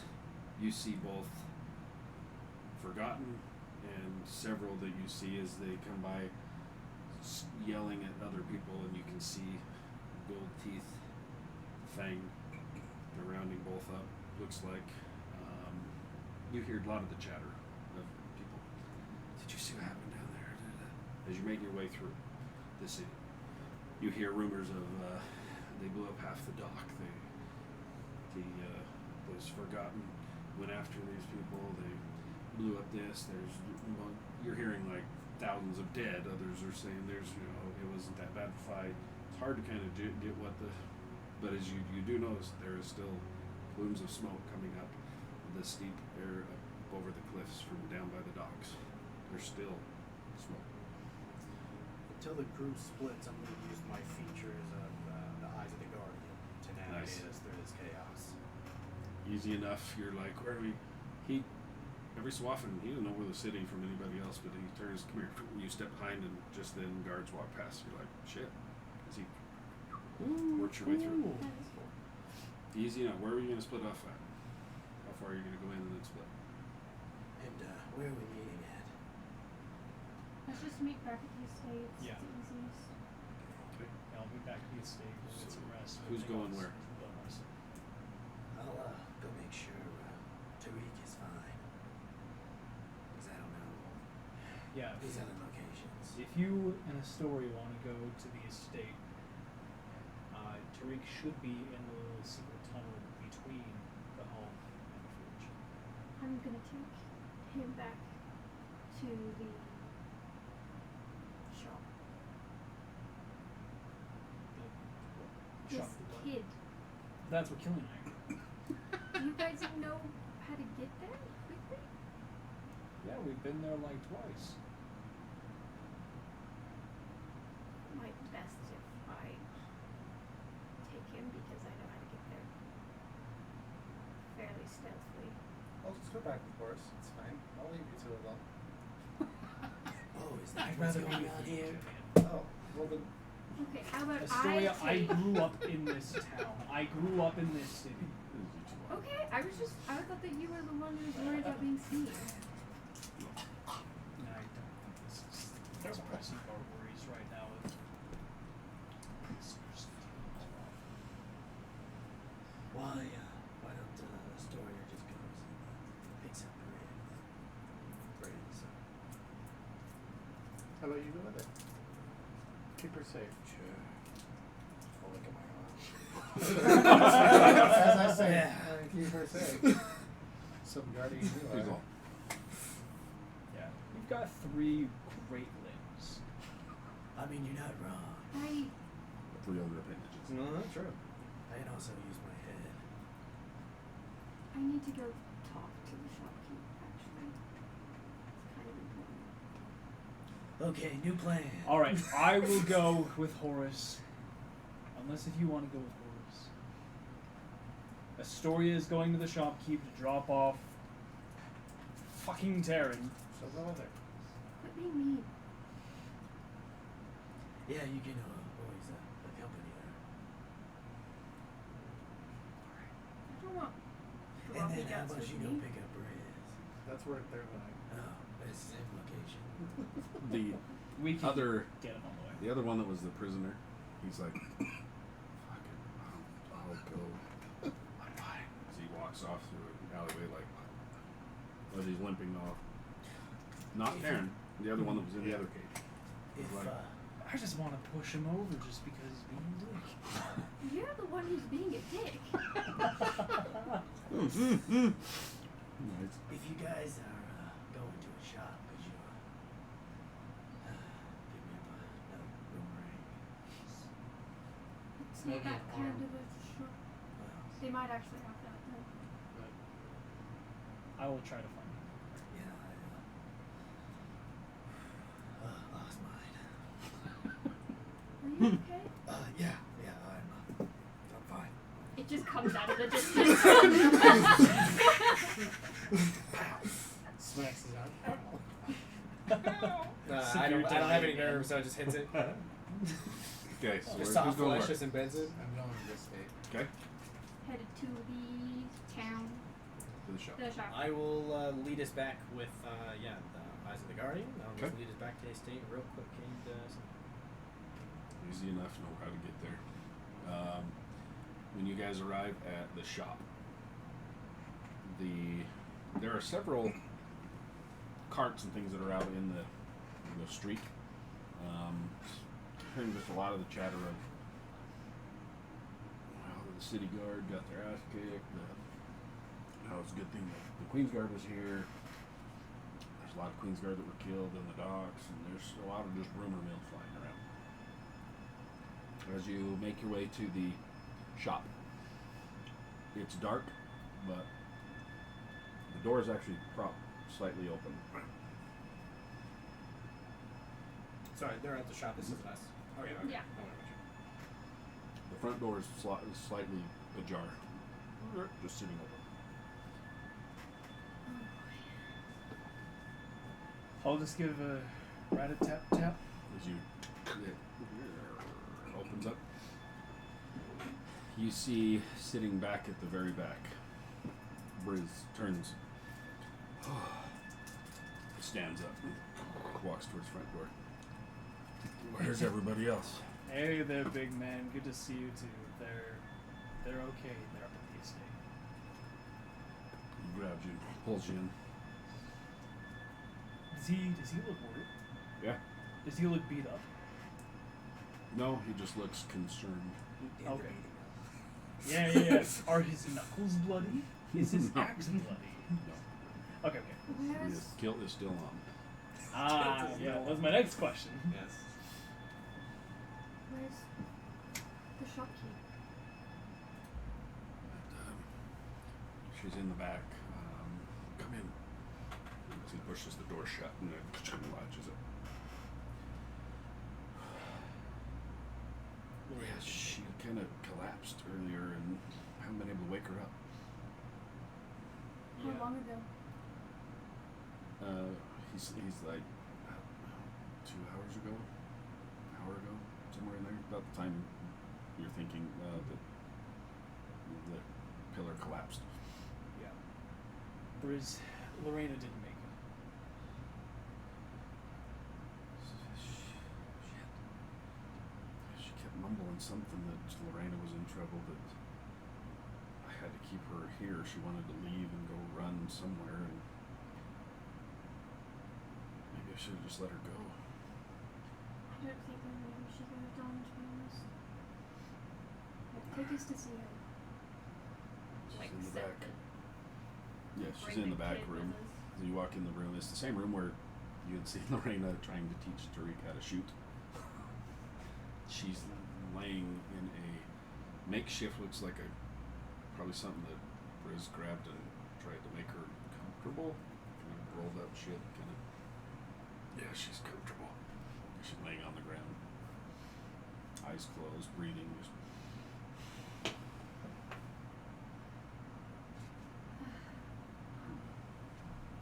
you see both Forgotten and several that you see as they come by yelling at other people, and you can see Gold Teeth, Fang, they're rounding both up, looks like. You hear a lot of the chatter of people. Did you see what happened down there? As you make your way through the city, you hear rumors of they blew up half the dock. Those Forgotten went after these people. They blew up this. You're hearing like thousands of dead. Others are saying there's it wasn't that bad of a fight. It's hard to kind of get what but as you do notice, there is still plumes of smoke coming up the steep air up over the cliffs from down by the docks. There's still smoke. Until the group splits, I'm going to use my features of the Eyes of the Guardian to navigate us through this chaos. Easy enough. You're like, where are we? Every so often, he doesn't know where the city from anybody else, but he turns, come here. You step behind, and just then guards walk past. You're like, shit. As he works your way through. That is cool. Easy enough. Where are you going to split off at? How far are you going to go in and then split? And where are we meeting at? Let's just meet back at the estate. It's Yeah. the easiest. Okay. Yeah, I'll be back to the estate. We'll get some rest. Who's Everything going else where? is well rested. I'll go make sure Tariq is fine. Because I don't know Yeah. these other locations. If you and a story want to go to the estate, Tariq should be in the little secret tunnel between the home and the forge. I'm gonna take him back to the shop. The This shop. kid. That's what killing Iron. You guys know how to get there quickly? Yeah, we've been there like twice. Might be best if I take him because I know how to get there fairly stealthily. I'll just go back with horse. It's fine. I'll leave you two alone. Oh, is that I'd what's rather going be on with you, here? man. Oh, well then. Okay, how about Astoria, I take... grew up in this town. I grew up in this city. Okay, I thought that you were the one who was worried about being seen. And I don't think this is expressing our worries right now with prisoners. Why don't Astoria just goes and picks up Briz? How about you go with it? Keep her safe. Sure. I'll look at my arm. As I say, Yeah. keep her safe. Some guardian you He's are. all, Yeah, we've got 3 great limbs. I mean, you're not wrong. 3 3 other appendages. No, that's true. I can also use my head. need to go talk to the shopkeep, actually. It's kind of important. Okay, new plan. All right, I will go with Horace, unless if you want to go with Horace. Astoria is going to the shopkeep to drop off fucking Terran. So go with her. Quit being mean. Yeah, you can always accompany her. I don't want And floppy then how guts about with you me. go pick up Briz? That's where they're going. Oh, that's the same location. The We can other, get him on the way. the other one that was the prisoner, he's like, fuck it, I'll go. I'm fine. As he walks off through an alleyway like, as he's limping off. Not Aaron, the other one that was in the other cage. If Right. I just want to push him over just because he's being a dick. You're the one who's being a dick. Nice. if you guys are going to a shop, could you pick me up another boomerang? It's Maybe not that an kind arm. of a shop. Well, They might actually have that though. I will try to find him. yeah, I lost mine. Are you okay? Yeah, I'm fine. It just comes out of the distance. Smacks his arm. I Severe don't have any damage. nerves, so it just hits it. Okay, so Just who's soft going flesh where? just embeds it. I'm going to this state. Okay, Headed to the town. to the shop. The shop. I will lead us back with, the Eyes of the Guardian. I'll just Okay. lead us back to the estate real quick and, Easy enough, know how to get there. When you guys arrive at the shop, there are several carts and things that are out in the street. Hearing just a lot of the chatter of, well, the city guard got their ass kicked. It's a good thing that the Queen's Guard was here. There's a lot of Queen's Guard that were killed in the docks, and there's a lot of just rumor mill flying around. As you make your way to the shop, it's dark, but the door is actually propped slightly open. sorry, they're at the shop. This isn't us. Okay, okay. Yeah. I wanna make The front door is slightly ajar, just sitting open. I'll just give a rat-a-tap-tap. As you it opens up, you see sitting back at the very back. Briz turns, stands up, walks towards front door. Where's everybody else? Hey there, big man. Good to see you too. They're okay. They're up at the estate. He grabs you, pulls you in. Does he look worried? Yeah. Does he look beat up? No, he just looks concerned. Okay. Yeah. Are his knuckles bloody? Is his No. axe bloody? No, Okay. Where's his guilt is still on. Yeah, that's my next question. Yes. where's the shopkeep? She's in the back. Come in. He pushes the door shut and then latches it. Yeah, she kind of collapsed earlier and haven't been able to wake her up. How long ago? He's like 2 hours ago, hour ago, somewhere in there. About the time you're thinking that the pillar collapsed. Yeah. Briz, Lorena didn't make it. She kept mumbling something that Lorena was in trouble, that I had to keep her here. She wanted to leave and go run somewhere, and maybe I should have just let her go. I don't think I knew she could have done, to be honest. Take us to see her. She's Like, in the set back. the Yeah, she's in the back kid room. with us. So you walk in the room. It's the same room where you had seen Lorena trying to teach Tariq how to shoot. She's laying in a makeshift, looks like probably something that Briz grabbed and Tried to make her comfortable. Kind of rolled up shit. Kind of. Yeah, she's comfortable. She's laying on the ground. Eyes closed, breathing. Just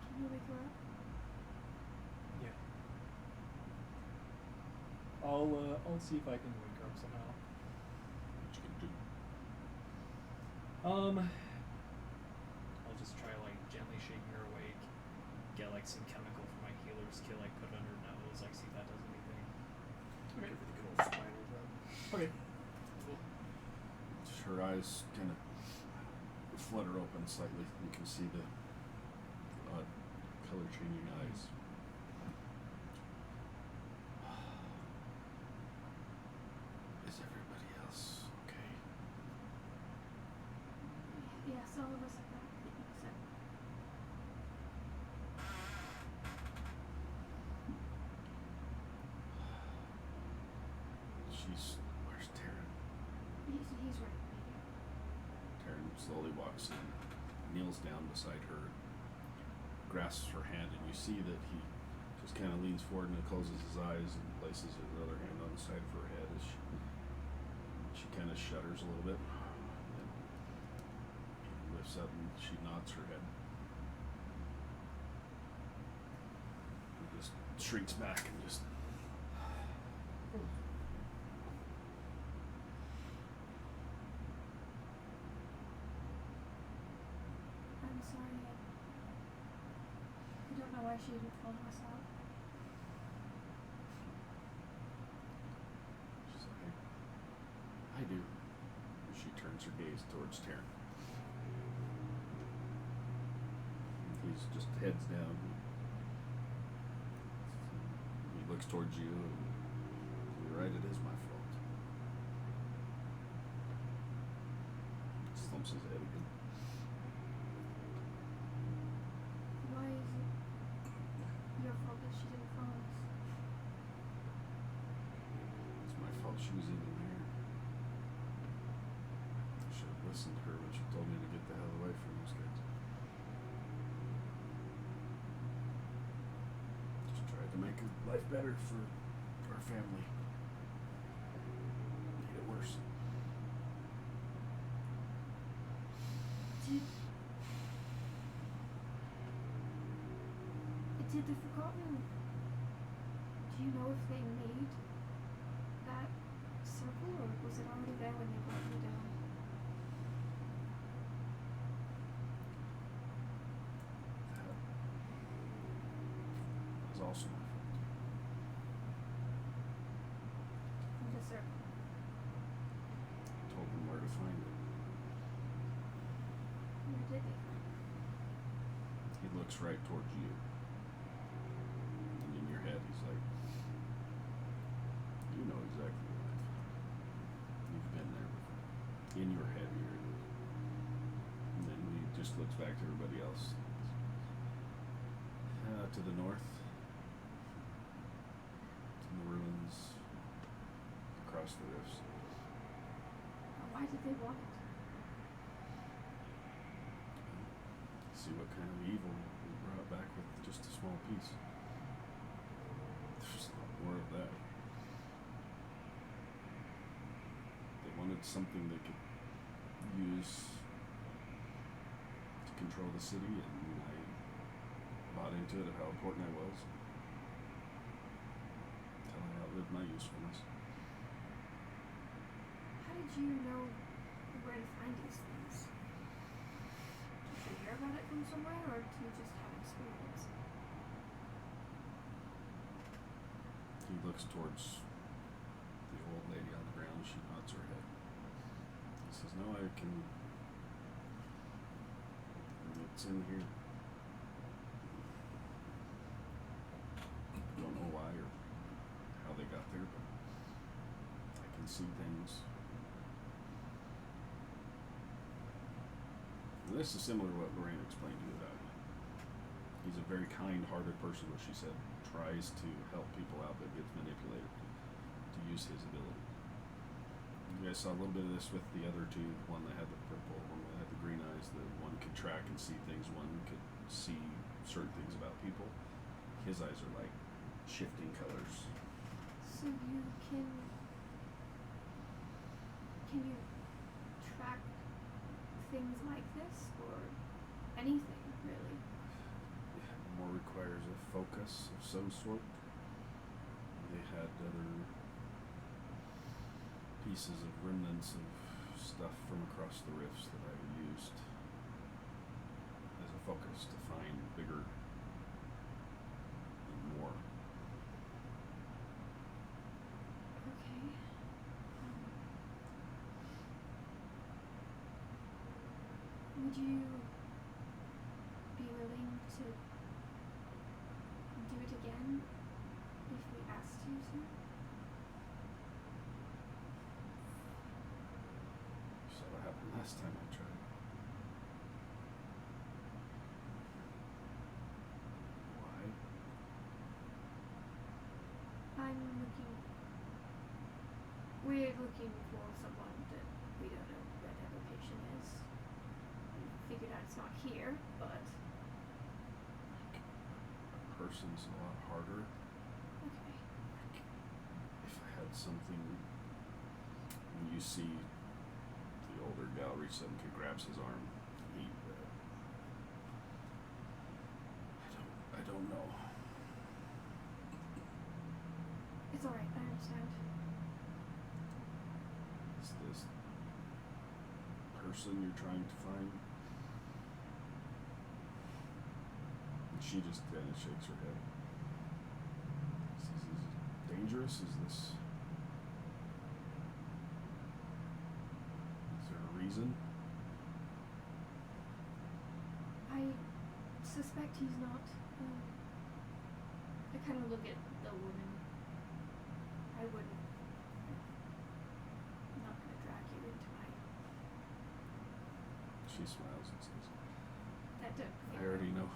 Can you wake her up? Yeah. I'll see if I can wake her up somehow. what you can do. I'll just try like gently shaking her awake. Get like some chemical from my healer's kit, like put it under her nose, like see if that does anything. Okay. Give her the good old spider rub. Okay. Her eyes kind of flutter open slightly. You can see the odd color changing eyes. Is everybody else okay? Yes, all of us are back. Except Where's Taryn? he's right behind you. Taryn slowly walks in, kneels down beside her, grasps her hand, and you see that he just kind of leans forward and closes his eyes and places his other hand on the side of her head as she kind of shudders a little bit. And lifts up and she nods her head. And just shrinks back and just. I'm sorry. I don't know why she would follow us out. She's like, I do. She turns her gaze towards Taryn. He's just heads down. He looks towards you and you're right, it is my fault. Slumps his head again. Why is it your fault that she didn't follow us? It's my fault she was even there. I should have listened to her when she told me to get the hell away from those guys. Just tried to make her life better for our family. Made it worse. Did the Forgotten, do you know if they made that circle, or was it already there when they brought you down? That was also my fault. The circle. Told them where to find it. Where did they find it? He looks right towards you. And in your head, he's like, you know exactly where I found it. You've been there before. In your head, here it is. And then he just looks back to everybody else. To the north. In the ruins. Across the rifts. Why did they want it? See what kind of evil we brought back with just a small piece. There's a lot more of that. They wanted something they could use to control the city, and I bought into it of how important I was. Until I outlived my usefulness. How did you know where to find these things? Did you hear about it from somewhere, or do you just have experience? He looks towards the old lady on the ground. She nods her head. He says, no, I can. It's in here. Don't know why or how they got there, but I can see things. And this is similar to what Lorraine explained to you about him. He's a very kind-hearted person, what she said. Tries to help people out that gets manipulated to use his ability. You guys saw a little bit of this with the other two. One that had the purple, one that had the green eyes. The one could track and see things. One could see certain things about people. His eyes are like shifting colors. So you can you track things like this or anything really? Yeah, more requires a focus of some sort. They had other pieces of remnants of stuff from across the rifts that I used as a focus to find bigger and more. Okay. Would you be willing to do it again if we asked you to? You saw what happened last time I tried. Why? We're looking for someone that we don't know where their location is. We figured out it's not here, but A person's a lot harder. okay. If I had something, when you see the older gal reach up and grabs his arm, he, I don't know. It's alright, I understand. Is this person you're trying to find? And she just kind of shakes her head. Is this dangerous? Is there a reason? I suspect he's not. I kind of look at the woman. I wouldn't. I'm not gonna drag you into my. She smiles and says, That don't. I already know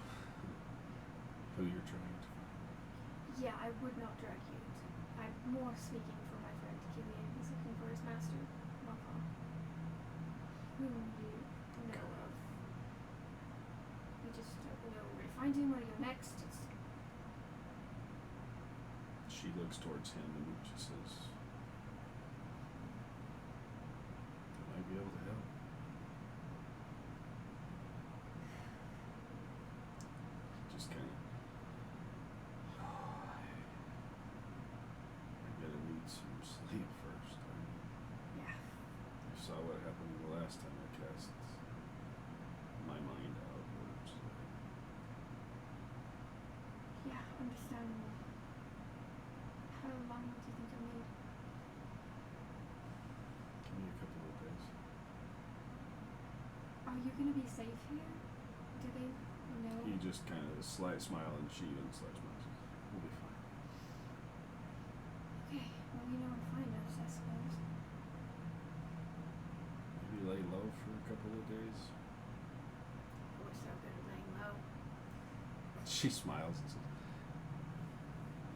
who you're trying to find. Yeah, I would not drag you into. I'm more speaking for my friend Killian. He's looking for his master, Maka, whom you know of. We just don't know where to find him, where to go next. She looks towards him and she says, I might be able to help. Just kind of, I gotta need some sleep first. Yeah. You saw what happened the last time I cast my mind outwards. Yeah, understandable. How long do you think you'll need? Give me a couple of days. Are you gonna be safe here? Do they know? He just kind of a slight smile and she even slight smiles. We'll be fine. Okay, well you know where to find us, I suppose. Maybe lay low for a couple of days. We're so good at laying low. She smiles and says,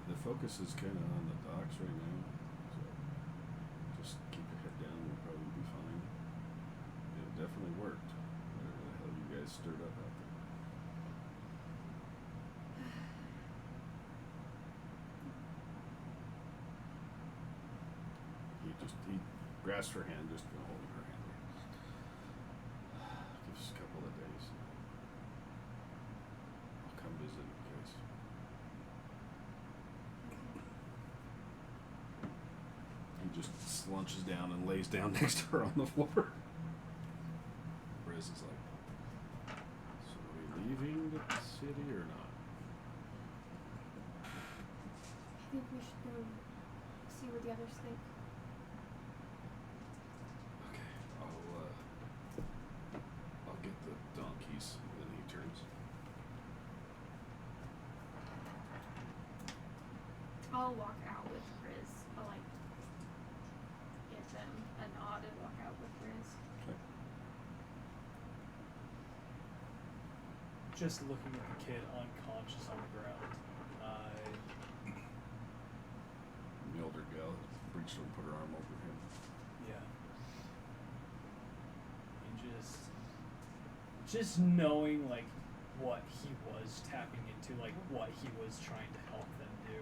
the focus is kind of on the docks right now, so just keep your head down, we'll probably be fine. It definitely worked. Whatever the hell you guys stirred up out there. He grasps her hand, just holding her hand. Give us a couple of days. I'll come visit you guys. He just slunches down and lays down next to her on the floor. Riz is like, so are we leaving the city or not? I think we should go see what the others think. Okay, I'll get the donkeys. And then he turns. I'll walk out with Riz. I'll like give them a nod and walk out with Riz. Okay. Just looking at the kid unconscious on the ground. The older gal reached over and put her arm over him. Yeah. just knowing like what he was tapping into, like what he was trying to help them do.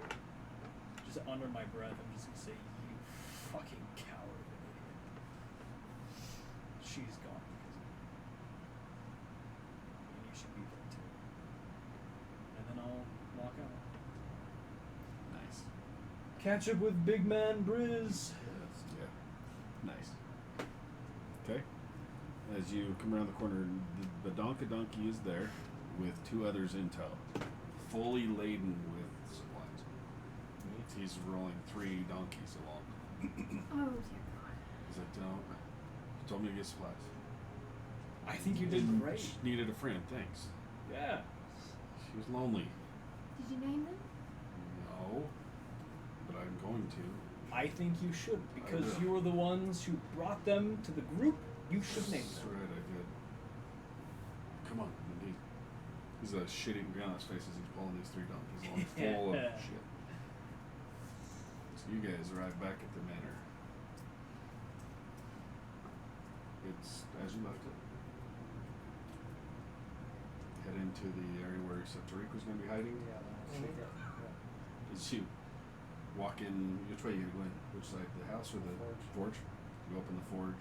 Just under my breath, I'm just gonna say, "You fucking coward idiot." She's gone because of you. And you should be there too. And then I'll walk out. Nice. Catch up with Big Man Briz. Yeah. Nice. Okay. As you come around the corner, the Donka Donkey is there with 2 others in tow, fully laden with supplies. He's rolling 3 donkeys along. Oh dear God. He's like, "Don't. You told me to get supplies. I think you did great. She needed a friend. Thanks. Yeah. She was lonely. Did you name them? No, but I'm going to. I think you should, because will. you were the ones who brought them to the group. You should name That's them. right, I did. Come on. And he's a shitting grin on his face as he's pulling these 3 donkeys along, full of shit. So you guys arrive back at the manor. It's as you left it. Head into the area where you said Tariq was going to be hiding. As you walk in, which way are you going to go in? Which side? The house or the forge? You open the forge,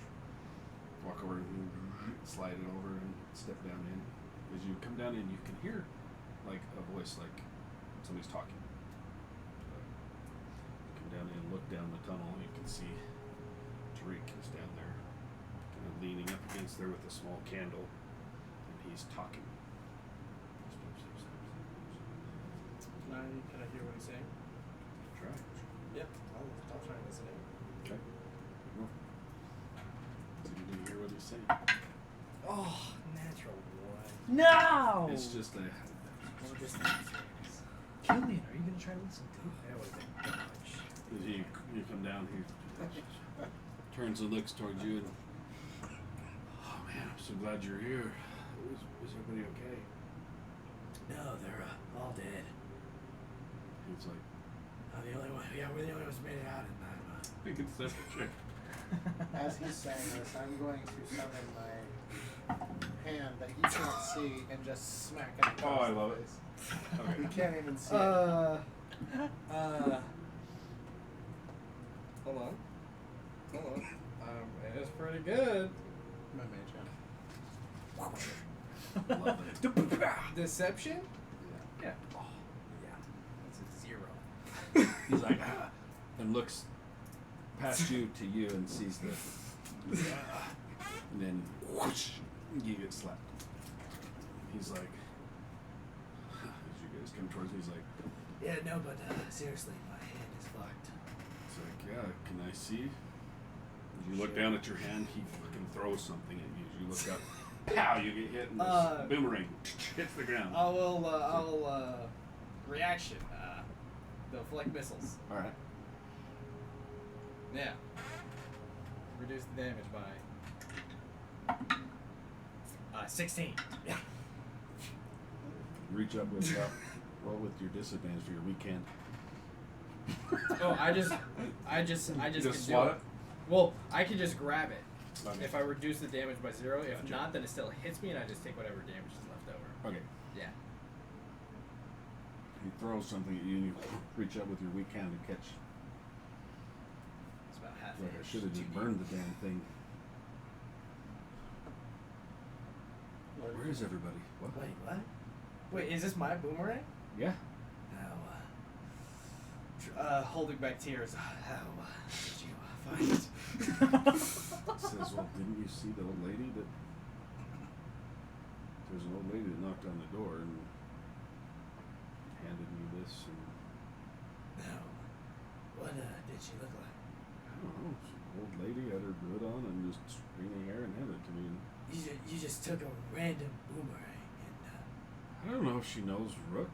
walk over and slide it over and step down in. As you come down in, you can hear like a voice, like somebody's talking. Come down in and look down the tunnel, and you can see Tariq is down there, kind of leaning up against there with a small candle, and he's talking. Can I hear what he's saying? Try. Yep. I'll try and listen in. Okay. Go. So you didn't hear what he's saying. Oh, natural one. No! It's just a. Or just Killian, are you going to try to listen too? that would have been dodge. As you come down, he turns and looks towards you and, "Oh man, I'm so glad you're here. Is everybody okay?" No, they're all dead. He's like, The only one, yeah, we're the only ones who made it out in time. "I can sense the check." As he's saying this, I'm going to summon my hand that he can't see and just smack him across Oh, I love the it. face. Okay. He can't even see it. Hold on. It's pretty good. My mage hand. Love it. Deception? Yeah. Oh, yeah. That's a 0. He's like, "Ah," and looks past you to you and sees the, and then whoosh, you get slapped. He's like, as you guys come towards me, he's like, Yeah, no, but seriously, my hand is fucked. it's like, "Yeah, can I see?" As you look down at your hand, he fucking throws something at you. As you look up, pow, you get hit, and this boomerang hits the ground. I'll reaction. Deflect missiles. All right. Yeah. Reduce the damage by 16. Yeah. Reach up with roll with your disadvantage for your weak hand. Oh, I just You can just do swat it. it? Well, I can just grab it. Okay. If I reduce the damage by 0, if Gotcha. not, then it still hits me, and I just take whatever damage is left over. Okay. Yeah. He throws something at you, and you reach up with your weak hand and catch. It's about half. Like, I inch. should have just burned the damn thing. Where is everybody? What? Wait, what? Wait, is this my boomerang? Yeah. How, Holding back tears. how did you find it? Says, "Well, didn't you see the old lady that?" There's an old lady that knocked on the door and handed me this, and No. What did she look like? I don't know. Some old lady had her hood on and just stringy hair and handed it to me. And You just took a random boomerang and I don't know if she knows Rook.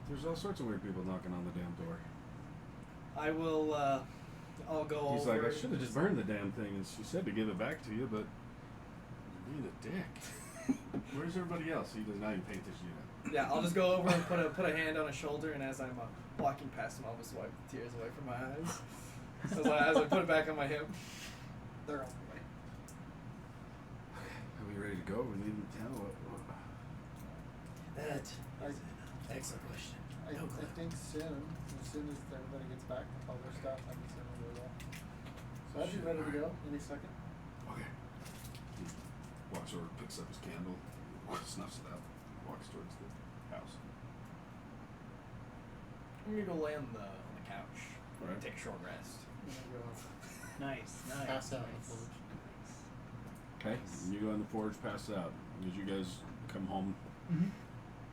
There's all sorts of weird people knocking on the damn door. I will. I'll go He's over. like, "I should have just burned the damn thing," and she said to give it back to you, but you're being a dick. Where's everybody else? He does not even pay attention to you. Yeah, I'll just go over and put a hand on his shoulder, and as I'm walking past him, I'll just wipe the tears away from my eyes. As I put it back on my hip. They're on the way. We we ready to go? We're leaving town. What? That is an excellent question. I think soon, as soon as everybody gets back with all their stuff, I can send them to that. So I'd be ready to go any second. Okay. He walks over, picks up his candle, snuffs it out, walks towards the house. I'm gonna go lay on the couch. Alright. Take a short rest. I'm gonna go Nice, nice. pass out on the nice. floor. Okay. You go in the forge, pass out. As you guys come home, Mm-hmm.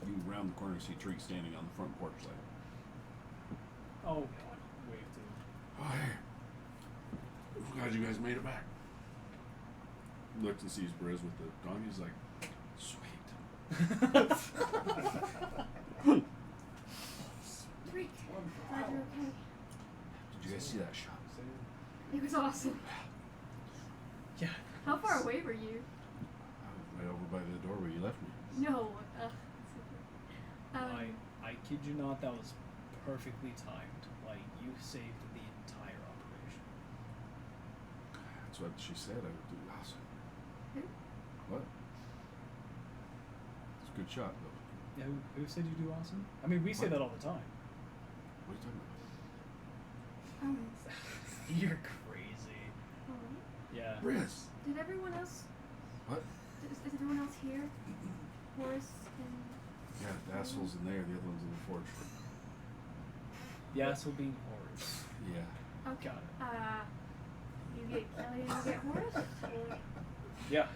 you round the corner, see Treek standing on the front porch like, Oh god, wave to. oh, hey. I'm glad you guys made it back. Looks and sees Briz with the dog. He's like, sweet. Freak. Glad you're okay. Did you guys see that shot? It was awesome. Yeah. How far away were you? I was right over by the door where you left me. No. I kid you not, that was perfectly timed. Like, you saved the entire operation. That's what she said. I would do awesome. Who? What? It's a good shot, though. Yeah, who said you do awesome? I mean, we say What? that all the time. What are you talking You're crazy. Alright. Yeah. about? Briz! Did everyone else? What? Is everyone else here? Horace and. Yeah, the asshole's in there. The other one's in the forge. The asshole being Horace. Yeah. Okay. Got it. You get Kelly and you get Horace? Or... Yeah.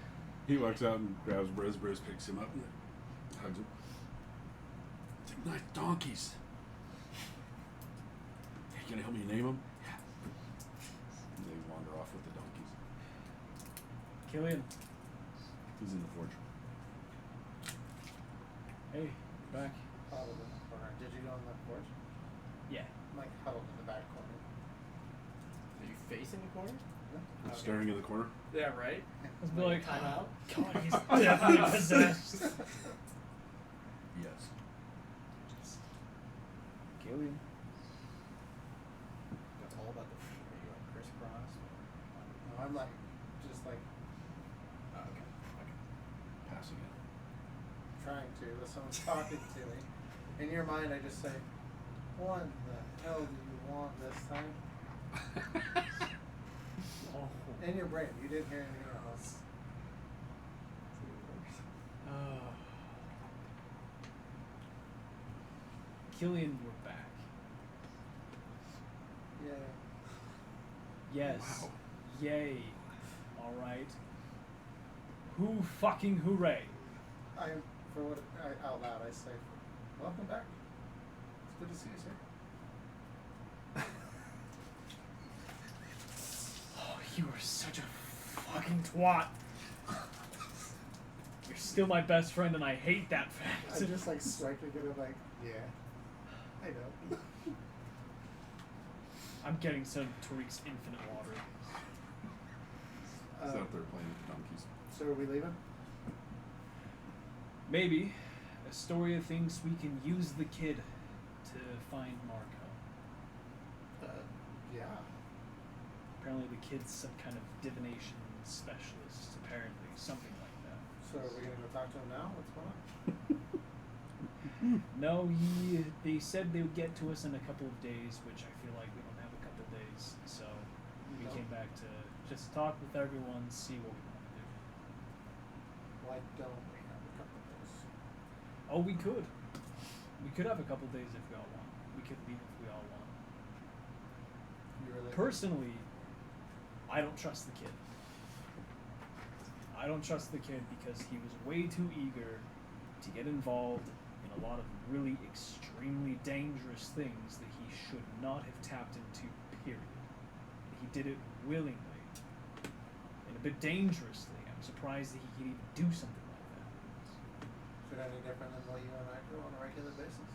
He walks out and grabs Briz. Briz picks him up and hugs him. Take nice donkeys. Hey, you gonna help me name them? Yeah. And they wander off with the donkeys. Killian. He's in the forge. Hey, back. Huddled in the corner. Did you go on the porch? Yeah. I'm like huddled in the back corner. Are you facing the corner? Okay. Staring in the corner. Yeah, right? Let's be like, time out. God, he's definitely possessed. Yes. Killian. That's all about the feet. Are you like crisscross? No, I'm like, just like Oh, okay. Okay. Passing it. trying to, but someone's talking to me. In your mind, I just say, what the hell do you want this time? Oh. In your brain, you didn't hear anything else. Killian, we're back. Yeah. Yes. Wow. Yay. Alright. Who fucking hooray. I am, for what, out loud, I say, welcome back. It's good to see you, sir. Oh, you are such a fucking twat. You're still my best friend and I hate that fact. I just like striking it and like, yeah. I know. I'm getting some Tariq's infinite water. He's out there playing with the donkeys. So are we leaving? Maybe. A story of things we can use the kid to find Marco. Yeah. Apparently the kid's some kind of divination specialist, apparently. Something like that. So are we gonna go talk to him now? What's going on? No, they said they would get to us in a couple of days, which I feel like we don't have a couple of days. So we No. came back to just talk with everyone, see what we want to do. Why don't we have a couple of days? Oh, we could. We could have a couple of days if we all want. We could leave if we all want. You really Personally, I don't trust the kid. I don't trust the kid because he was way too eager to get involved in a lot of really extremely dangerous things that he should not have tapped into, period. He did it willingly and a bit dangerously. I'm surprised that he could even do something like that. Is it any different than what you and I do on a regular basis?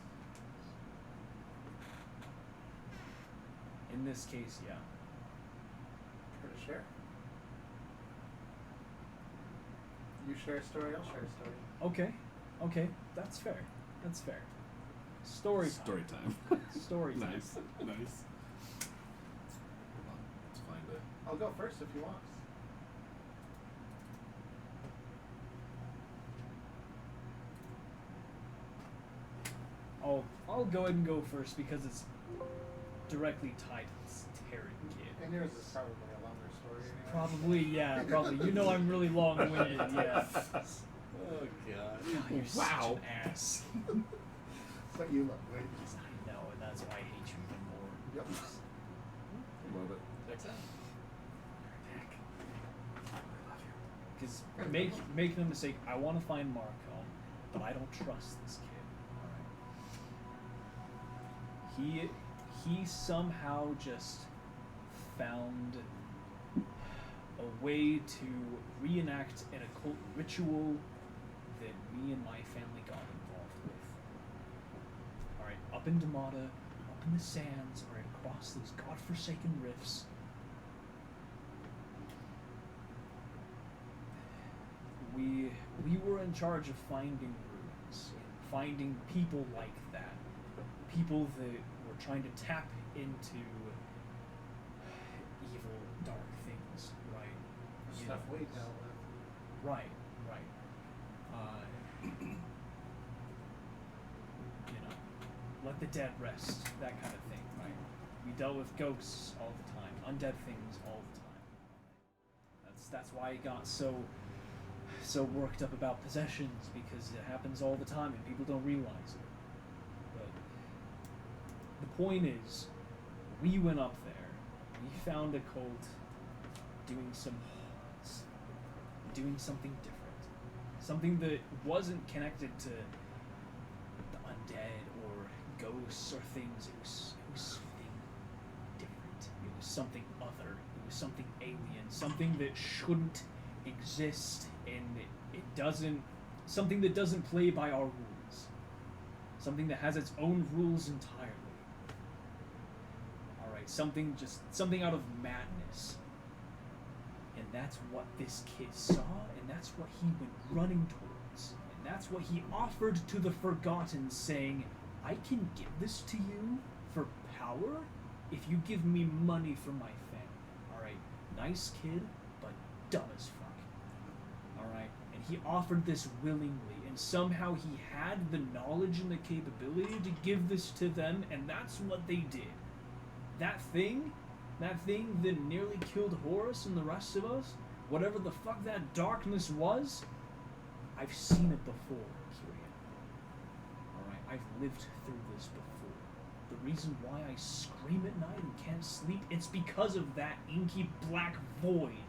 In this case, yeah. Care to share? You share a story, I'll share a story. Okay, that's fair. That's fair. Story time. Story time. Story time. Nice. Nice. Hold on. Let's find it. I'll go first if you want. I'll go ahead and go first because it's directly tied to this Terran kid. And yours is probably a longer story. Anyway. Probably, yeah, probably. You know I'm really long-winded, yeah. Oh god. God, you're such an ass. But you love it. I know, and that's why I hate you even more. Yep. Love it. Because make no mistake, I want to find Marcom, but I don't trust this kid. Alright. He somehow just found a way to reenact an occult ritual that me and my family got involved with. Alright, up in Damata, up in the sands, alright, across those godforsaken rifts. We were in charge of finding ruins, finding people like that, people that were trying to tap into evil, dark things, right? You Stuff know, we dealt with. Right. Let the dead rest, that kind of thing, right? We dealt with ghosts all the time, undead things all the time. That's why it got so worked up about possessions, because it happens all the time and people don't realize it. But the point is, we went up there, we found a cult doing something different, something that wasn't connected to the undead or ghosts or things. It was something different. It was something other. It was something alien, something that shouldn't exist, and it doesn't, something that doesn't play by our rules, something that has its own rules entirely. All right, something out of madness, and that's what this kid saw, and that's what he went running towards, and that's what he offered to the Forgotten, saying, "I can give this to you for power if you give me money from my family." All right, nice kid, but dumb as fuck. Alright, and he offered this willingly, and somehow he had the knowledge and the capability to give this to them, and that's what they did. That thing that nearly killed Horus and the rest of us, whatever the fuck that darkness was, I've seen it before, Kyrian. Alright, I've lived through this before. The reason why I scream at night and can't sleep, it's because of that inky black void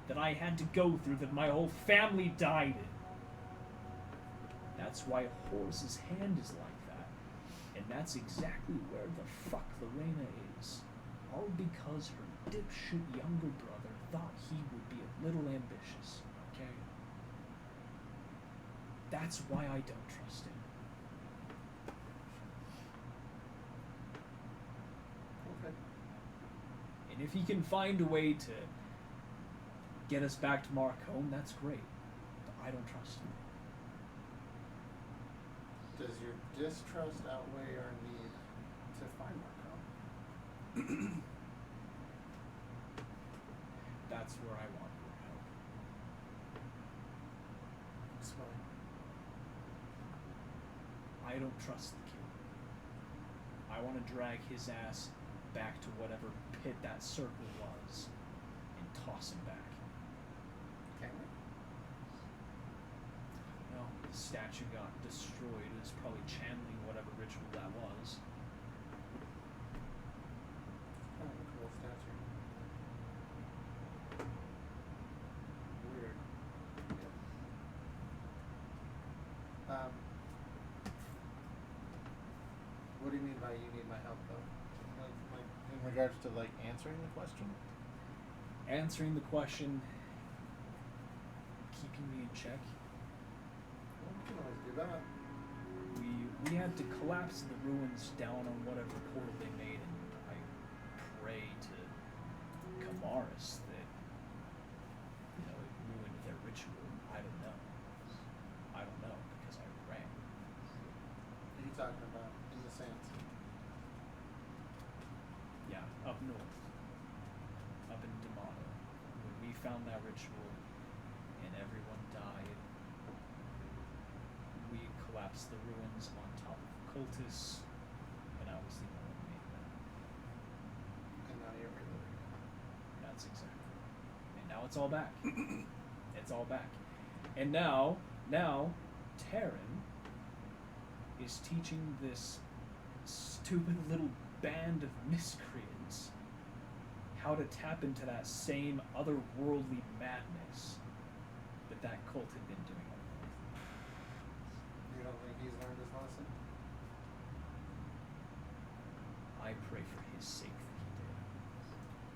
that I had to go through, that my whole family died in. That's why Horus's hand is like that. And that's exactly where the fuck Lorena is. All because her dipshit younger brother thought he would be a little ambitious, okay? That's why I don't trust him. Okay. And if he can find a way to get us back to Marcone, that's great. But I don't trust him. Does your distrust outweigh our need to find Marco? That's where I want your help. Explain. I don't trust the kid. I want to drag his ass back to whatever pit that circle was and toss him back. Can we? No, the statue got destroyed. It was probably channeling whatever ritual that was. Oh, look at that statue. Weird. What do you mean by you need my help, though? Like in regards to like answering the question? Answering the question, keeping me in check. Well, we can always do that. We had to collapse the ruins down on whatever portal they made, and I pray to Kamaris that, you know, it ruined their ritual. I don't know. I don't know because I ran. What are you talking about? In the sands? Yeah, up north. Up in Damata. When we found that ritual and everyone died, we collapsed the ruins on top of cultists, and obviously no one made that. And now you're reliving That's exactly. And now it's all back. It's all back. And now, Taryn is teaching this stupid little band of miscreants how to tap into that same otherworldly madness that cult had been doing. You don't think he's learned his lesson? I pray for his sake that he did.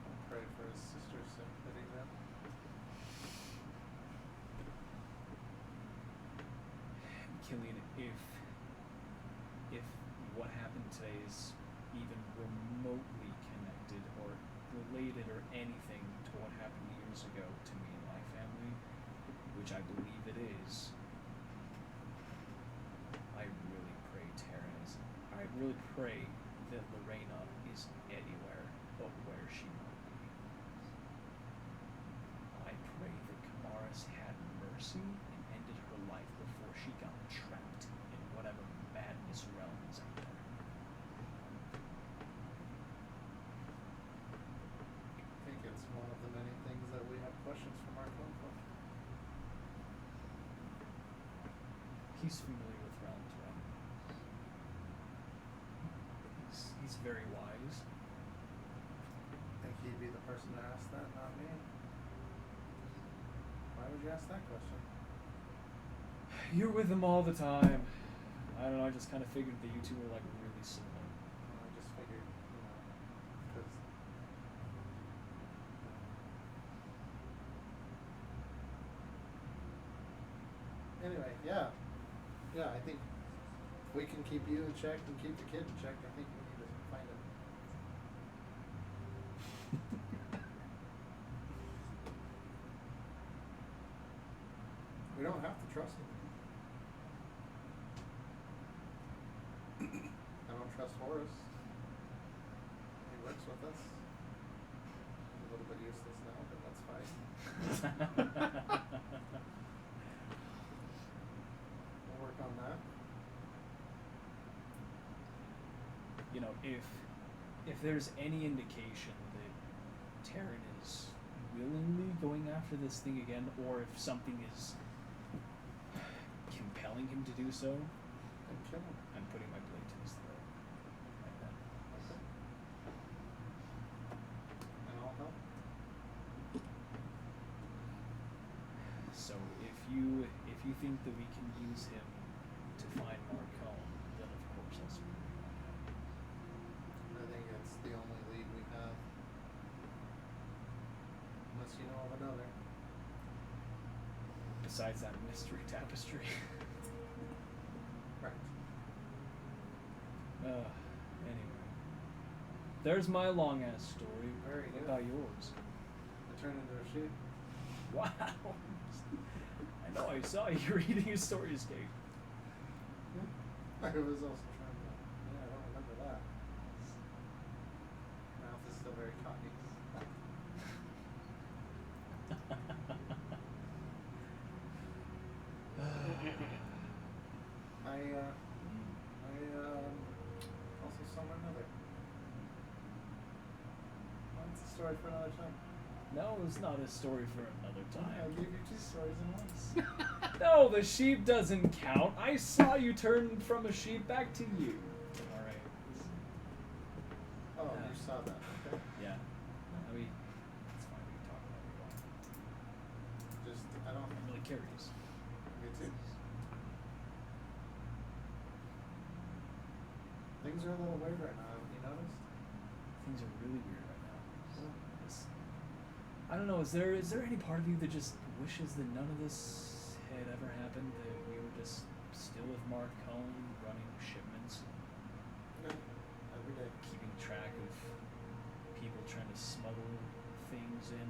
I'll pray for his sister's sake that he did. Killian, if what happened today is even remotely connected or related or anything to what happened years ago to me and my family, which I believe it is, I really pray I really pray that Lorena is anywhere but where she might be. I pray that Kamaris had mercy and ended her life before she got trapped in whatever madness realm is out there. I think it's one of the many things that we have questions from our club for. He's familiar with realms, right? He's very wise. Think he'd be the person to ask that, not me? Why would you ask that question? You're with him all the time. I don't know, I just kind of figured that you two were like really similar. Well, I just figured, because. Anyway, yeah. Yeah, I think we can keep you in check and keep the kid in check. I think we need to find him. We don't have to trust him. I don't trust Horace. He works with us. A little bit useless now, but that's fine. We'll work on that. You know, if there's any indication that Taryn is willingly going after this thing again, or if something is compelling him to do so, And kill him. I'm putting my blade to his throat. Like that. Okay. And I'll help. So if you think that we can use him to find Marcone, then of course I'll speak with you. I think it's the only lead we have. Unless you know of another. Besides that mystery tapestry. Right. Anyway. There's my long ass story. Very What good. about yours? I turn into a sheep. Wow. I know I saw you reading a story escape. I was also trying to. Yeah, I don't remember that. Mouth is still very cocky. I also saw my mother. Well, it's a story for another time. No, it's not a story for another I'll time. give you two stories in once. No, the sheep doesn't count. I saw you turn from a sheep back to you. Alright. Oh, Yeah. you saw that. Okay. Yeah. I mean, it's fine. We can talk about it if you want. Just, I don't. I'm really curious. Me too. Things are a little weird right now. Have you noticed? Things are really weird right now. It's- I don't know. Is there any part of you that just wishes that none of this had ever happened? That we were just still with Mark Cohn running shipments, No. Every day. keeping track of people trying to smuggle things in,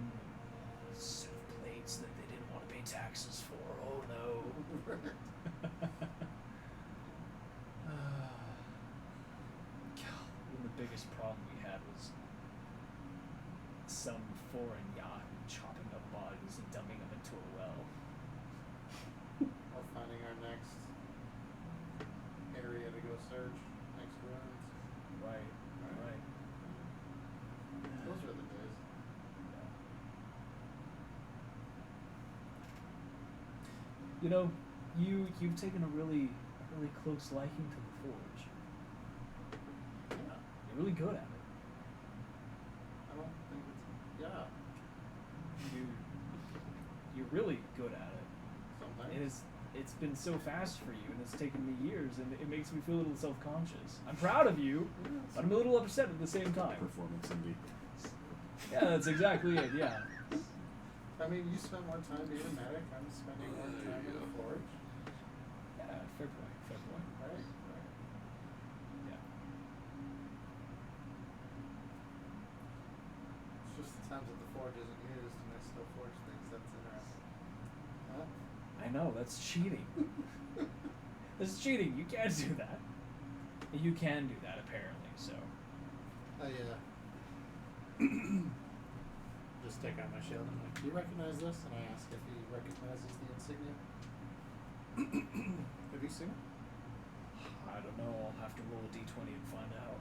a set of plates that they didn't want to pay taxes for. Oh no. God, the biggest problem we had was some foreign yacht chopping up bodies and dumping them into a well. Or finding our next area to go search next ruins. Right. Right. Those are the days. You know, you've taken a really close liking to the forge. You're really good at it. I don't think it's. Yeah. You're really good at it. Sometimes. It's been so fast for you, and it's taken me years, and it makes me feel a little self-conscious. I'm proud of you, but I'm a little upset at the same time. Performance indie. Yeah, that's exactly it. Yeah. I mean, you spend more time being a medic. I'm spending more time in the forge. Yeah. Fair point. Fair point. Right. Yeah. It's just the times that the forge isn't used and I still forge things. That's interesting. Huh? I know, that's cheating. That's cheating. You can't do that. You can do that, apparently, so. Just take out my shield and I'm like, do you recognize this? And I ask if he recognizes the insignia. Have you seen it? I don't know, I'll have to roll a d20 and find out.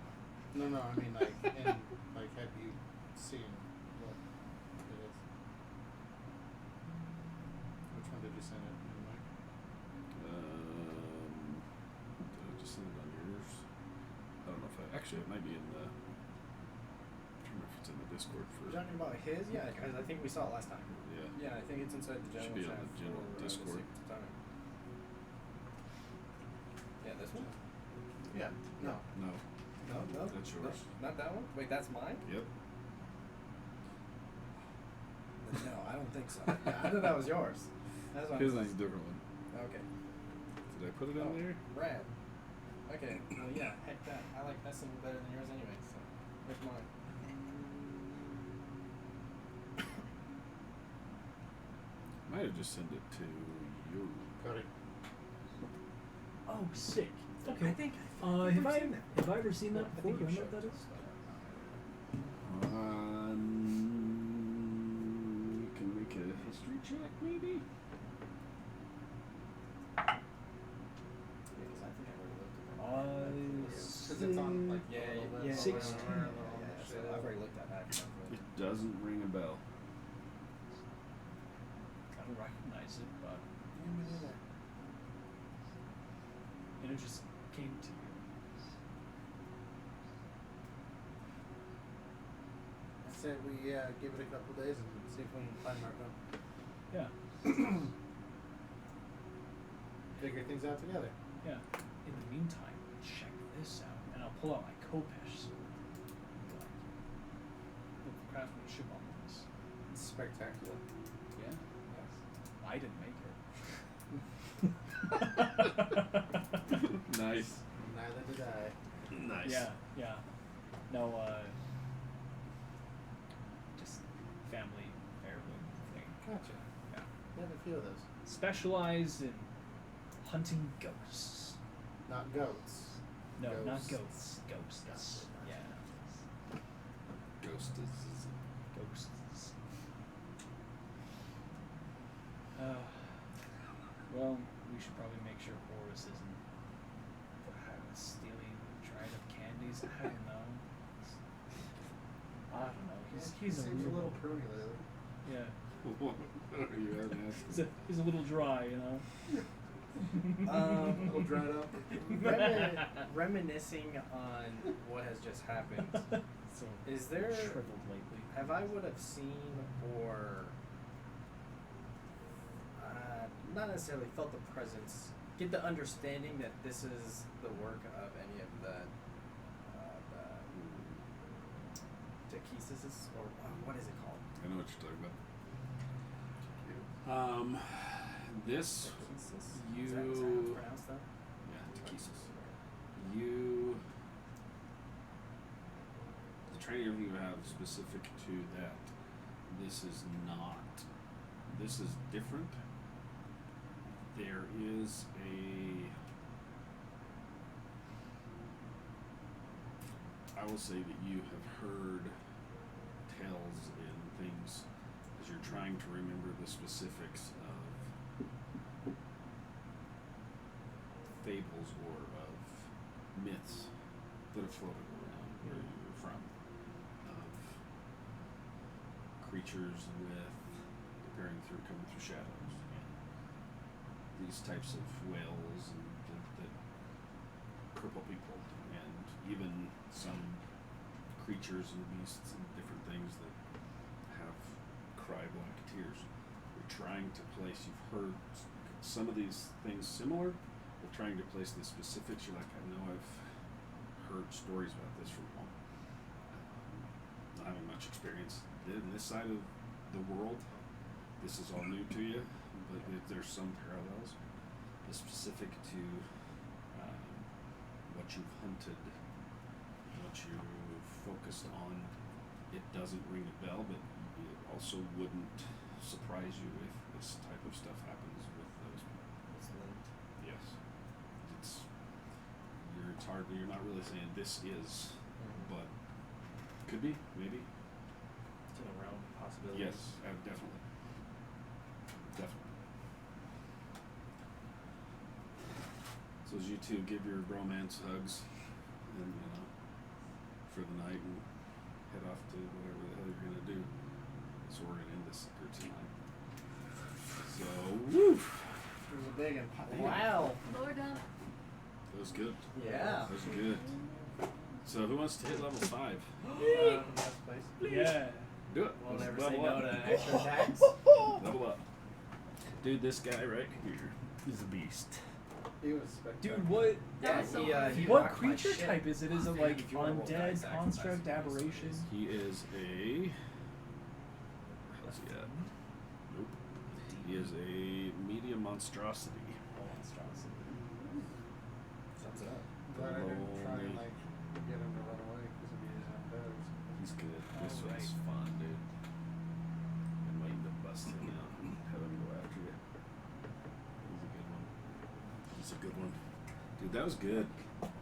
No, I mean like, have you seen what it is? Which one did you send it? Mike? Did I just send it on yours? I don't know if actually it might be in the. I don't know if it's in the Discord for. You're talking about his? Yeah, because I think we saw it last time. Yeah. Yeah, I think it's inside the general Should be on chat the general for, Discord. the Secret Time. Yeah, this one? Yeah. No. No. No, That's yours. Not that one? Wait, that's mine? Yep. No, I don't think so. Yeah, I thought that was yours. That's what His name's a different one. Okay. Did I put it on there? Rad. Okay, well, yeah, heck that. I like that symbol better than yours anyway, so where's mine? Might have just sent it to you. Cody. Oh, sick. Okay. I think Have I've I seen that. have I ever seen that I before? think Do I you know what that showed is? You can make a history check, maybe? Because I think I already looked at that. Because it's on like Yeah, a little yeah, bit 16. lower, a little Yeah, so shit. I've already looked at that. It doesn't ring a bell. I don't recognize it, but Yeah, me neither. and it just came to you. I say we give it a couple days and see if we can find Marco. Yeah. Figure things out together. Yeah. In the meantime, check this out, and I'll pull out my Kopesh sword. With the craftsmanship on this. It's spectacular. Yeah. Yes. I didn't make it. Nice. Neither did I. Nice. Yeah. No, just family heirloom thing. Gotcha. Yeah. We have a few of those. Specialized in hunting ghosts. Not goats. No, not Ghosts. ghosts. Ghosts. Gotcha. Yeah. Ghost is. Ghosts. Well, we should probably make sure Horus isn't stealing dried up candies. I don't know. He's Seems a a weird little one. pruny lately. Yeah. What are you asking? He's a little dry, you know. A little dried up. Reminiscing on what has just happened. So Is there? shriveled lately. Have I would have seen or not necessarily felt the presence, get the understanding that this is the work of any of the Takesis, or what is it called? I know what you're talking about. This Takesis? you. Is that how it's pronounced though? Yeah, Takesis. You. The training everything you have specific to that. This is not. This is different. There is a. I will say that you have heard tales and things as you're trying to remember the specifics of fables or of myths that have floated around where you're from of creatures with coming through shadows, and these types of whales and that cripple people, and even some creatures and beasts and different things that have cry black tears. We're trying to place. You've heard some of these things similar. We're trying to place the specifics. You're like, I know I've heard stories about this from home. Not having much experience in this side of the world, this is all new to you, but there's some parallels. The specific to what you've hunted, what you've focused on, it doesn't ring a bell, but it also wouldn't surprise you if this type of stuff happens with those people. It's linked. Yes. It's hard, you're not really saying this is, but could be, maybe. It's in the realm of possibilities. Yes, definitely. Definitely. So as you two give your bromance hugs and for the night and head off to whatever the hell you're gonna do. So we're gonna end this sucker tonight. So woo! It was a big and Wow. Lower down. That was good. Yeah. That was good. So who wants to hit level 5? Last place. Yeah. Do it. We'll Let's never say level no up. to extra attacks. Level up. Dude, this guy right here is a beast. He was spectacular. Dude, what? That was so he awesome. What rocked my creature shit. type is it? Is it like If you wanna roll undead, dice, construct, sacrifice, aberration? He is a. Where's he at? Nope. He is a medium monstrosity. Sums it up. Glad I didn't try and Lonely. like get him to run away because if he is undead. He's good. This Alright. one's fun, dude. I'm waiting to bust him out and have him go after you. He's a good one. He's a good one. Dude, that was good.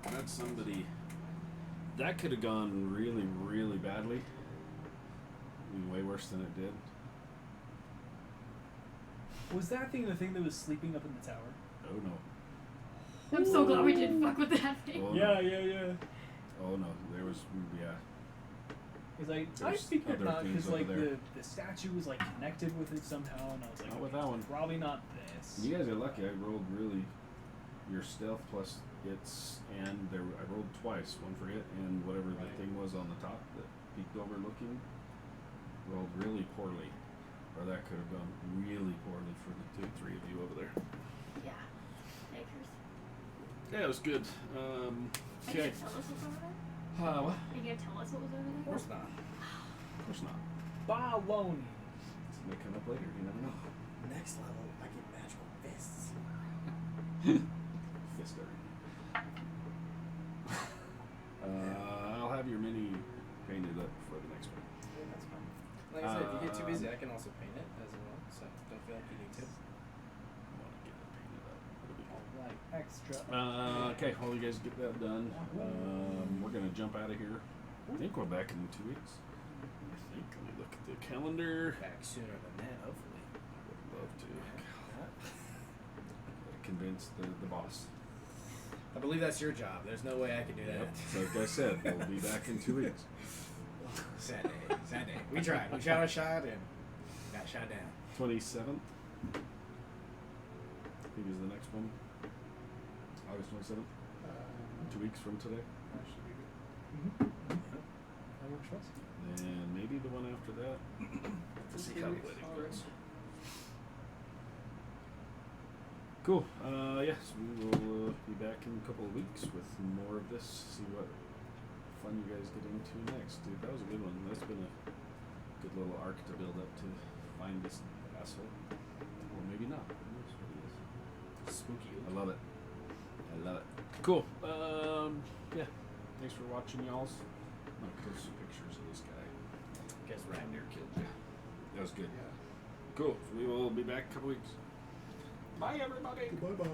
That's somebody. That could have gone really, really badly. I mean, way worse than it did. Was that thing the thing that was sleeping up in the tower? Oh no. I'm so glad we didn't fuck with that thing. Oh, Yeah, no. yeah. Oh no. There was, yeah. Because I There's figured other not, things because like over there. the statue was like connected with it somehow, and I was like, Not with okay, that one. probably not this. You guys are lucky. I rolled really your stealth plus its, and I rolled twice, one for it and whatever the Right. thing was on the top that peeked over looking. Rolled really poorly, or that could have gone really poorly for the 3 of you over there. Yeah. Acres. Yeah, it was good. Are you Okay. gonna tell us what's over there? What? Are you gonna tell us what was over Of there? course not. Of course not. Baloney. It may come up later. You never know. Next level, I get magical fists. Fister. I'll have your mini painted up for the next one. Yeah, that's fine. Like I said, if you get too busy, I can also paint it as well. So don't feel like you need to. I want to get it painted up. It'll be cool. Alright, extra. Okay, while you guys get that done, we're gonna jump out of here. I think we're back in 2 weeks. I think. Let me look at the calendar. Back sooner than that, hopefully. I would love to. Convince the boss. I believe that's your job. There's no way I can do that. Yep. So like I said, we'll be back in 2 weeks. Sad day. Sad day. We tried. We shot our shot and got shot down. 27th. I think is the next one. August 27th. 2 weeks from today. That should be good. That works for us. And maybe the one after that. Have to see how the wedding goes. Cool. Yes, we will be back in a couple of weeks with more of this. See what fun you guys get into next. Dude, that was a good one. That's been a good little arc to build up to find this asshole. Or maybe not. Who knows what it is. Spooky. I love it. I love it. Cool. Yeah. Thanks for watching, y'all. I'm gonna post some pictures of this guy. Guess Ramnir killed you. That was good. Yeah. Cool. So we will be back in a couple weeks. Bye, everybody. Bye bye.